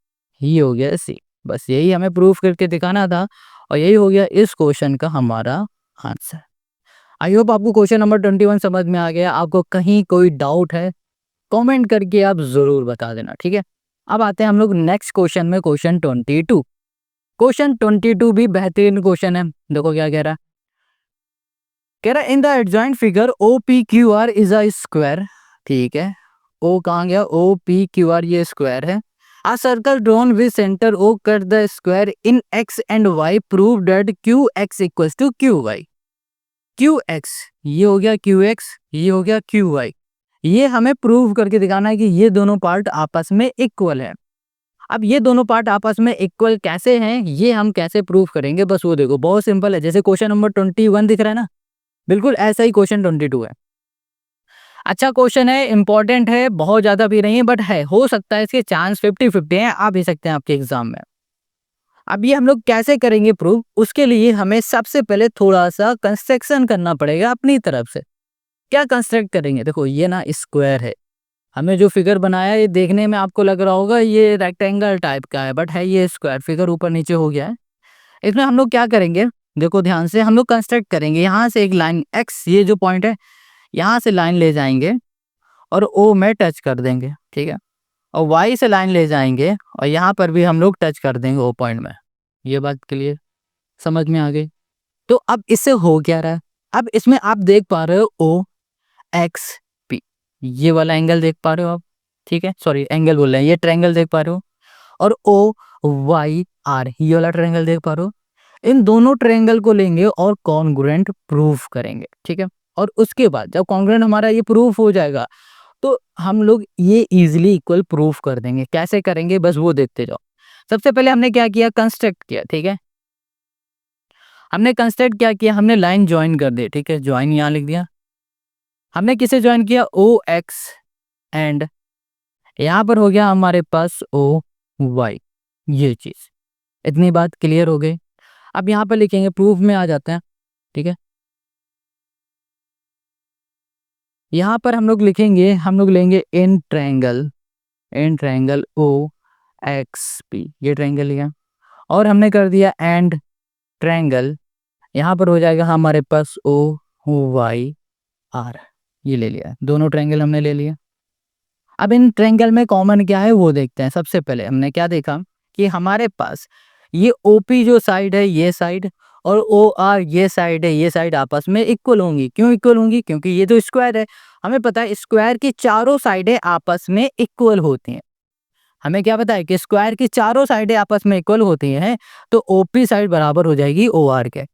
ये हो गया सी। बस यही हमें प्रूफ करके दिखाना था और यही हो गया इस क्वेश्चन का हमारा आंसर। आई होप आपको क्वेश्चन नंबर 21 समझ में आ गया। आपको कहीं कोई डाउट है कमेंट करके आप जरूर बता देना, ठीक है। अब आते हैं हम लोग नेक्स्ट क्वेश्चन में, क्वेश्चन 22। क्वेश्चन 22 भी बेहतरीन क्वेश्चन है। देखो क्या कह रहा है, कह रहा है in the adjoint figure O P Q R is a square. ठीक है, ओ कहाँ गया, ओ पी क्यू आर ये स्क्वायर है। A circle drawn with center O cut the square in x and y prove that qx equals to qy। qx ये हो गया qx, ये हो गया qy। ये हमें प्रूव करके दिखाना है कि ये दोनों पार्ट आपस में इक्वल है। अब ये दोनों पार्ट आपस में इक्वल कैसे हैं, ये हम कैसे प्रूव करेंगे, बस वो देखो बहुत सिंपल है। जैसे क्वेश्चन नंबर 21 दिख रहा है ना, बिल्कुल ऐसा ही क्वेश्चन 22 है। अच्छा क्वेश्चन है, इंपॉर्टेंट है, बहुत ज्यादा भी नहीं है बट है, हो सकता है इसके चांस 50-50 हैं, आ भी सकते हैं आपके एग्जाम में। अब ये हम लोग कैसे करेंगे प्रूफ, उसके लिए हमें सबसे पहले थोड़ा सा कंस्ट्रक्शन करना पड़ेगा अपनी तरफ से। क्या कंस्ट्रक्ट करेंगे, देखो ये ना स्क्वायर है, हमें जो फिगर बनाया ये देखने में आपको लग रहा होगा ये रेक्टेंगल टाइप का है बट है ये स्क्वायर, फिगर ऊपर नीचे हो गया है। इसमें हम लोग क्या करेंगे, देखो ध्यान से, हम लोग कंस्ट्रक्ट करेंगे यहाँ से एक लाइन एक्स, ये जो पॉइंट है यहाँ से लाइन ले जाएंगे और ओ में टच कर देंगे, ठीक है। और वाई से लाइन ले जाएंगे और यहाँ पर भी हम लोग टच कर देंगे ओ पॉइंट में। ये बात क्लियर समझ में आ गई। तो अब इससे हो क्या रहा है, अब इसमें आप देख पा रहे हो ओ एक्स पी, ये वाला एंगल देख पा रहे हो आप, ठीक है, सॉरी एंगल बोल रहे हैं, ये ट्रायंगल देख पा रहे हो। और ओ वाई आर ये वाला ट्रायंगल देख पा रहे हो। इन दोनों ट्रायंगल को लेंगे और कॉन्ग्रुएंट प्रूफ करेंगे, ठीक है। और उसके बाद जब कॉन्ग्रुएंट हमारा ये प्रूफ हो जाएगा तो हम लोग ये इजीली इक्वल प्रूफ कर देंगे। कैसे करेंगे बस वो देखते जाओ। सबसे पहले हमने क्या किया, कंस्ट्रक्ट किया, ठीक है। हमने कंस्ट्रक्ट क्या किया, हमने लाइन ज्वाइन कर दी, ठीक है, ज्वाइन यहाँ लिख दिया। हमने किसे ज्वाइन किया, ओ एक्स एंड यहाँ पर हो गया हमारे पास ओ वाई, ये चीज। इतनी बात क्लियर हो गई। अब यहाँ पर लिखेंगे, प्रूफ में आ जाते हैं, ठीक है। यहाँ पर हम लोग लिखेंगे, हम लोग लेंगे in triangle O X P, ये ट्रायंगल लिया और हमने कर दिया एंड ट्रायंगल, यहाँ पर हो जाएगा हमारे पास ओ वाई आर, ये ले लिया, दोनों ट्रायंगल हमने ले लिया। अब इन ट्रायंगल में कॉमन क्या है वो देखते हैं। सबसे पहले हमने क्या देखा कि हमारे पास ये ओपी जो साइड है, ये साइड, और ओ आर ये साइड है, ये साइड आपस में इक्वल होंगी। क्यों इक्वल होंगी? क्योंकि ये तो स्क्वायर है, हमें पता है स्क्वायर की चारों साइडें आपस में इक्वल होती हैं। हमें क्या पता है कि स्क्वायर की चारों साइडें आपस में इक्वल होती हैं, तो ओपी साइड बराबर हो जाएगी ओ आर के।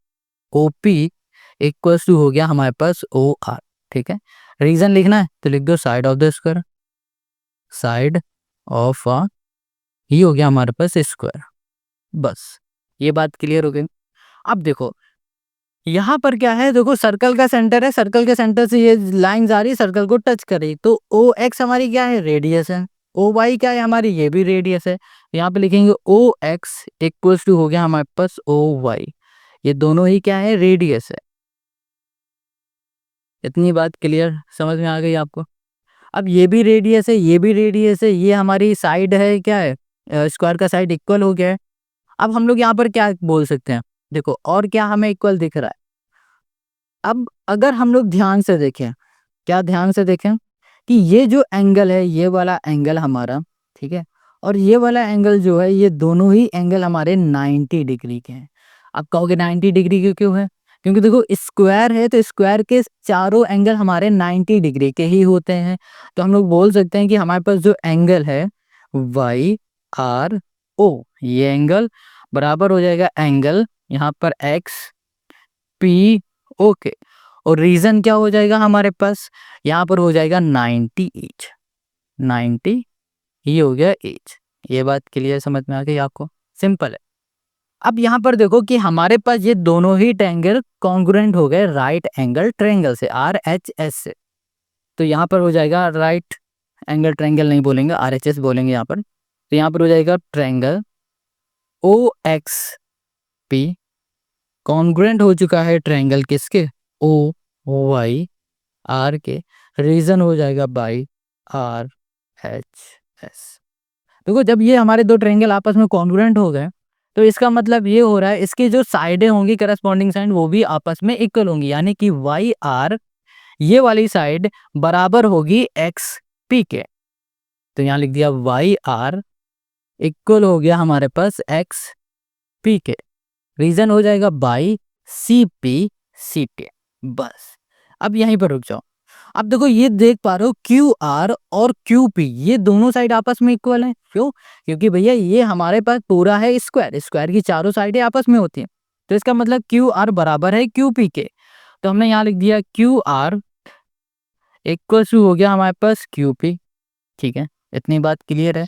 ओपी इक्वल्स टू हो गया हमारे पास ओ आर, ठीक है। रीजन लिखना है तो लिख दो side of the square, side of a, ये हो गया हमारे पास स्क्वायर। बस ये बात क्लियर हो गई। अब देखो यहाँ पर क्या है, देखो सर्कल का सेंटर है, सर्कल के सेंटर से ये लाइन आ रही है, सर्कल को टच कर रही, तो ओ एक्स हमारी क्या है, रेडियस है। ओ वाई क्या है हमारी, ये भी रेडियस है। यहाँ पे लिखेंगे ओ एक्स इक्वल्स टू हो गया हमारे पास ओ वाई, ये दोनों ही क्या है, रेडियस है। इतनी बात क्लियर समझ में आ गई आपको? अब ये भी रेडियस है, ये भी रेडियस है, ये हमारी साइड है, क्या है, स्क्वायर का साइड इक्वल हो गया है। अब हम लोग यहाँ पर क्या बोल सकते हैं, देखो और क्या हमें इक्वल दिख रहा है। अब अगर हम लोग ध्यान से देखें, क्या ध्यान से देखें कि ये जो एंगल है, ये वाला एंगल हमारा, ठीक है, और ये वाला एंगल जो है, ये दोनों ही एंगल हमारे 90 डिग्री के हैं। आप कहोगे 90 डिग्री क्यों है? क्योंकि देखो स्क्वायर है, तो स्क्वायर के चारों एंगल हमारे 90 डिग्री के ही होते हैं। तो हम लोग बोल सकते हैं कि हमारे पास जो एंगल है वाई आर ओ, ये एंगल बराबर हो जाएगा एंगल यहाँ पर एक्स पी, ओके। और रीजन क्या हो जाएगा हमारे पास, यहाँ पर हो जाएगा 90 एच, 90, ये हो गया एच। ये बात क्लियर समझ में आ गई आपको? सिंपल है। अब यहाँ पर देखो कि हमारे पास ये दोनों ही ट्रायंगल कॉन्ग्रुएंट हो गए राइट एंगल ट्रायंगल से, आर एच एस से। तो यहाँ पर हो जाएगा राइट एंगल ट्रायंगल नहीं बोलेंगे, आर एच एस बोलेंगे यहाँ पर। तो यहाँ पर हो जाएगा triangle O X P congruent हो चुका है ट्रायंगल किसके, ओ वाई आर के। रीजन हो जाएगा बाई आर एच एस। देखो जब ये हमारे दो ट्रायंगल आपस में कॉन्ग्रुएंट हो गए, तो इसका मतलब ये हो रहा है इसकी जो साइडें होंगी करस्पॉन्डिंग साइड, वो भी आपस में इक्वल होंगी, यानी कि वाई आर ये वाली साइड बराबर होगी एक्स पी के। तो यहाँ लिख दिया वाई आर इक्वल हो गया हमारे पास एक्स पी के। रीजन हो जाएगा by C P C T. बस अब यहीं पर रुक जाओ। अब देखो ये देख पा रहे हो क्यू आर और क्यू पी, ये दोनों साइड आपस में इक्वल है। क्यों? क्योंकि भैया ये हमारे पास पूरा है स्क्वायर, स्क्वायर की चारों साइडें आपस में होती हैं। तो इसका मतलब क्यू आर बराबर है क्यू पी के। तो हमने यहाँ लिख दिया क्यू आर इक्वल टू हो गया हमारे पास क्यू पी, ठीक है। इतनी बात क्लियर है।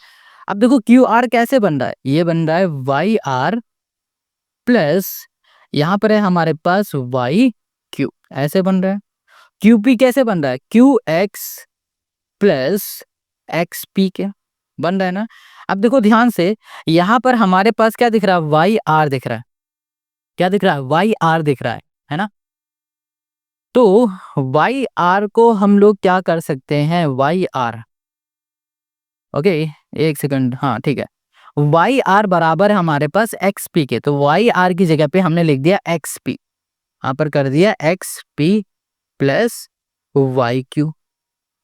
अब देखो क्यू आर कैसे बन रहा है, ये बन रहा है वाई आर प्लस यहाँ पर है हमारे पास वाई क्यू, ऐसे बन रहा है। क्यू पी कैसे बन रहा है, Q X plus x P के बन रहा है ना। अब देखो ध्यान से, यहाँ पर हमारे पास क्या दिख रहा है, वाई आर दिख रहा है। क्या दिख रहा है, वाई आर दिख रहा है ना। तो वाई आर को हम लोग क्या कर सकते हैं, वाई आर, ओके एक सेकंड, हाँ ठीक है। वाई आर बराबर है हमारे पास एक्स पी के, तो वाई आर की जगह पे हमने लिख दिया एक्स पी, यहाँ पर कर दिया X P plus Y Q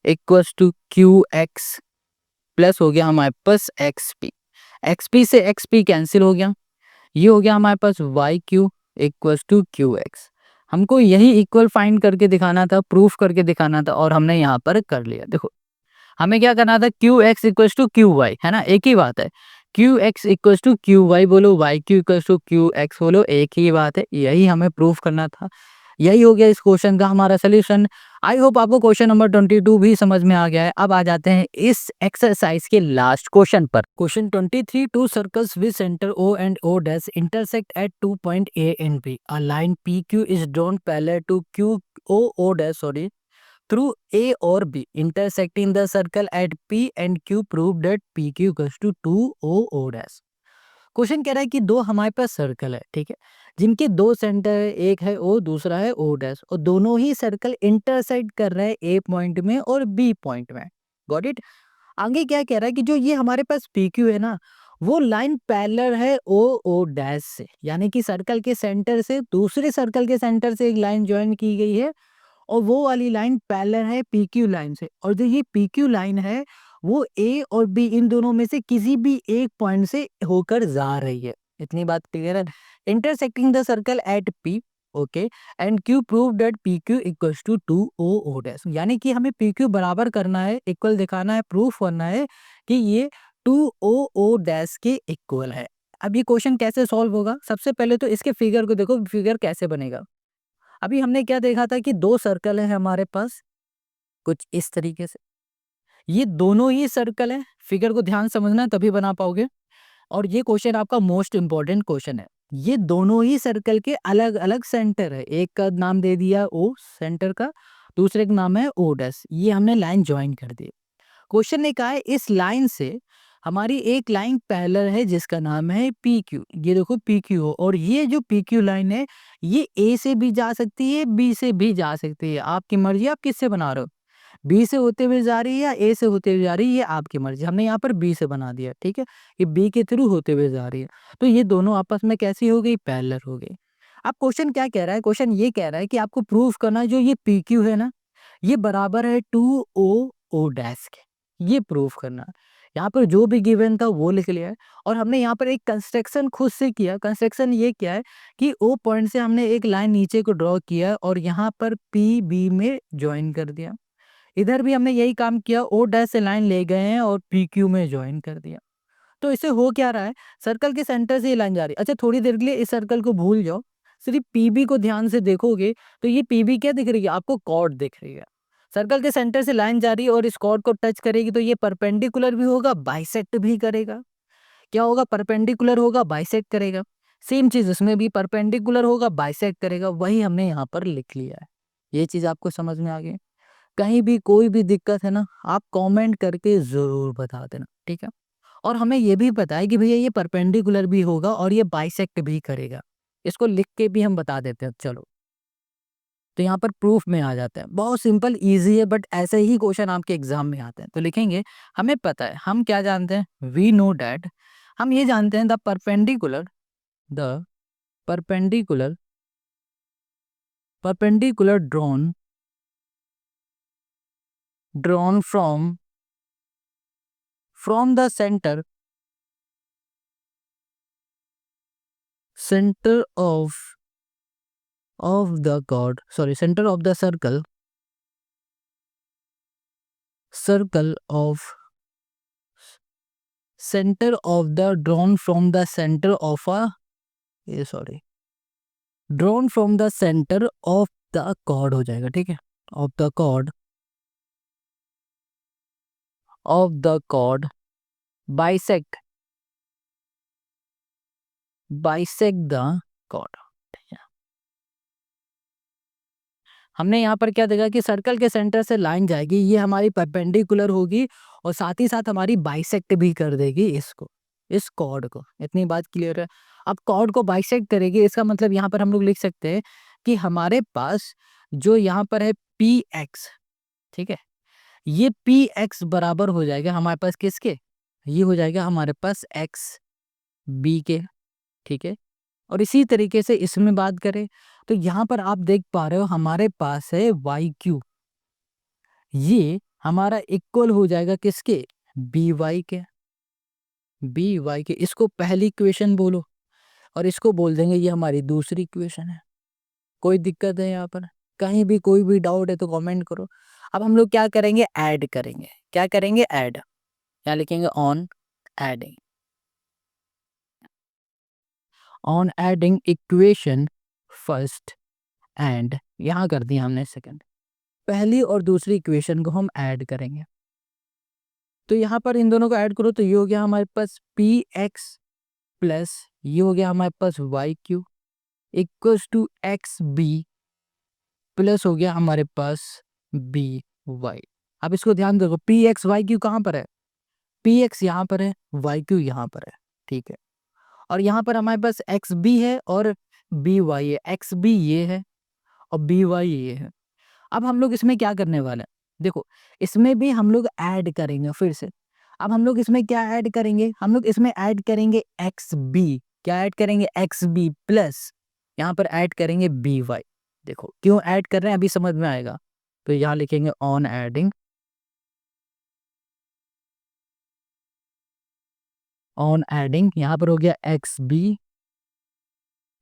equals to Q X plus हो गया हमारे पास एक्स पी। एक्स पी से एक्स पी कैंसिल हो गया, ये हो गया हमारे पास Y Q equals to Q X. हमको यही इक्वल फाइंड करके दिखाना था, प्रूफ करके दिखाना था, और हमने यहाँ पर कर लिया। देखो हमें क्या करना था, Q X equals to Q Y, है ना, एक ही बात है। Q X equals to Q Y बोलो, Y Q equals to Q X बोलो, एक ही बात है। यही हमें प्रूफ करना था। यही हो गया इस क्वेश्चन का हमारा सोल्यूशन। आई होप आपको क्वेश्चन नंबर 22 भी समझ में आ गया है। अब आ जाते हैं इस एक्सरसाइज के लास्ट क्वेश्चन पर। Question 23, to circles with centre O and O dash intersect at 2 point A and B. A line PQ is drawn parallel to QO dash, sorry, through A or B intersecting the circle at P and Q. Prove that PQ equals to 2O dash. Question कह रहा है कि दो हमारे पास circle है, ठीक है, जिनके दो सेंटर है, एक है ओ दूसरा है ओ डैश, और दोनों ही सर्कल इंटरसेक्ट कर रहे हैं ए पॉइंट में और बी पॉइंट में। Got it. आगे क्या कह रहा है कि जो ये हमारे पास पी क्यू है ना, वो लाइन पैरेलल है ओ ओ डैश से, यानी कि सर्कल के सेंटर से दूसरे सर्कल के सेंटर से एक लाइन ज्वाइन की गई है, और वो वाली लाइन पैरेलल है पी क्यू लाइन से, और जो ये पी क्यू लाइन है वो ए और बी इन दोनों में से किसी भी एक पॉइंट से होकर जा रही है। इतनी बात क्लियर है। Intersecting the circle at P, okay, and Q prove that P Q equals to two O O dash, यानी कि हमें पी क्यू बराबर करना है, इक्वल दिखाना है, प्रूफ करना है कि ये टू ओ ओ डैश के इक्वल है। अब ये क्वेश्चन कैसे सॉल्व होगा? सबसे पहले तो इसके फिगर को देखो, फिगर कैसे बनेगा। अभी हमने क्या देखा था कि दो सर्कल है हमारे पास कुछ इस तरीके से, ये दोनों ही सर्कल है, फिगर को ध्यान समझना तभी बना पाओगे। और ये क्वेश्चन आपका मोस्ट इंपॉर्टेंट क्वेश्चन है। ये दोनों ही सर्कल के अलग अलग सेंटर है, एक का नाम दे दिया ओ सेंटर का, दूसरे का नाम है ओ डैश, ये हमने लाइन ज्वाइन कर दी। क्वेश्चन ने कहा है इस लाइन से हमारी एक लाइन पैरेलल है जिसका नाम है पी क्यू, ये देखो पी क्यू, और ये जो पी क्यू लाइन है ये ए से भी जा सकती है, बी से भी जा सकती है, आपकी मर्जी आप किससे बना रहे हो, बी से होते हुए जा रही है या ए से होते हुए जा रही है, ये आपकी मर्जी। हमने यहाँ पर बी से बना दिया, ठीक है, ये बी के थ्रू होते हुए जा रही है, तो ये दोनों आपस में कैसी हो गई, पैरेलल हो गई। अब क्वेश्चन क्या कह रहा है, क्वेश्चन ये कह रहा है कि आपको प्रूफ करना है जो ये पी क्यू है ना, ये बराबर है टू ओ ओ डैश के, ये प्रूफ करना। यहाँ पर जो भी गिवन था वो लिख लिया है, और हमने यहाँ पर एक कंस्ट्रक्शन खुद से किया। कंस्ट्रक्शन ये क्या है कि ओ पॉइंट से हमने एक लाइन नीचे को ड्रॉ किया और यहाँ पर पी बी में ज्वाइन कर दिया। इधर भी हमने यही काम किया, ओ डैश से लाइन ले गए हैं और पी क्यू में ज्वाइन कर दिया। तो इससे हो क्या रहा है, सर्कल के सेंटर से ये लाइन जा रही है। अच्छा, थोड़ी देर के लिए इस सर्कल को भूल जाओ, सिर्फ पीबी को ध्यान से देखोगे तो ये पीबी क्या दिख रही है आपको, कॉर्ड दिख रही है। सर्कल के सेंटर से लाइन जा रही है और इस कॉर्ड को टच करेगी तो ये परपेंडिकुलर भी होगा, बाइसेक्ट भी करेगा। क्या होगा, परपेंडिकुलर होगा, बाइसेक्ट करेगा। सेम चीज इसमें भी परपेंडिकुलर होगा, बाइसेक्ट करेगा, वही हमने यहाँ पर लिख लिया है। ये चीज आपको समझ में आ गई? कहीं भी कोई भी दिक्कत है ना, आप कमेंट करके ज़रूर बता देना, ठीक है? और हमें ये भी पता है कि भैया ये परपेंडिकुलर भी होगा और ये बाइसेक्ट भी करेगा। इसको लिख के भी हम बता देते हैं, चलो। तो यहाँ पर प्रूफ में आ जाता है, बहुत सिंपल ईज़ी है, बट ऐसे ही क्वेश्चन आपके एग्ज़ाम में आते हैं। तो लिखेंगे, हमें पता है, हम क्या जानते हैं, वी नो डैट, हम ये जानते हैं the perpendicular perpendicular drawn from the center of the chord, sorry, center of the circle of center of the drawn from the center of a sorry, drawn from the center of the chord हो जाएगा, ठीक है, of the chord bisect the chord। हमने यहाँ पर क्या देखा कि सर्कल के सेंटर से लाइन जाएगी, ये हमारी परपेंडिकुलर होगी और साथ ही साथ हमारी बाइसेक्ट भी कर देगी इसको, इस कॉर्ड को। इतनी बात क्लियर है? अब कॉर्ड को बाइसेक्ट करेगी, इसका मतलब यहाँ पर हम लोग लिख सकते हैं कि हमारे पास जो यहाँ पर है पी एक्स, ठीक है, ये पी एक्स बराबर हो जाएगा हमारे पास किसके, ये हो जाएगा हमारे पास एक्स बी के, ठीक है। और इसी तरीके से इसमें बात करें तो यहाँ पर आप देख पा रहे हो हमारे पास है वाई क्यू, ये हमारा इक्वल हो जाएगा किसके, बी वाई के। इसको पहली इक्वेशन बोलो और इसको बोल देंगे ये हमारी दूसरी इक्वेशन है। कोई दिक्कत है यहाँ पर? कहीं भी कोई भी डाउट है तो कमेंट करो। अब हम लोग क्या करेंगे, ऐड करेंगे। क्या करेंगे, ऐड। क्या लिखेंगे, on adding equation first and, यहाँ कर दिया हमने सेकंड, पहली और दूसरी इक्वेशन को हम ऐड करेंगे। तो यहाँ पर इन दोनों को ऐड करो तो ये हो गया हमारे पास पी एक्स प्लस ये हो गया हमारे पास Y Q equals to X B plus हो गया हमारे पास बी वाई। अब इसको ध्यान देखो, पी एक्स वाई क्यू कहाँ पर है, पी एक्स यहाँ पर है, वाई क्यू यहाँ पर है, ठीक है। और यहाँ पर हमारे पास एक्स बी है और बी वाई है। एक्स बी ये है और बी वाई ये है। अब हम लोग इसमें क्या करने वाले हैं, देखो इसमें भी हम लोग ऐड करेंगे फिर से। अब हम लोग इसमें क्या ऐड करेंगे, हम लोग इसमें ऐड करेंगे एक्स बी। क्या ऐड करेंगे, एक्स बी प्लस यहाँ पर ऐड करेंगे बी वाई। देखो क्यों ऐड कर रहे हैं अभी समझ में आएगा। तो यहाँ लिखेंगे ऑन एडिंग, ऑन एडिंग यहाँ पर हो गया एक्स बी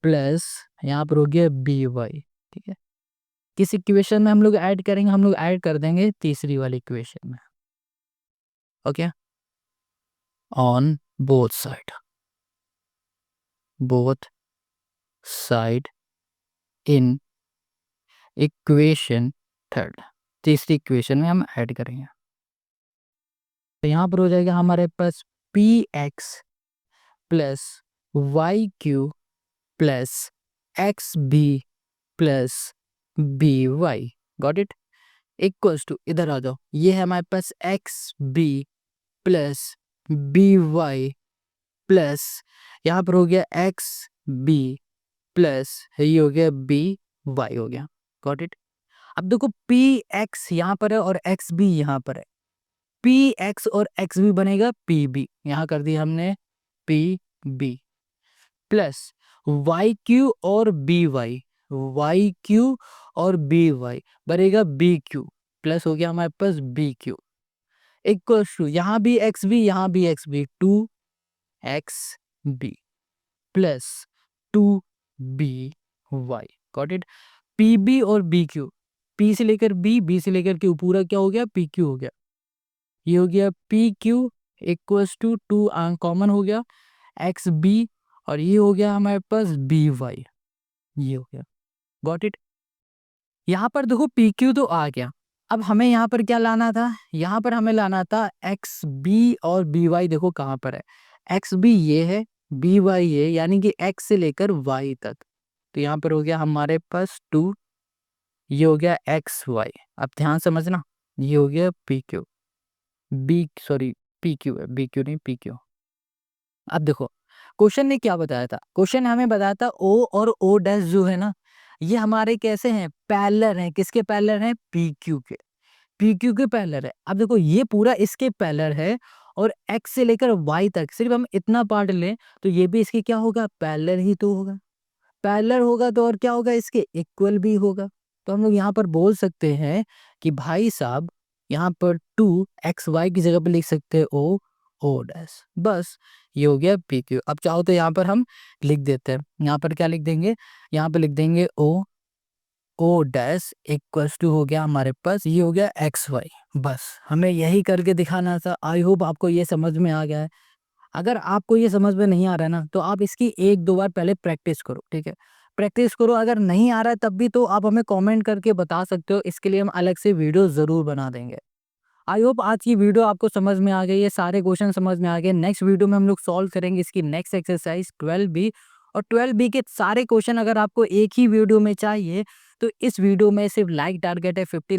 प्लस यहाँ पर हो गया बी वाई। ठीक है, किस इक्वेशन में हम लोग ऐड करेंगे, हम लोग ऐड कर देंगे तीसरी वाली इक्वेशन में। Okay, on both side, both side in equation third, तीसरी इक्वेशन में हम ऐड करेंगे। तो यहाँ पर हो जाएगा हमारे पास P X plus Y Q plus X B plus B Y. Got it, equals to, इधर आ जाओ, ये है हमारे पास X B plus B Y plus यहाँ पर हो गया एक्स बी प्लस ये हो गया बी वाई हो गया। Got it. अब देखो पी एक्स यहाँ पर है और एक्स बी यहाँ पर है। पी एक्स और एक्स बी बनेगा पी बी, यहाँ कर दिया हमने P B plus Y Q और बी वाई, वाई क्यू और बी वाई बनेगा बी क्यू प्लस हो गया हमारे पास बी क्यू इक्वल टू यहाँ भी एक्स बी यहाँ भी X B, two X B plus two B Y. Got it. P B और बी क्यू, पी से लेकर बी से लेकर क्यू, पूरा क्या हो गया पी क्यू हो गया। ये हो गया P Q equals to two common हो गया एक्स बी और ये हो गया हमारे पास बी वाई, ये हो गया। Got it. यहाँ पर देखो पी क्यू तो आ गया। अब हमें यहाँ पर क्या लाना था, यहाँ पर हमें लाना था एक्स बी और बी वाई। देखो कहाँ पर है, एक्स बी ये है, बी वाई ये, यानी कि एक्स से लेकर वाई तक। तो यहाँ पर हो गया हमारे पास टू, ये हो गया एक्स वाई। अब ध्यान समझना, ये हो गया P Q, B sorry P Q है, बी क्यू नहीं पी क्यू। अब देखो क्वेश्चन ने क्या बताया था, क्वेश्चन ने हमें बताया था ओ और ओ डैश जो है ना, ये हमारे कैसे हैं, पैरेलल हैं। किसके पैरेलल हैं, पी क्यू के, पी क्यू के पैरेलल है। अब देखो ये पूरा इसके पैरेलल है और एक्स से लेकर वाई तक सिर्फ हम इतना पार्ट लें तो ये भी इसके क्या होगा, पैरेलल ही तो होगा। पैरेलल होगा तो और क्या होगा, इसके इक्वल भी होगा। तो हम लोग यहाँ पर बोल सकते हैं कि भाई साहब यहाँ पर टू एक्स वाई की जगह पर लिख सकते हैं ओ ओ डैश, बस ये हो गया पी क्यू। अब चाहो तो यहाँ पर हम लिख देते हैं, यहाँ पर क्या लिख देंगे, यहाँ पर लिख देंगे ओ ओ डैश इक्वल्स टू हो गया हमारे पास, ये हो गया एक्स वाई। बस हमें यही करके दिखाना था। आई होप आपको ये समझ में आ गया है। अगर आपको ये समझ में नहीं आ रहा है ना, तो आप इसकी एक दो बार पहले प्रैक्टिस करो। ठीक है, प्रैक्टिस करो। अगर नहीं आ रहा है तब भी तो आप हमें कमेंट करके बता सकते हो, इसके लिए हम अलग से वीडियो ज़रूर बना देंगे। आई होप आज की वीडियो आपको समझ में आ गई है, सारे क्वेश्चन समझ में आ गए। नेक्स्ट वीडियो में हम लोग सॉल्व करेंगे इसकी नेक्स्ट एक्सरसाइज 12B। और 12B के सारे क्वेश्चन अगर आपको एक ही वीडियो में चाहिए तो इस वीडियो में सिर्फ लाइक टारगेट है 50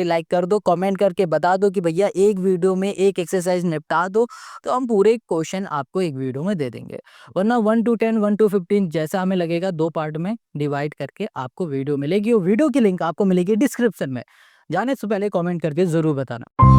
लाइक कर दो। कमेंट करके बता दो कि भैया एक वीडियो में एक एक्सरसाइज निपटा दो, तो हम पूरे क्वेश्चन आपको एक वीडियो में दे देंगे। वरना 1 to 10 1 to 15 जैसा हमें लगेगा, दो पार्ट में डिवाइड करके आपको वीडियो मिलेगी। वो वीडियो की लिंक आपको मिलेगी डिस्क्रिप्शन में। जाने से पहले कमेंट करके जरूर बताना।